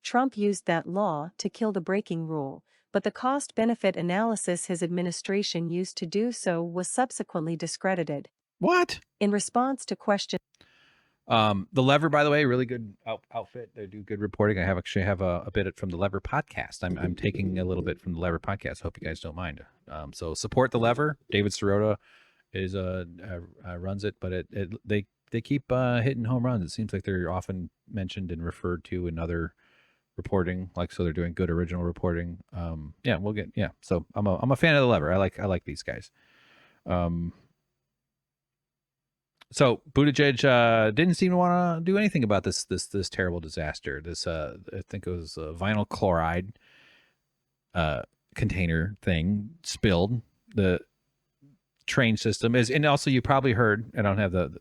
Trump used that law to kill the braking rule, but the cost-benefit analysis his administration used to do so was subsequently discredited. What? In response to questions. The Lever, by the way, really good outfit. They do good reporting. I actually have a bit from the Lever podcast. I'm taking a little bit from the Lever podcast. Hope you guys don't mind. So support the Lever. David Sirota is runs it, but they keep hitting home runs. It seems like they're often mentioned and referred to in other reporting, like, so they're doing good original reporting. So I'm a fan of the Lever. I like these guys. So Buttigieg didn't seem to want to do anything about this terrible disaster. This I think it was a vinyl chloride container thing spilled. The train system is, and also you probably heard, I don't have the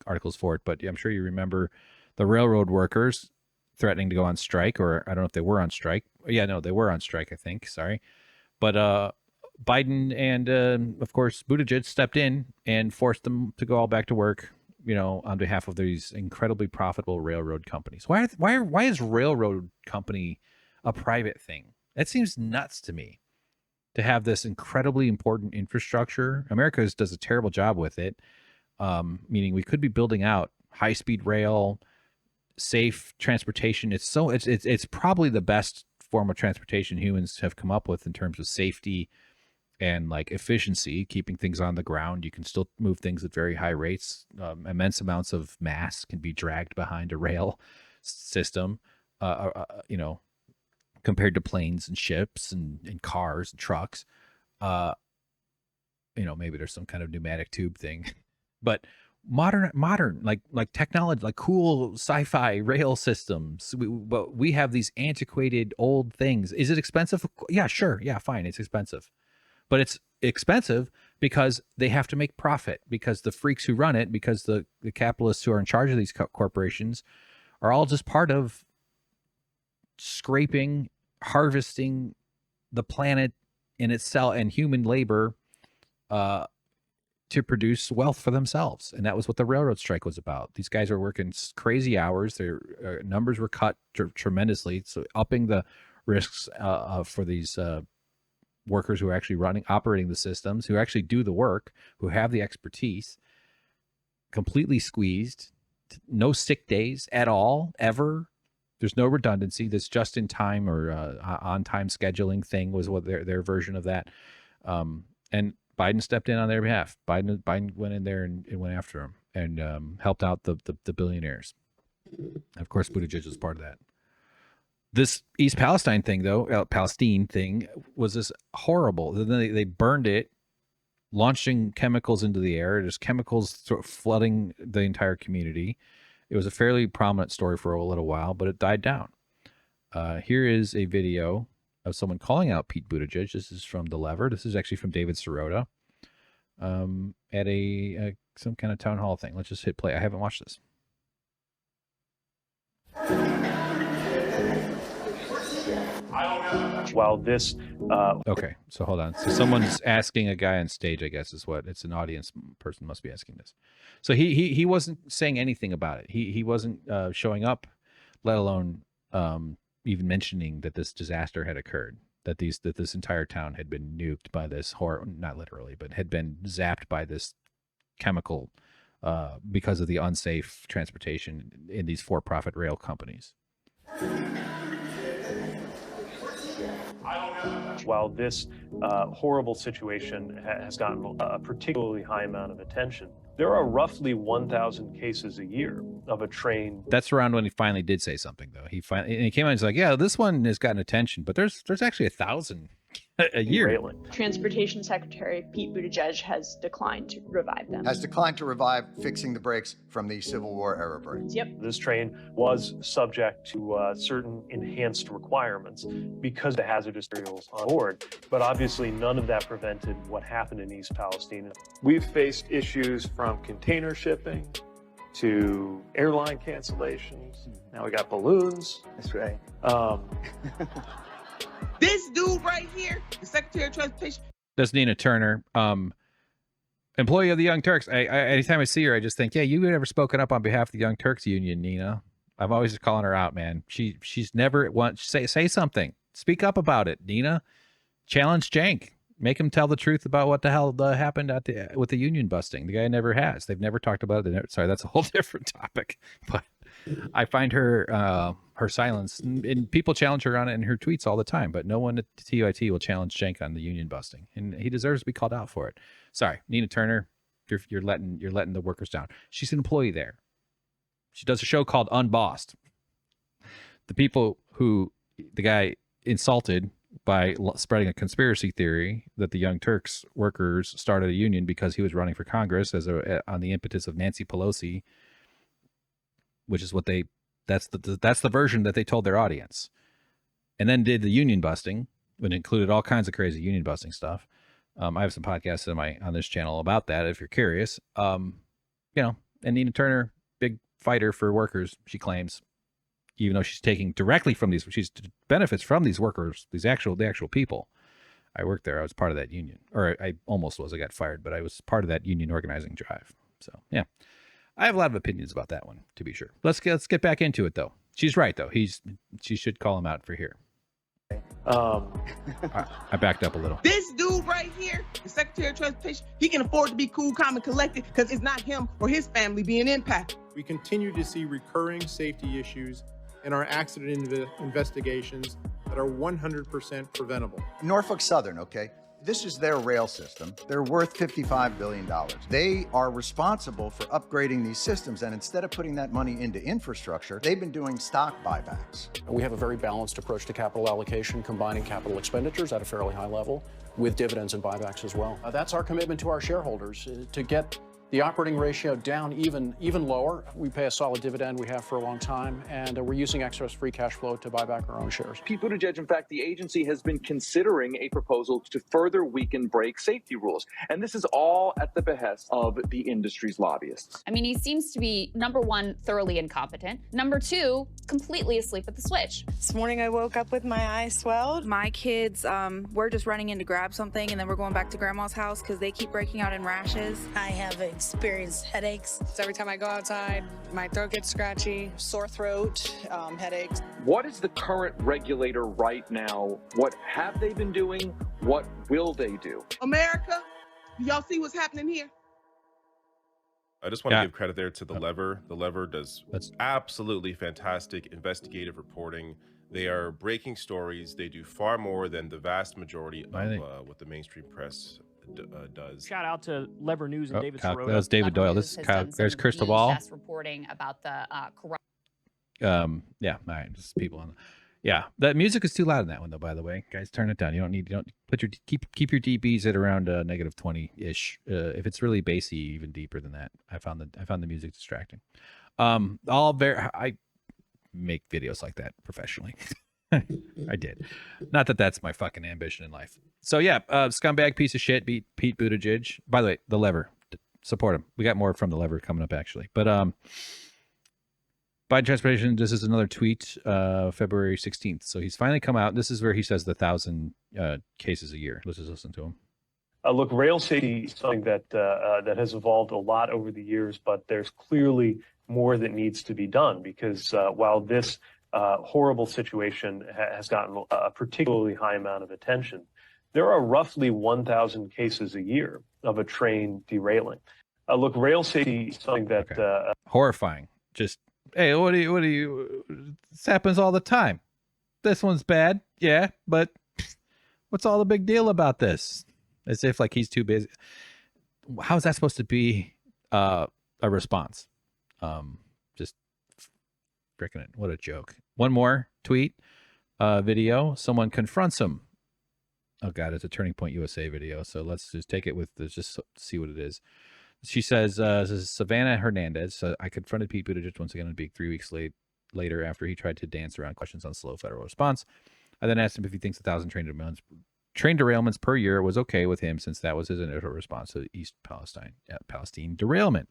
articles for it, but I'm sure you remember the railroad workers threatening to go on strike, or I don't know if they were on strike. Yeah, no, they were on strike, I think. Sorry. But Biden and, of course, Buttigieg stepped in and forced them to go all back to work, you know, on behalf of these incredibly profitable railroad companies. Why is railroad company a private thing? That seems nuts to me, to have this incredibly important infrastructure. America does a terrible job with it, meaning we could be building out high-speed rail, safe transportation. It's probably the best form of transportation humans have come up with in terms of safety and like efficiency, keeping things on the ground. You can still move things at very high rates. Immense amounts of mass can be dragged behind a rail system, you know, compared to planes and ships and cars and trucks. You know, maybe there's some kind of pneumatic tube thing, but modern like technology, like cool sci-fi rail systems. But we have these antiquated old things. Is it expensive? Yeah, sure. Yeah, fine. It's expensive. But it's expensive because they have to make profit, because the freaks who run it, because the capitalists who are in charge of these corporations are all just part of scraping, harvesting the planet in itself and human labor to produce wealth for themselves. And that was what the railroad strike was about. These guys are working crazy hours. Their numbers were cut tremendously, so upping the risks for these workers who are actually operating the systems, who actually do the work, who have the expertise, completely squeezed. No sick days at all, ever. There's no redundancy. This just-in-time or on-time scheduling thing was what their version of that. And Biden stepped in on their behalf. Biden went in there and went after him and helped out the billionaires. Of course, Buttigieg was part of that. This East Palestine thing, though, Palestine thing, was this horrible. Then they burned it, launching chemicals into the air. There's chemicals sort of flooding the entire community. It was a fairly prominent story for a little while, but it died down. Here is a video of someone calling out Pete Buttigieg. This is from The Lever. This is actually from David Sirota at a some kind of town hall thing. Let's just hit play. I haven't watched this. While this okay, so hold on. So someone's asking a guy on stage, I guess is what it's an audience person must be asking this. So he wasn't saying anything about it. He wasn't showing up, let alone even mentioning that this disaster had occurred, that this entire town had been nuked by this horror, not literally, but had been zapped by this chemical because of the unsafe transportation in these for-profit rail companies. While this horrible situation has gotten a particularly high amount of attention, there are roughly 1,000 cases a year of a train. That's around when he finally did say something, though. He came out and he's like, "Yeah, this one has gotten attention, but there's actually 1,000 a year." Transportation Secretary Pete Buttigieg has declined to revive them. Has declined to revive fixing the brakes from the Civil War era brakes. Yep. This train was subject to certain enhanced requirements because of the hazardous materials on board, but obviously none of that prevented what happened in East Palestine. We've faced issues from container shipping to airline cancellations. Now we got balloons. That's right. This dude right here, the Secretary of Transportation. That's Nina Turner, employee of the Young Turks. Anytime I see her, I just think, yeah, you never spoken up on behalf of the Young Turks Union, Nina. I'm always just calling her out, man. She's never say something. Speak up about it, Nina. Challenge Cenk. Make him tell the truth about what the hell happened with the union busting. The guy never has. They've never talked about it. Sorry, that's a whole different topic. But I find her silence, and people challenge her on it in her tweets all the time, but no one at TYT will challenge Cenk on the union busting, and he deserves to be called out for it. Sorry, Nina Turner, you're letting the workers down. She's an employee there. She does a show called Unbossed. The people who the guy insulted by spreading a conspiracy theory that the Young Turks workers started a union because he was running for Congress on the impetus of Nancy Pelosi, which is what that's the version that they told their audience, and then did the union busting, which included all kinds of crazy union busting stuff. I have some podcasts on this channel about that if you're curious. And Nina Turner, big fighter for workers, she claims, even though she's taking directly from she's benefits from these workers, the actual people. I worked there. I was part of that union, or I almost was. I got fired, but I was part of that union organizing drive. So yeah, I have a lot of opinions about that one, to be sure. Let's get back into it, though. She's right, though. She should call him out for here. I backed up a little. This dude right here, the Secretary of Transportation, he can afford to be cool, calm, and collected because it's not him or his family being impacted. We continue to see recurring safety issues in our accident investigations that are 100% preventable. Norfolk Southern, okay? This is their rail system. They're worth $55 billion. They are responsible for upgrading these systems, and instead of putting that money into infrastructure, they've been doing stock buybacks. We have a very balanced approach to capital allocation, combining capital expenditures at a fairly high level with dividends and buybacks as well. That's our commitment to our shareholders, to get the operating ratio down even lower. We pay a solid dividend, we have for a long time, and we're using excess free cash flow to buy back our own shares. Pete Buttigieg, in fact, the agency has been considering a proposal to further weaken brake safety rules. And this is all at the behest of the industry's lobbyists. I mean, he seems to be, number one, thoroughly incompetent. Number two, completely asleep at the switch. This morning I woke up with my eyes swelled. My kids, we're just running in to grab something, and then we're going back to grandma's house because they keep breaking out in rashes. I have experienced headaches. So every time I go outside, my throat gets scratchy, sore throat, headaches. What is the current regulator right now? What have they been doing? What will they do? America, do y'all see what's happening here? I just want to give credit there to The Lever. The Lever does absolutely fantastic investigative reporting. They are breaking stories. They do far more than the vast majority of what the mainstream press does. Shout out to Lever News and David Sirota. That was David Doyle. This is Kyle. There's Crystal Ball. Reporting about the corrupt. Yeah, all right, just people on. Yeah, that music is too loud in that one though. By the way, guys, turn it down. You don't put your keep your dBs at around negative 20 ish. If it's really bassy, even deeper than that. I found the music distracting. I make videos like that professionally. I did. Not that that's my fucking ambition in life. So yeah, scumbag piece of shit beat Pete Buttigieg. By the way, the Lever, support him. We got more from the Lever coming up actually. But Biden transportation. This is another tweet, February 16th. So he's finally come out. This is where he says the 1,000 cases a year. Let's just listen to him. Look, rail safety is something that has evolved a lot over the years, but there's clearly more that needs to be done because while this horrible situation has gotten a particularly high amount of attention, there are roughly 1,000 cases a year of a train derailing. Look, rail safety is something that horrifying. Just hey, what do you? This happens all the time. This one's bad, yeah, but what's all the big deal about this? As if like he's too busy. How is that supposed to be a response? Just freaking it. What a joke. One more tweet, video. Someone confronts him. Oh God, it's a Turning Point USA video. So let's just take it with this, just see what it is. She says, this is Savannah Hernandez. I confronted Pete Buttigieg once again in a big 3 weeks later after he tried to dance around questions on slow federal response. I then asked him if he thinks 1,000 train derailments per year was okay with him since that was his initial response to the East Palestine derailment.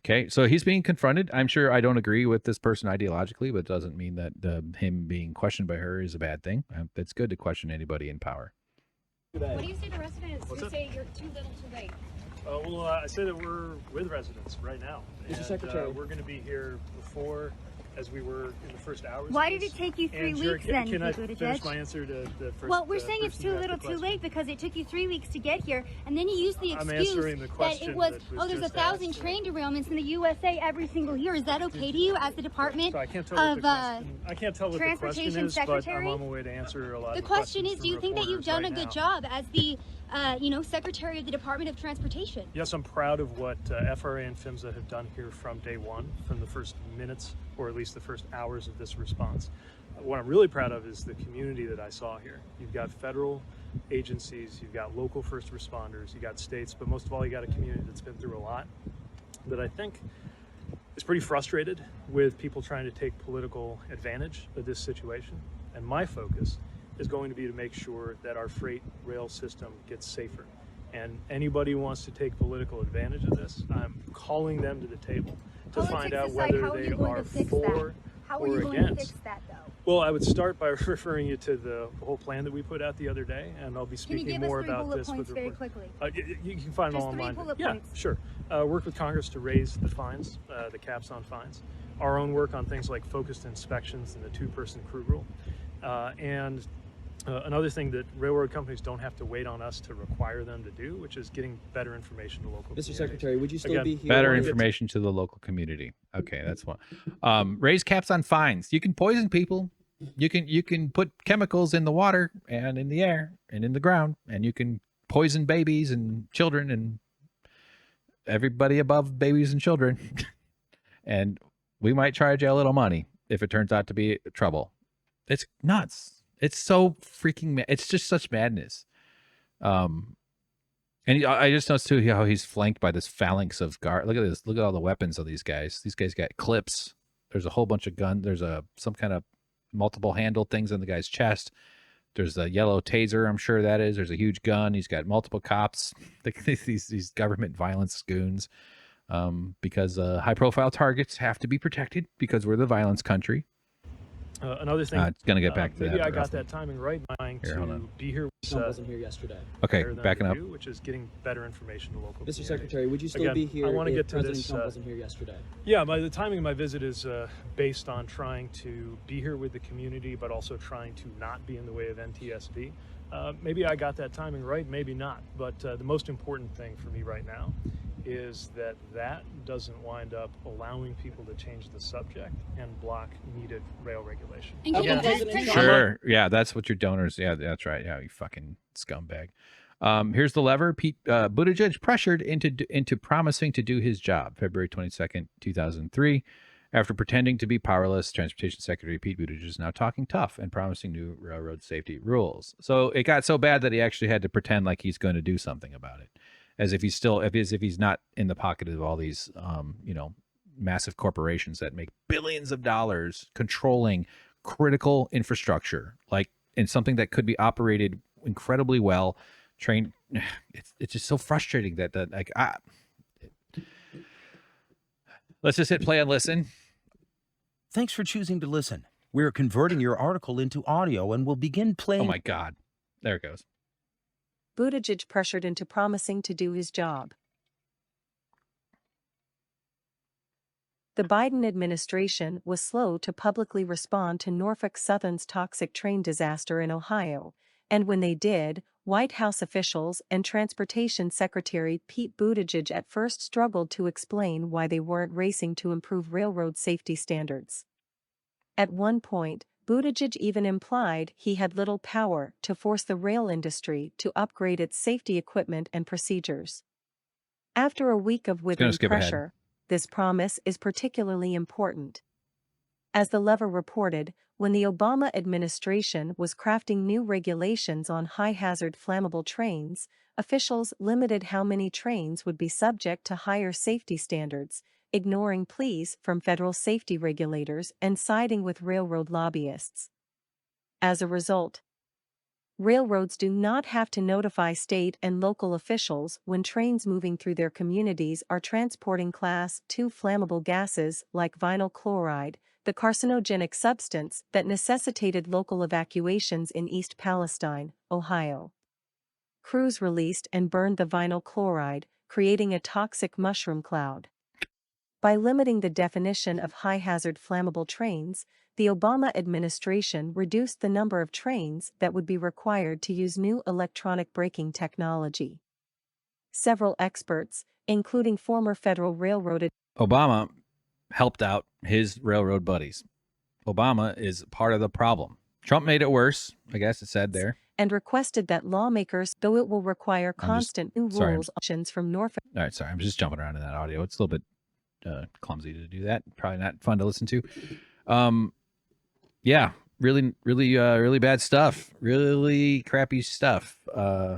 Okay, so he's being confronted. I'm sure I don't agree with this person ideologically, but it doesn't mean that him being questioned by her is a bad thing. It's good to question anybody in power. What do you say to residents who say you're too little too late? Well, I say that we're with residents right now. Mr. Secretary. We're going to be here before, as we were in the first hours. Why did it take you 3 weeks then, Can I Pete Buttigieg? finish my answer to the first? Well, we're saying it's too little too late because it took you 3 weeks to get here, and then you used the I'm excuse answering the that question it was, that was there's just 1,000 asked. train derailments in the USA every single year. Is that okay to you as the Department So I can't tell of I can't tell what the question Transportation is, but I'm Secretary? on my way to answer a lot The of question is, questions do you from think that you've reporters done a right good now. job as the Secretary of the Department of Transportation? Yes, I'm proud of what FRA and PHMSA have done here from day one, from the first minutes, or at least the first hours of this response. What I'm really proud of is the community that I saw here. You've got federal agencies, you've got local first responders, you've got states, but most of all, you got a community that's been through a lot that I think is pretty frustrated with people trying to take political advantage of this situation. And my focus is going to be to make sure that our freight rail system gets safer. And anybody who wants to take political advantage of this, I'm calling them to the table to find out whether they are for How are or you going against. to fix that, though? Well, I would start by referring you to the whole plan that we put out the other day, and I'll be Can you speaking give more us 3 about bullet this points with the very report. quickly? You can find it all Just 3 online. bullet Yeah, points. sure. Work with Congress to raise the fines, the caps on fines. Our own work on things like focused inspections and the 2-person crew rule. And another thing that railroad companies don't have to wait on us to require them to do, which is getting better information to local communities. Mr. Secretary, would you still Again, be here? Better information to the local community. Okay, that's one. Raise caps on fines. You can poison people. You can put chemicals in the water and in the air and in the ground, and you can poison babies and children and everybody above babies and children. And we might charge you a little money if it turns out to be trouble. It's nuts. It's so freaking it's just such madness. And I just noticed too how he's flanked by this phalanx of guard. Look at this. Look at all the weapons of these guys. These guys got clips. There's a whole bunch of guns. There's some kind of multiple handle things on the guy's chest. There's a yellow taser, I'm sure that is. There's a huge gun. He's got multiple cops. These government violence goons. Because high profile targets have to be protected because we're the violence country. Another thing, it's gonna get back to maybe that. I got that timing right. Trying to be here. Trump wasn't here yesterday. Okay, backing up. Which is getting better information to local. Mr. Secretary, would you still Again, be here I want to if get to President this. Trump wasn't here yesterday? Yeah, the timing of my visit is based on trying to be here with the community, but also trying to not be in the way of NTSB. Maybe I got that timing right, maybe not. But the most important thing for me right now is that doesn't wind up allowing people to change the subject and block needed rail regulation. Sure. Yeah, that's what your donors. Yeah, that's right. Yeah, you fucking scumbag. Here's the lever. Pete Buttigieg pressured into promising to do his job. February 22nd, 2003. After pretending to be powerless, Transportation Secretary Pete Buttigieg is now talking tough and promising new railroad safety rules. So it got so bad that he actually had to pretend like he's going to do something about it, as if he's still, if he's not in the pocket of all these, massive corporations that make billions of dollars controlling critical infrastructure, like in something that could be operated incredibly well. It's just so frustrating that let's just hit play and listen. Thanks for choosing to listen. We're converting your article into audio and will begin playing. Oh my God. There it goes. Buttigieg pressured into promising to do his job. The Biden administration was slow to publicly respond to Norfolk Southern's toxic train disaster in Ohio, and when they did, White House officials and Transportation Secretary Pete Buttigieg at first struggled to explain why they weren't racing to improve railroad safety standards. At one point, Buttigieg even implied he had little power to force the rail industry to upgrade its safety equipment and procedures. After a week of withering pressure, this promise is particularly important. As the lever reported, when the Obama administration was crafting new regulations on high-hazard flammable trains, officials limited how many trains would be subject to higher safety standards, ignoring pleas from federal safety regulators and siding with railroad lobbyists. As a result, railroads do not have to notify state and local officials when trains moving through their communities are transporting Class II flammable gases like vinyl chloride, the carcinogenic substance that necessitated local evacuations in East Palestine, Ohio. Crews released and burned the vinyl chloride, creating a toxic mushroom cloud. By limiting the definition of high-hazard flammable trains, the Obama administration reduced the number of trains that would be required to use new electronic braking technology. Several experts, including former Federal Railroad Obama helped out his railroad buddies. Obama is part of the problem. Trump made it worse, I guess it said there. And requested that lawmakers, though it will require constant new rules options from Norfolk. All right, sorry, I'm just jumping around in that audio. It's a little bit clumsy to do that. Probably not fun to listen to. Yeah, really bad stuff. Really crappy stuff.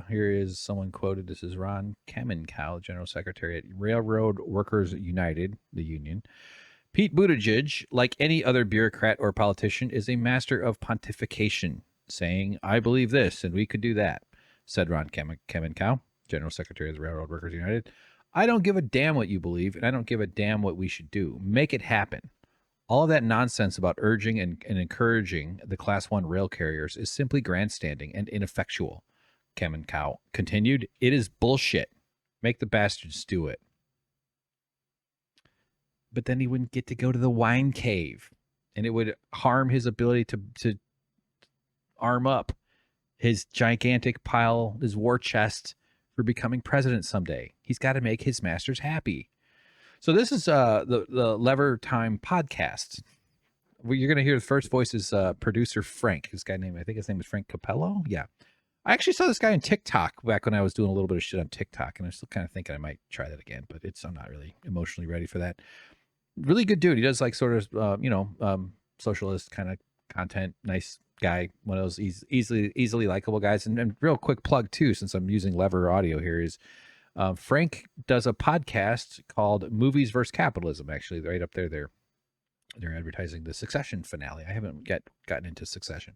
Here is someone quoted. This is Ron Kamenkow, General Secretary at Railroad Workers United, the union. Pete Buttigieg, like any other bureaucrat or politician, is a master of pontification, saying, I believe this and we could do that, said Ron Kamenkow, General Secretary of the Railroad Workers United. I don't give a damn what you believe, and I don't give a damn what we should do. Make it happen. All of that nonsense about urging and encouraging the Class I rail carriers is simply grandstanding and ineffectual, Kamenkow continued. It is bullshit. Make the bastards do it. But then he wouldn't get to go to the wine cave, and it would harm his ability to arm up his gigantic pile, his war chest for becoming president someday. He's got to make his masters happy. So this is the Lever Time podcast. You're going to hear the first voice is producer Frank. This guy named, I think his name is Frank Capello. Yeah. I actually saw this guy on TikTok back when I was doing a little bit of shit on TikTok, and I'm still kind of thinking I might try that again, but I'm not really emotionally ready for that. Really good dude. He does like sort of, socialist kind of content. Nice guy. One of those easily likable guys. And real quick plug too, since I'm using Lever audio here, is Frank does a podcast called Movies vs. Capitalism. Actually, right up there, they're advertising the Succession finale. I haven't yet gotten into Succession.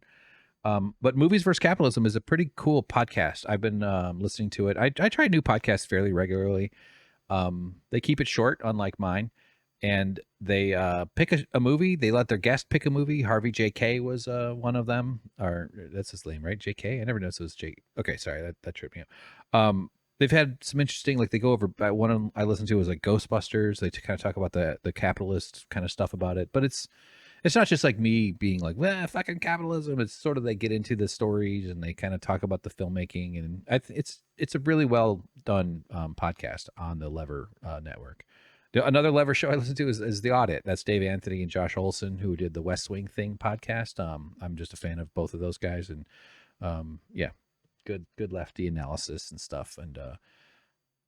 But Movies vs. Capitalism is a pretty cool podcast. I've been listening to it. I try new podcasts fairly regularly. They keep it short, unlike mine. And they pick a movie. They let their guest pick a movie. Harvey J.K. was one of them. Or that's his name, right? J.K.? I never noticed it was J. Okay, sorry. That tripped me up. They've had some interesting, like they go over, one I listened to was like Ghostbusters. They kind of talk about the capitalist kind of stuff about it. But it's it's not just like me being like, well, fucking capitalism. It's sort of they get into the stories and they kind of talk about the filmmaking, and it's a really well done podcast on the Lever network. Another Lever show I listen to is The Audit. That's Dave Anthony and Josh Olson, who did the West Wing Thing podcast. I'm just a fan of both of those guys, and yeah, good lefty analysis and stuff, and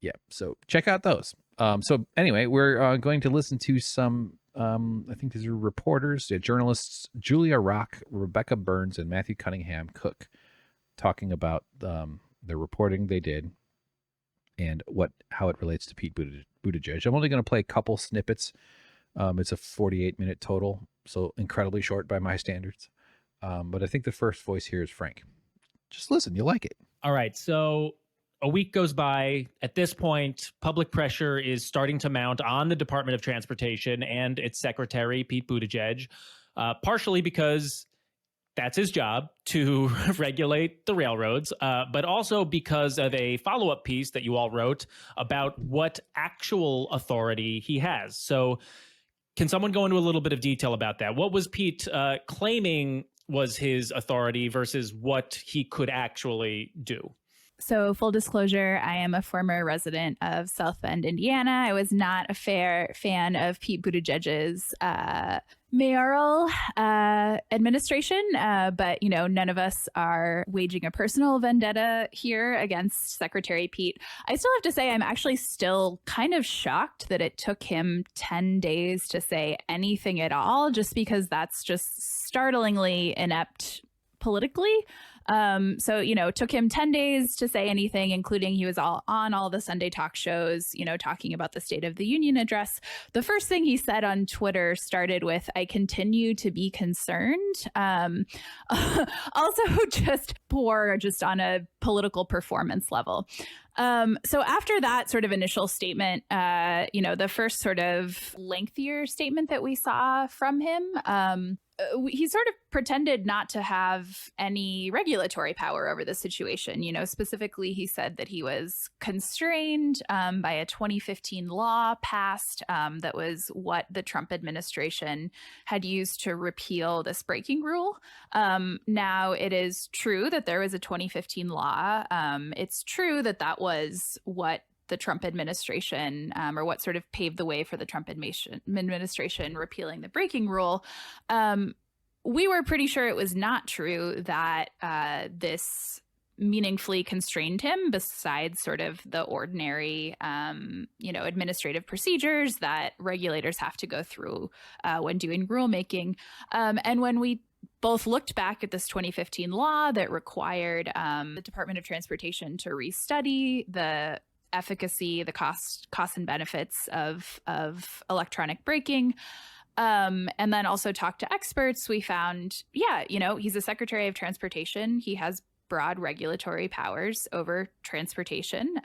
yeah, so check out those. So anyway, we're going to listen to some, I think these are reporters, journalists, Julia Rock, Rebecca Burns, and Matthew Cunningham Cook, talking about the reporting they did and how it relates to Pete Buttigieg. I'm only going to play a couple snippets. It's a 48-minute total, so incredibly short by my standards. But I think the first voice here is Frank. Just listen, you'll like it. All right, so a week goes by. At this point, public pressure is starting to mount on the Department of Transportation and its secretary, Pete Buttigieg, partially because that's his job to regulate the railroads, but also because of a follow-up piece that you all wrote about what actual authority he has. So can someone go into a little bit of detail about that? What was Pete claiming was his authority versus what he could actually do? So full disclosure, I am a former resident of South Bend, Indiana. I was not a fan of Pete Buttigieg's mayoral administration, but none of us are waging a personal vendetta here against Secretary Pete. I still have to say I'm actually still kind of shocked that it took him 10 days to say anything at all, just because that's just startlingly inept politically. So, it took him 10 days to say anything, including he was on all the Sunday talk shows, talking about the State of the Union address. The first thing he said on Twitter started with, "I continue to be concerned." Also just poor, just on a political performance level. So after that sort of initial statement, the first sort of lengthier statement that we saw from him, he sort of pretended not to have any regulatory power over the situation. Specifically, he said that he was constrained by a 2015 law passed that was what the Trump administration had used to repeal this braking rule. Now, it is true that there was a 2015 law. It's true that that was what the Trump administration, or what sort of paved the way for the Trump administration repealing the braking rule. We were pretty sure it was not true that this meaningfully constrained him, besides sort of the ordinary, administrative procedures that regulators have to go through when doing rulemaking. And when we both looked back at this 2015 law that required the Department of Transportation to restudy the efficacy, the costs and benefits of electronic braking, and then also talked to experts, we found, he's a Secretary of Transportation. He has broad regulatory powers over transportation,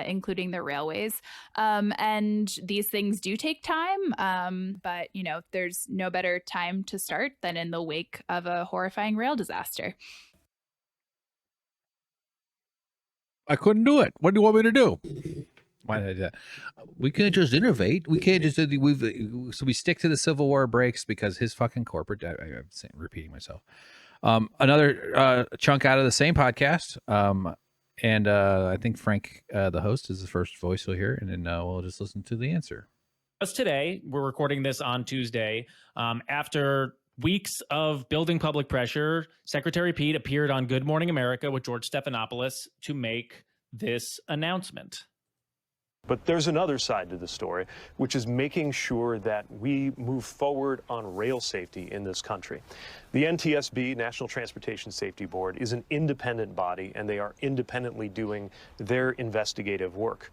including the railways. And these things do take time, but, there's no better time to start than in the wake of a horrifying rail disaster. I couldn't do it. What do you want me to do? Why did I do that? We can't just innovate. We can't just so we stick to the Civil War breaks because his fucking corporate. I'm repeating myself. Another chunk out of the same podcast. And I think Frank, the host, is the first voice we'll hear, and then we'll just listen to the answer. Just today, we're recording this on Tuesday. After weeks of building public pressure, Secretary Pete appeared on Good Morning America with George Stephanopoulos to make this announcement. But there's another side to the story, which is making sure that we move forward on rail safety in this country. The NTSB, National Transportation Safety Board, is an independent body, and they are independently doing their investigative work.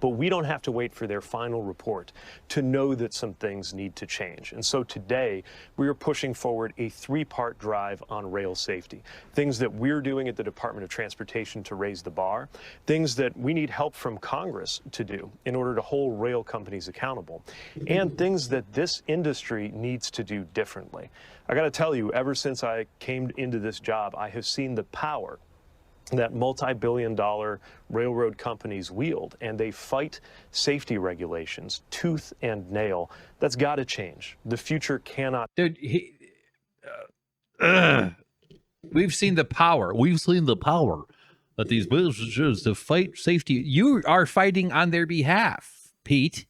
But we don't have to wait for their final report to know that some things need to change. And so today, we are pushing forward a three-part drive on rail safety. Things that we're doing at the Department of Transportation to raise the bar, things that we need help from Congress to do in order to hold rail companies accountable, and things that this industry needs to do differently. I got to tell you, ever since I came into this job, I have seen the power that multi-billion-dollar railroad companies wield, and they fight safety regulations tooth and nail. That's got to change. The future cannot. Dude, we've seen the power. We've seen the power that these businesses to fight safety. You are fighting on their behalf, Pete,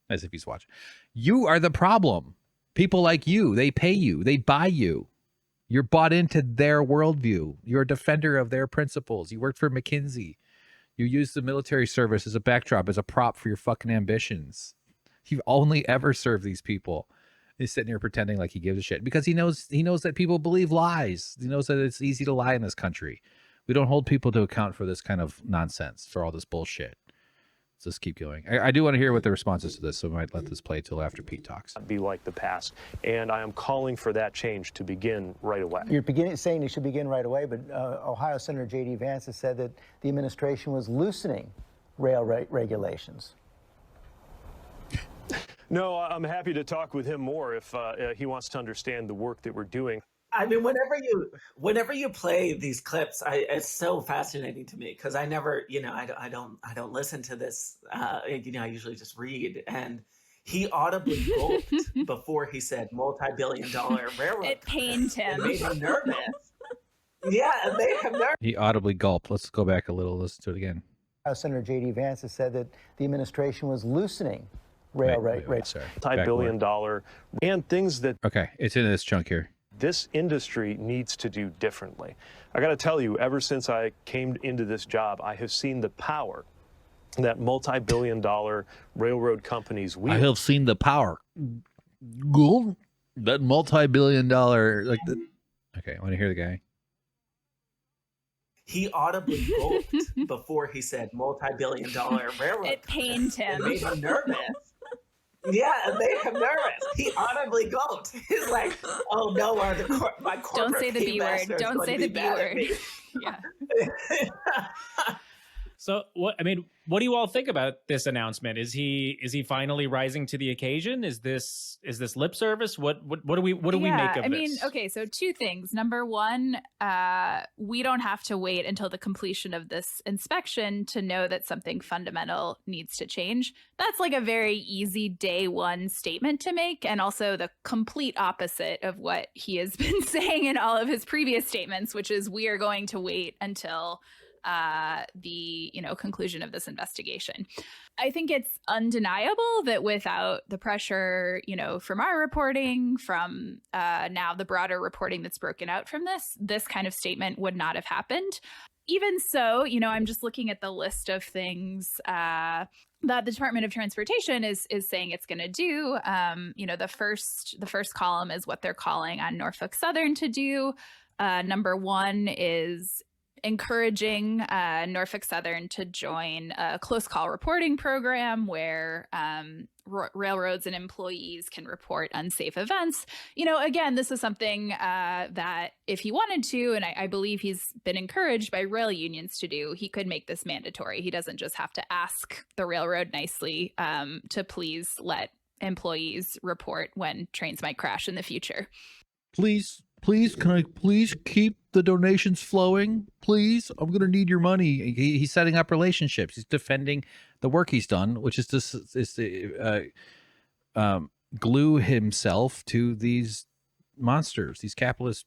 as if he's watching. You are the problem. People like you, they pay you, they buy you. You're bought into their worldview. You're a defender of their principles. You worked for McKinsey. You use the military service as a backdrop, as a prop for your fucking ambitions. You've only ever served these people. He's sitting here pretending like he gives a shit because he knows that people believe lies. He knows that it's easy to lie in this country. We don't hold people to account for this kind of nonsense, for all this bullshit. Let's just keep going. I do want to hear what the response is to this, so I might let this play till after Pete talks. Be like the past, and I am calling for that change to begin right away. You're saying it should begin right away, but Ohio Senator J.D. Vance has said that the administration was loosening rail regulations. No, I'm happy to talk with him more if he wants to understand the work that we're doing. I mean, whenever you play these clips, it's so fascinating to me because I never, I don't listen to this. I usually just read, and he audibly gulped before he said multi-billion-dollar railroad. It pained him. It made him nervous. Yeah, it made him nervous. He audibly gulped. Let's go back a little. Listen to it again. Senator J.D. Vance has said that the administration was loosening rail rates. Multi-billion-dollar and things that. Okay, it's in this chunk here. This industry needs to do differently. I got to tell you, ever since I came into this job, I have seen the power that multi-billion-dollar railroad companies wield. I have seen the power. That multi-billion-dollar, like the. Okay, I want to hear the guy. He audibly gulped before he said multi-billion-dollar railroad. It pained him. It made him nervous. Yeah, it made him nervous. He audibly gulped. He's like, "Oh no, my corporate Don't say the B word. Don't say the B word." Yeah. So what do you all think about this announcement? Is he finally rising to the occasion? Is this lip service? What do we make of this? I mean, okay, so two things. Number one, we don't have to wait until the completion of this inspection to know that something fundamental needs to change. That's like a very easy day one statement to make, and also the complete opposite of what he has been saying in all of his previous statements, which is we are going to wait until the conclusion of this investigation. I think it's undeniable that without the pressure, from our reporting, from now the broader reporting that's broken out from this kind of statement would not have happened. Even so, I'm just looking at the list of things that the Department of Transportation is saying it's going to do. The first column is what they're calling on Norfolk Southern to do. Number one is encouraging Norfolk Southern to join a close call reporting program where railroads and employees can report unsafe events. Again, this is something that if he wanted to, and I believe he's been encouraged by rail unions to do, he could make this mandatory. He doesn't just have to ask the railroad nicely to please let employees report when trains might crash in the future. Please, can I please keep the donations flowing? Please, I'm going to need your money. He's setting up relationships. He's defending the work he's done, which is to glue himself to these monsters, these capitalist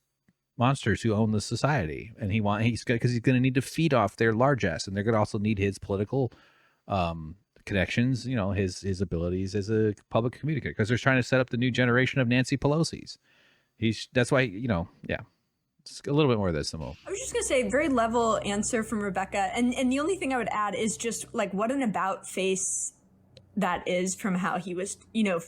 monsters who own the society. And he's going to need to feed off their largesse, and they're going to also need his political connections, his abilities as a public communicator, because they're trying to set up the new generation of Nancy Pelosi's. That's why, yeah. Just a little bit more of this, and we'll... I was just going to say, very level answer from Rebecca. And the only thing I would add is just like what an about face that is from how he was,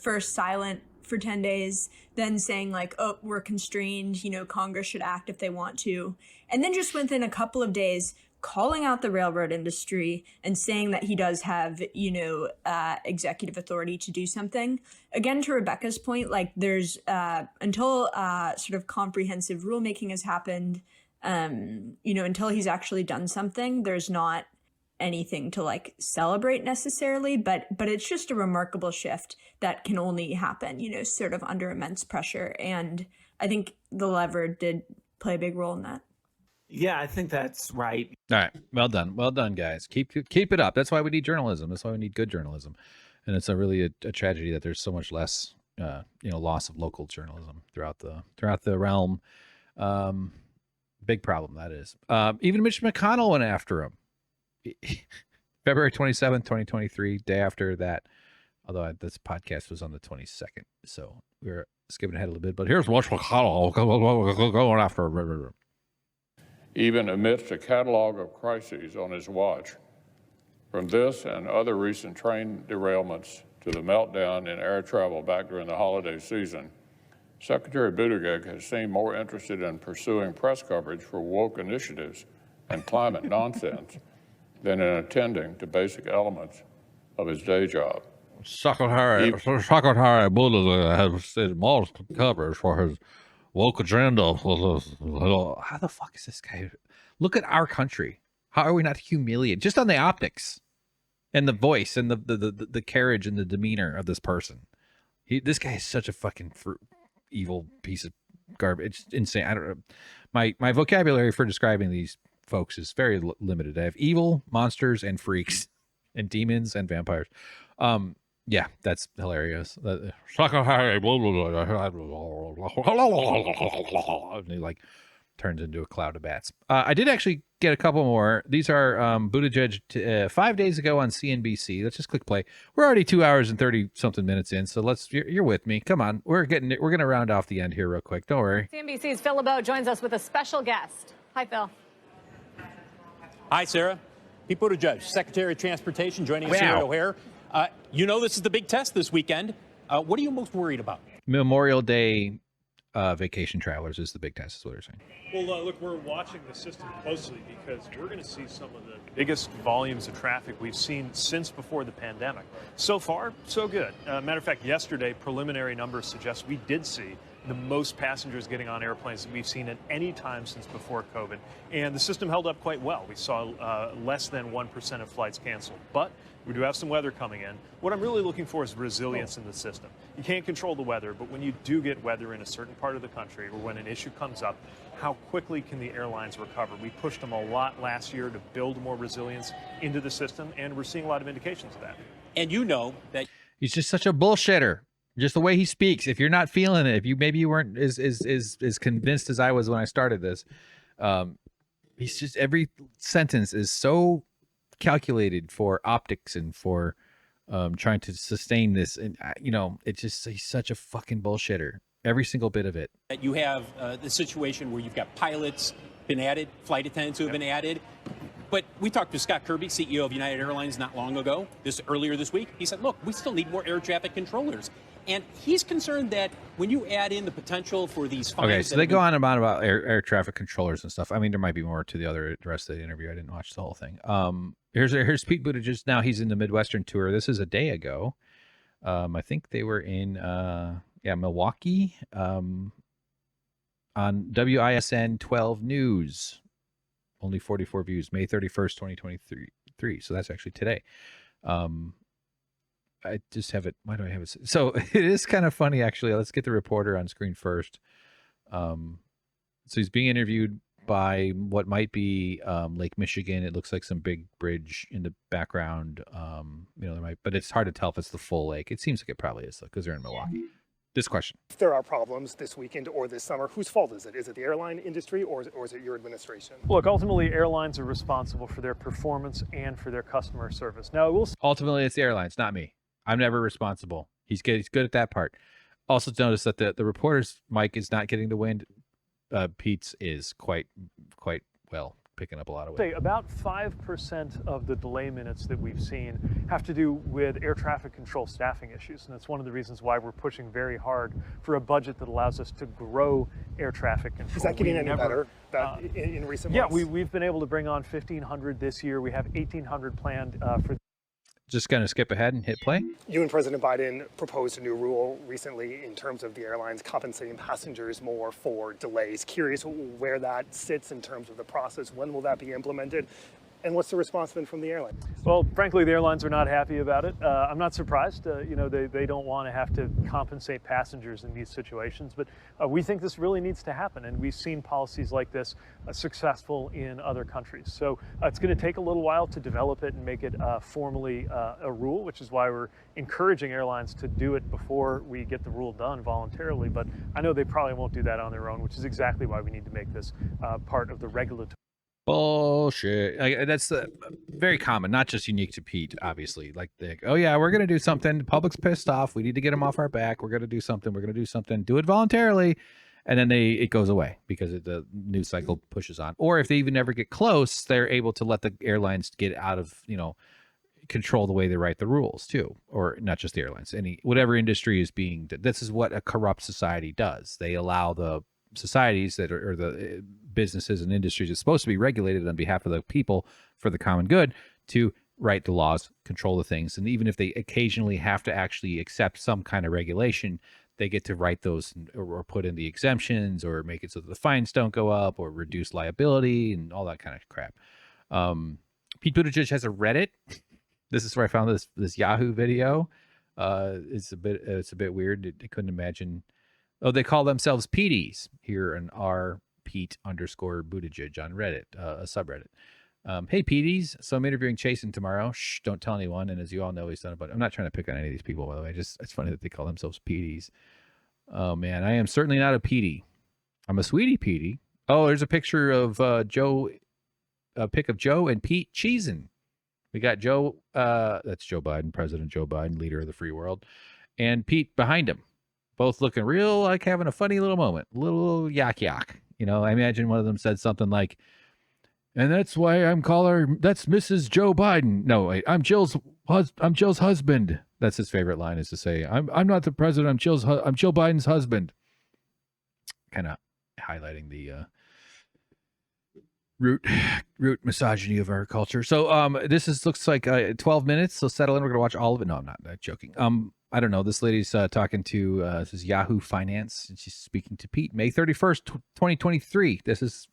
first silent for 10 days, then saying like, oh, we're constrained, Congress should act if they want to. And then just within a couple of days, calling out the railroad industry and saying that he does have, executive authority to do something. Again, to Rebecca's point, like there's, until sort of comprehensive rulemaking has happened, until he's actually done something, there's not anything to like celebrate necessarily, but it's just a remarkable shift that can only happen, sort of under immense pressure. And I think the lever did play a big role in that. Yeah, I think that's right. All right. Well done, guys. Keep it up. That's why we need journalism. That's why we need good journalism. And it's really a tragedy that there's so much less, loss of local journalism throughout the realm. Big problem that is. Even Mitch McConnell went after him. February 27th, 2023, day after that. Although this podcast was on the 22nd, so we're skipping ahead a little bit. But here's Mitch McConnell going after. Even amidst a catalog of crises on his watch, from this and other recent train derailments to the meltdown in air travel back during the holiday season, Secretary Buttigieg has seemed more interested in pursuing press coverage for woke initiatives and climate nonsense than in attending to basic elements of his day job. Secretary Buttigieg has said more coverage for his woke agenda. How the fuck is this guy? Look at our country. How are we not humiliated? Just on the optics and the voice and the carriage and the demeanor of this person. This guy is such a fucking evil piece of garbage. It's insane. I don't know. My vocabulary for describing these folks is very limited. I have evil, monsters, and freaks, and demons and vampires. Yeah, that's hilarious. And he like turns into a cloud of bats. I did actually get a couple more. These are Buttigieg 5 days ago on CNBC. Let's just click play. We're already 2 hours and 30 something minutes in, so you're with me. Come on, we're gonna round off the end here real quick. Don't worry. CNBC's Phil LeBeau joins us with a special guest. Hi, Phil. Hi, Sarah. Pete Buttigieg, Secretary of Transportation, joining us here at O'Hare. This is the big test this weekend. What are you most worried about? Memorial Day vacation travelers is the big test, is what they're saying. Well, look, we're watching the system closely because we're going to see some of the biggest volumes of traffic we've seen since before the pandemic. So far, so good. Matter of fact, yesterday, preliminary numbers suggest we did see the most passengers getting on airplanes that we've seen at any time since before COVID. And the system held up quite well. We saw less than 1% of flights canceled. But we do have some weather coming in. What I'm really looking for is resilience in the system. You can't control the weather, but when you do get weather in a certain part of the country or when an issue comes up, how quickly can the airlines recover? We pushed them a lot last year to build more resilience into the system, and we're seeing a lot of indications of that. And you know that he's just such a bullshitter. Just the way he speaks. If you're not feeling it, if you maybe you weren't as convinced as I was when I started this, he's just every sentence is so calculated for optics and for trying to sustain this, and it's just he's such a fucking bullshitter. Every single bit of it. That you have the situation where you've got pilots been added, flight attendants who have been added. But we talked to Scott Kirby, CEO of United Airlines, not long ago, earlier this week. He said, look, we still need more air traffic controllers. And he's concerned that when you add in the potential for these fines... Okay, so they go on about air traffic controllers and stuff. I mean, there might be more to the rest of the interview. I didn't watch the whole thing. Here's Pete Buttigieg. Now he's in the Midwestern tour. This is a day ago. I think they were in Milwaukee on WISN 12 News. Only 44 views, May 31st, 2023. So that's actually today. I just have it. Why do I have it? So it is kind of funny, actually. Let's get the reporter on screen first. So he's being interviewed by what might be Lake Michigan. It looks like some big bridge in the background. But it's hard to tell if it's the full lake. It seems like it probably is, though, because they're in Milwaukee. This question. If there are problems this weekend or this summer, whose fault is it? Is it the airline industry or is it your administration? Look, ultimately, airlines are responsible for their performance and for their customer service. Now, ultimately, it's the airlines, not me. I'm never responsible. He's good at that part. Also, notice that the reporter's mic is not getting the wind. Pete's is quite well picking up a lot of wind. Say about 5% of the delay minutes that we've seen have to do with air traffic control staffing issues, and that's one of the reasons why we're pushing very hard for a budget that allows us to grow air traffic control. Is that getting any better in recent months? Yeah, we've been able to bring on 1,500 this year. We have 1,800 planned for. Just going to skip ahead and hit play. You and President Biden proposed a new rule recently in terms of the airlines compensating passengers more for delays. Curious where that sits in terms of the process. When will that be implemented? And what's the response been from the airline? Well, frankly, the airlines are not happy about it. I'm not surprised. They don't want to have to compensate passengers in these situations, but we think this really needs to happen. And we've seen policies like this successful in other countries. So it's going to take a little while to develop it and make it formally a rule, which is why we're encouraging airlines to do it before we get the rule done voluntarily. But I know they probably won't do that on their own, which is exactly why we need to make this part of the regulatory. Bullshit. That's very common, not just unique to Pete, obviously. Like, oh yeah, we're going to do something. The public's pissed off. We need to get them off our back. We're going to do something. We're going to do something. Do it voluntarily. And then it goes away because the news cycle pushes on. Or if they even never get close, they're able to let the airlines get out of, control the way they write the rules too. Or not just the airlines, whatever industry is being, this is what a corrupt society does. They allow the societies that are, or the businesses and industries that's supposed to be regulated on behalf of the people for the common good to write the laws, control the things. And even if they occasionally have to actually accept some kind of regulation, they get to write those or put in the exemptions or make it so that the fines don't go up or reduce liability and all that kind of crap. Pete Buttigieg has a Reddit. This is where I found this Yahoo video. It's a bit weird. I couldn't imagine. Oh, they call themselves Pete's here in our Pete_Buttigieg on Reddit, a subreddit. Hey, Pete's. So I'm interviewing Chasen tomorrow. Shh, don't tell anyone. And as you all know, he's done it. But I'm not trying to pick on any of these people, by the way. It's funny that they call themselves Pete's. Oh, man. I am certainly not a Petey. I'm a sweetie Petey. Oh, there's a picture of Joe, a pic of Joe and Pete cheesing. We got Joe, that's Joe Biden, President Joe Biden, leader of the free world, and Pete behind him. Both looking real like having a funny little moment, little yak. I imagine one of them said something like, and that's why I'm calling her, that's Mrs. Joe Biden. No, wait, I'm Jill's husband. That's his favorite line, is to say, I'm not the president, I'm Jill Biden's husband. Kind of highlighting the root misogyny of our culture. So this looks like 12 minutes, so settle in. We're gonna watch all of it. No, I'm not joking. I don't know. This lady's talking to this is Yahoo Finance, and she's speaking to Pete. May 31st, 2023. This is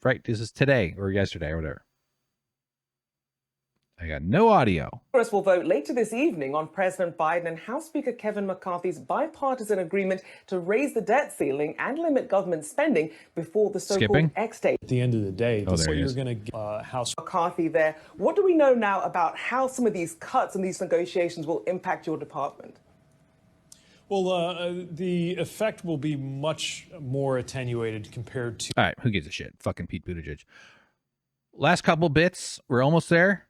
today or yesterday or whatever. I got no audio. Congress will vote later this evening on President Biden and House Speaker Kevin McCarthy's bipartisan agreement to raise the debt ceiling and limit government spending before the so-called X date. At the end of the day, Oh, that's there what he you're is. going to House McCarthy there. What do we know now about how some of these cuts and these negotiations will impact your department? Well, the effect will be much more attenuated compared to. All right, who gives a shit? Fucking Pete Buttigieg. Last couple bits. We're almost there.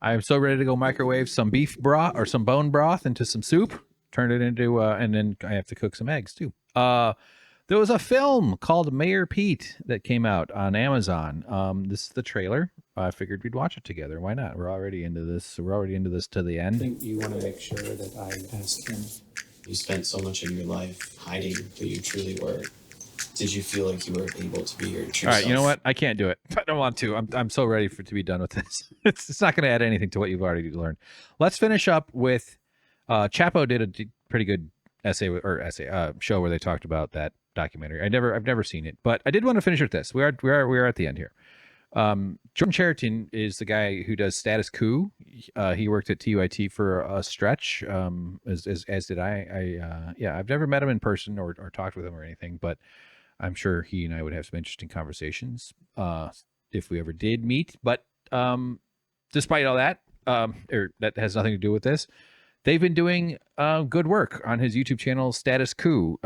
I am so ready to go microwave some beef broth or some bone broth into some soup. Turn it into, and then I have to cook some eggs too. There was a film called Mayor Pete that came out on Amazon. This is the trailer. I figured we'd watch it together. Why not? We're already into this. We're already into this to the end. I think you want to make sure that I ask him. You spent so much of your life hiding who you truly were. Did you feel like you were able to be your true All right, self? you know what? I can't do it. I don't want to. I'm so ready to be done with this. It's not going to add anything to what you've already learned. Let's finish up with Chapo did a pretty good show where they talked about that documentary. I've never seen it, but I did want to finish with this. We are at the end here. Jordan Chariton is the guy who does Status Coup. He worked at TUIT for a stretch, as did I. I've never met him in person or talked with him or anything, but I'm sure he and I would have some interesting conversations if we ever did meet. But despite all that, or that has nothing to do with this, they've been doing good work on his YouTube channel, Status Coup,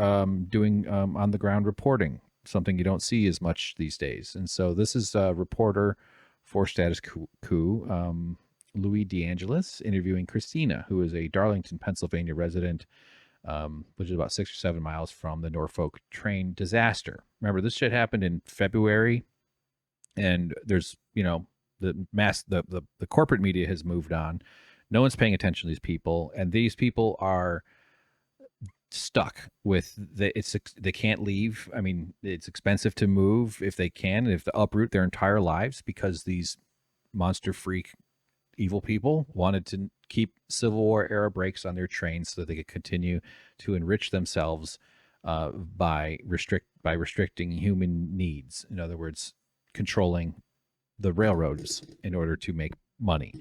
doing on the ground reporting, something you don't see as much these days. And so this is a reporter for Status Coup, Louis DeAngelis, interviewing Christina, who is a Darlington, Pennsylvania resident, which is about 6 or 7 miles from the Norfolk train disaster. Remember, this shit happened in February, and there's, the corporate media has moved on. No one's paying attention to these people, and these people are stuck with they can't leave. I mean, it's expensive to move if they can, and if to uproot their entire lives because these monster freak evil people wanted to keep Civil War era brakes on their trains so that they could continue to enrich themselves by restricting human needs. In other words, controlling the railroads in order to make money.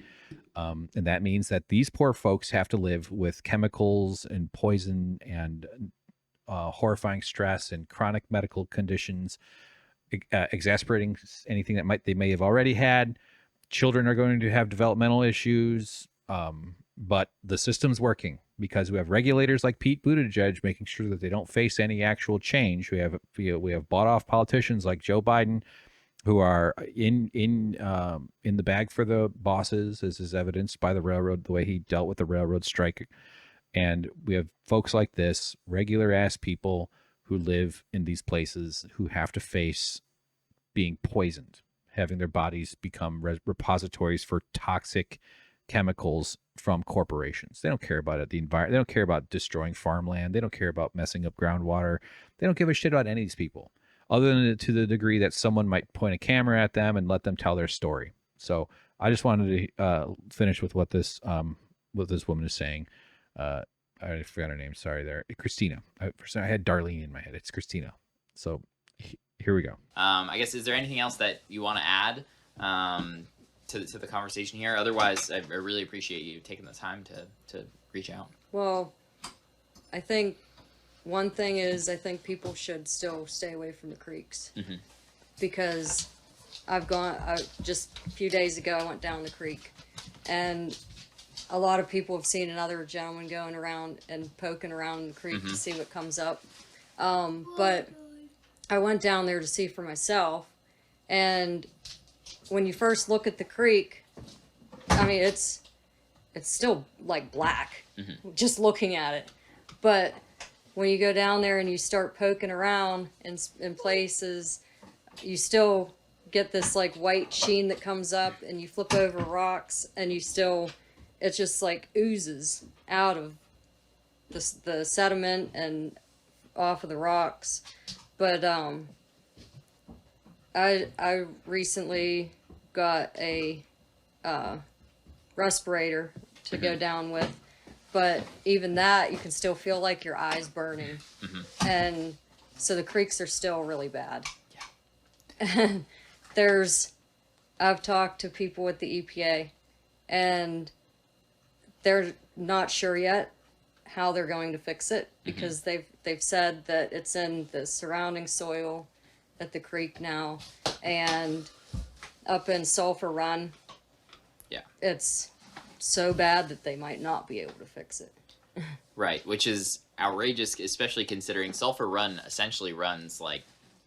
And that means that these poor folks have to live with chemicals and poison and horrifying stress and chronic medical conditions, exasperating anything that they may have already had. Children are going to have developmental issues, but the system's working because we have regulators like Pete Buttigieg making sure that they don't face any actual change. We have bought off politicians like Joe Biden, who are in the bag for the bosses, as is evidenced by the railroad, the way he dealt with the railroad strike. And we have folks like this, regular ass people who live in these places who have to face being poisoned, having their bodies become repositories for toxic chemicals from corporations. They don't care about the environment. They don't care about destroying farmland. They don't care about messing up groundwater. They don't give a shit about any of these people, other than to the degree that someone might point a camera at them and let them tell their story. So I just wanted to finish with what this woman is saying. I forgot her name. Sorry, there, Christina. I had Darlene in my head. It's Christina. So here we go. I guess, is there anything else that you want to add to the conversation here? Otherwise, I really appreciate you taking the time to reach out. Well, I think one thing is I think people should still stay away from the creeks, because just a few days ago I went down the creek, and a lot of people have seen another gentleman going around and poking around the creek to see what comes up. But I went down there to see for myself, and when you first look at the creek, I mean, it's still like black, just looking at it. But when you go down there and you start poking around in places, you still get this like white sheen that comes up, and you flip over rocks and it just like oozes out of the sediment and off of the rocks. But I recently got a respirator to go down with, but even that, you can still feel like your eyes burning. And so the creeks are still really bad. And I've talked to people with the EPA, and they're not sure yet how they're going to fix it, because they've said that it's in the surrounding soil at the creek now, and up in Sulphur Run, it's so bad that they might not be able to fix it. Right, which is outrageous, especially considering Sulphur Run essentially runs like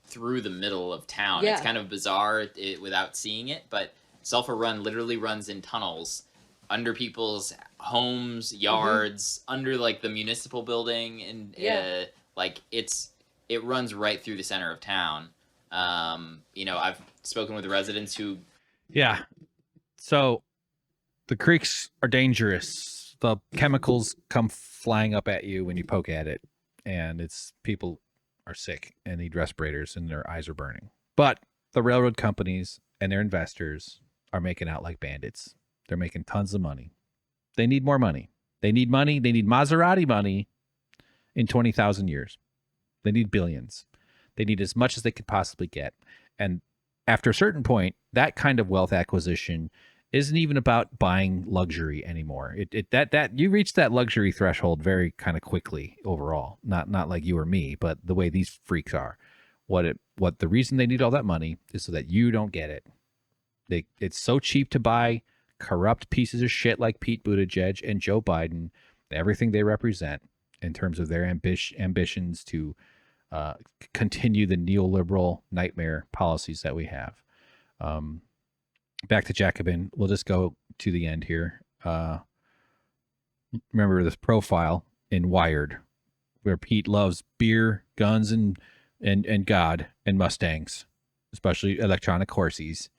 through the middle of town. Yeah. It's kind of bizarre without seeing it, but Sulphur Run literally runs in tunnels under people's homes, yards, under like the municipal building, and like it runs right through the center of town. I've spoken with residents who so the creeks are dangerous. The chemicals come flying up at you when you poke at it, and people are sick and need respirators and their eyes are burning. But the railroad companies and their investors are making out like bandits. They're making tons of money. They need more money. They need money. They need Maserati money in 20,000 years. They need billions. They need as much as they could possibly get. And after a certain point, that kind of wealth acquisition isn't even about buying luxury anymore. That you reach that luxury threshold very kind of quickly overall. Not like you or me, but the way these freaks are. What the reason they need all that money is so that you don't get it. It's so cheap to buy corrupt pieces of shit like Pete Buttigieg and Joe Biden, everything they represent in terms of their ambitions to continue the neoliberal nightmare policies that we have. Back to Jacobin. We'll just go to the end here. Remember this profile in Wired, where Pete loves beer, guns, and God, and Mustangs, especially electronic horses.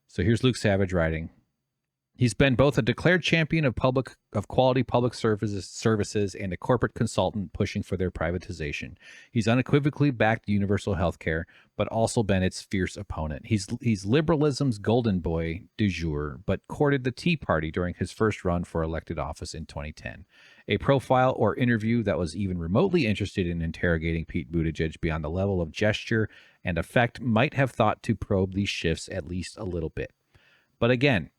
So here's Luke Savage writing. He's been both a declared champion of quality public services and a corporate consultant pushing for their privatization. He's unequivocally backed universal health care, but also been its fierce opponent. He's liberalism's golden boy du jour, but courted the Tea Party during his first run for elected office in 2010. A profile or interview that was even remotely interested in interrogating Pete Buttigieg beyond the level of gesture and effect might have thought to probe these shifts at least a little bit. But again,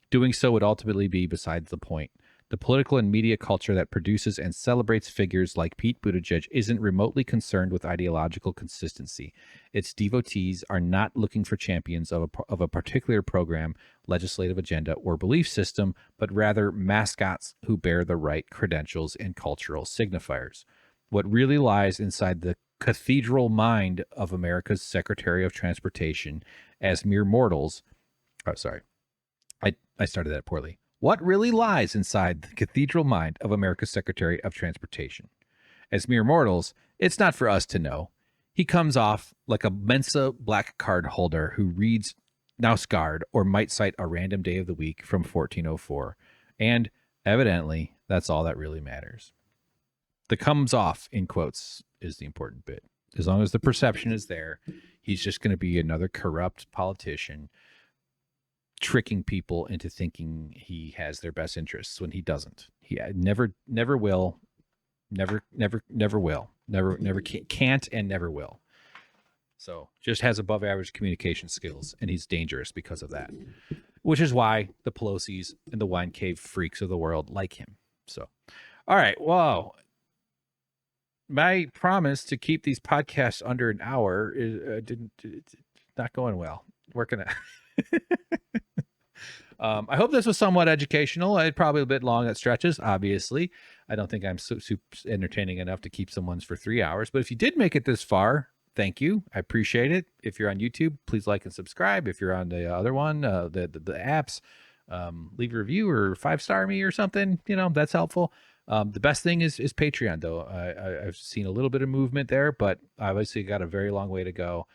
doing so would ultimately be besides the point. The political and media culture that produces and celebrates figures like Pete Buttigieg isn't remotely concerned with ideological consistency. Its devotees are not looking for champions of a particular program, legislative agenda, or belief system, but rather mascots who bear the right credentials and cultural signifiers. What really lies inside the cathedral mind of America's Secretary of Transportation as mere mortals. Oh, sorry. I started that poorly. What really lies inside the cathedral mind of America's Secretary of Transportation? As mere mortals, it's not for us to know. He comes off like a Mensa black card holder who reads Nausgard or might cite a random day of the week from 1404. And evidently, that's all that really matters. The comes off, in quotes, is the important bit. As long as the perception is there, he's just going to be another corrupt politician tricking people into thinking he has their best interests when he doesn't. He never will, never will, never can't and never will. So just has above average communication skills, and he's dangerous because of that, which is why the Pelosi's and the wine cave freaks of the world like him. So, all right. Whoa. My promise to keep these podcasts under an hour is not going well. Working out. I hope this was somewhat educational. It's probably a bit long at stretches, obviously. I don't think I'm super entertaining enough to keep someone's for 3 hours. But if you did make it this far, thank you. I appreciate it. If you're on YouTube, please like and subscribe. If you're on the other one, the apps, leave a review or 5-star me or something. That's helpful. The best thing is Patreon, though. I've seen a little bit of movement there, but I obviously got a very long way to go.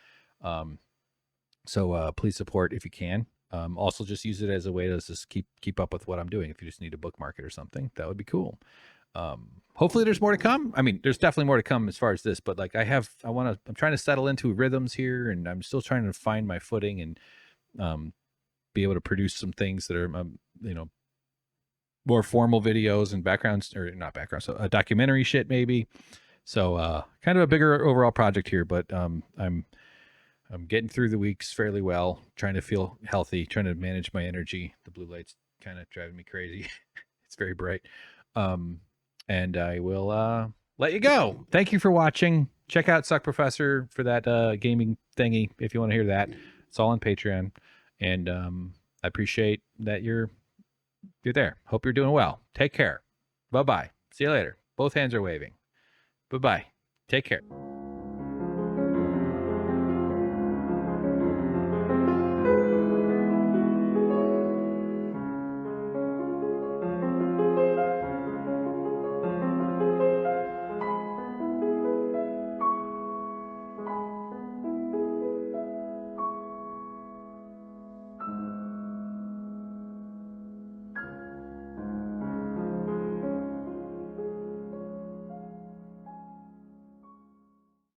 So please support if you can. Also, just use it as a way to just keep up with what I'm doing. If you just need a bookmark it or something, that would be cool. Hopefully, there's more to come. I mean, there's definitely more to come as far as this, but like I'm trying to settle into rhythms here, and I'm still trying to find my footing and be able to produce some things that are more formal videos and backgrounds, or not backgrounds, so a documentary shit maybe. So kind of a bigger overall project here, but I'm getting through the weeks fairly well, trying to feel healthy, trying to manage my energy. The blue light's kind of driving me crazy. It's very bright. And I will let you go. Thank you for watching. Check out SuckProfessor for that gaming thingy if you want to hear that. It's all on Patreon. And I appreciate that you're there. Hope you're doing well. Take care. Bye-bye. See you later. Both hands are waving. Bye-bye. Take care.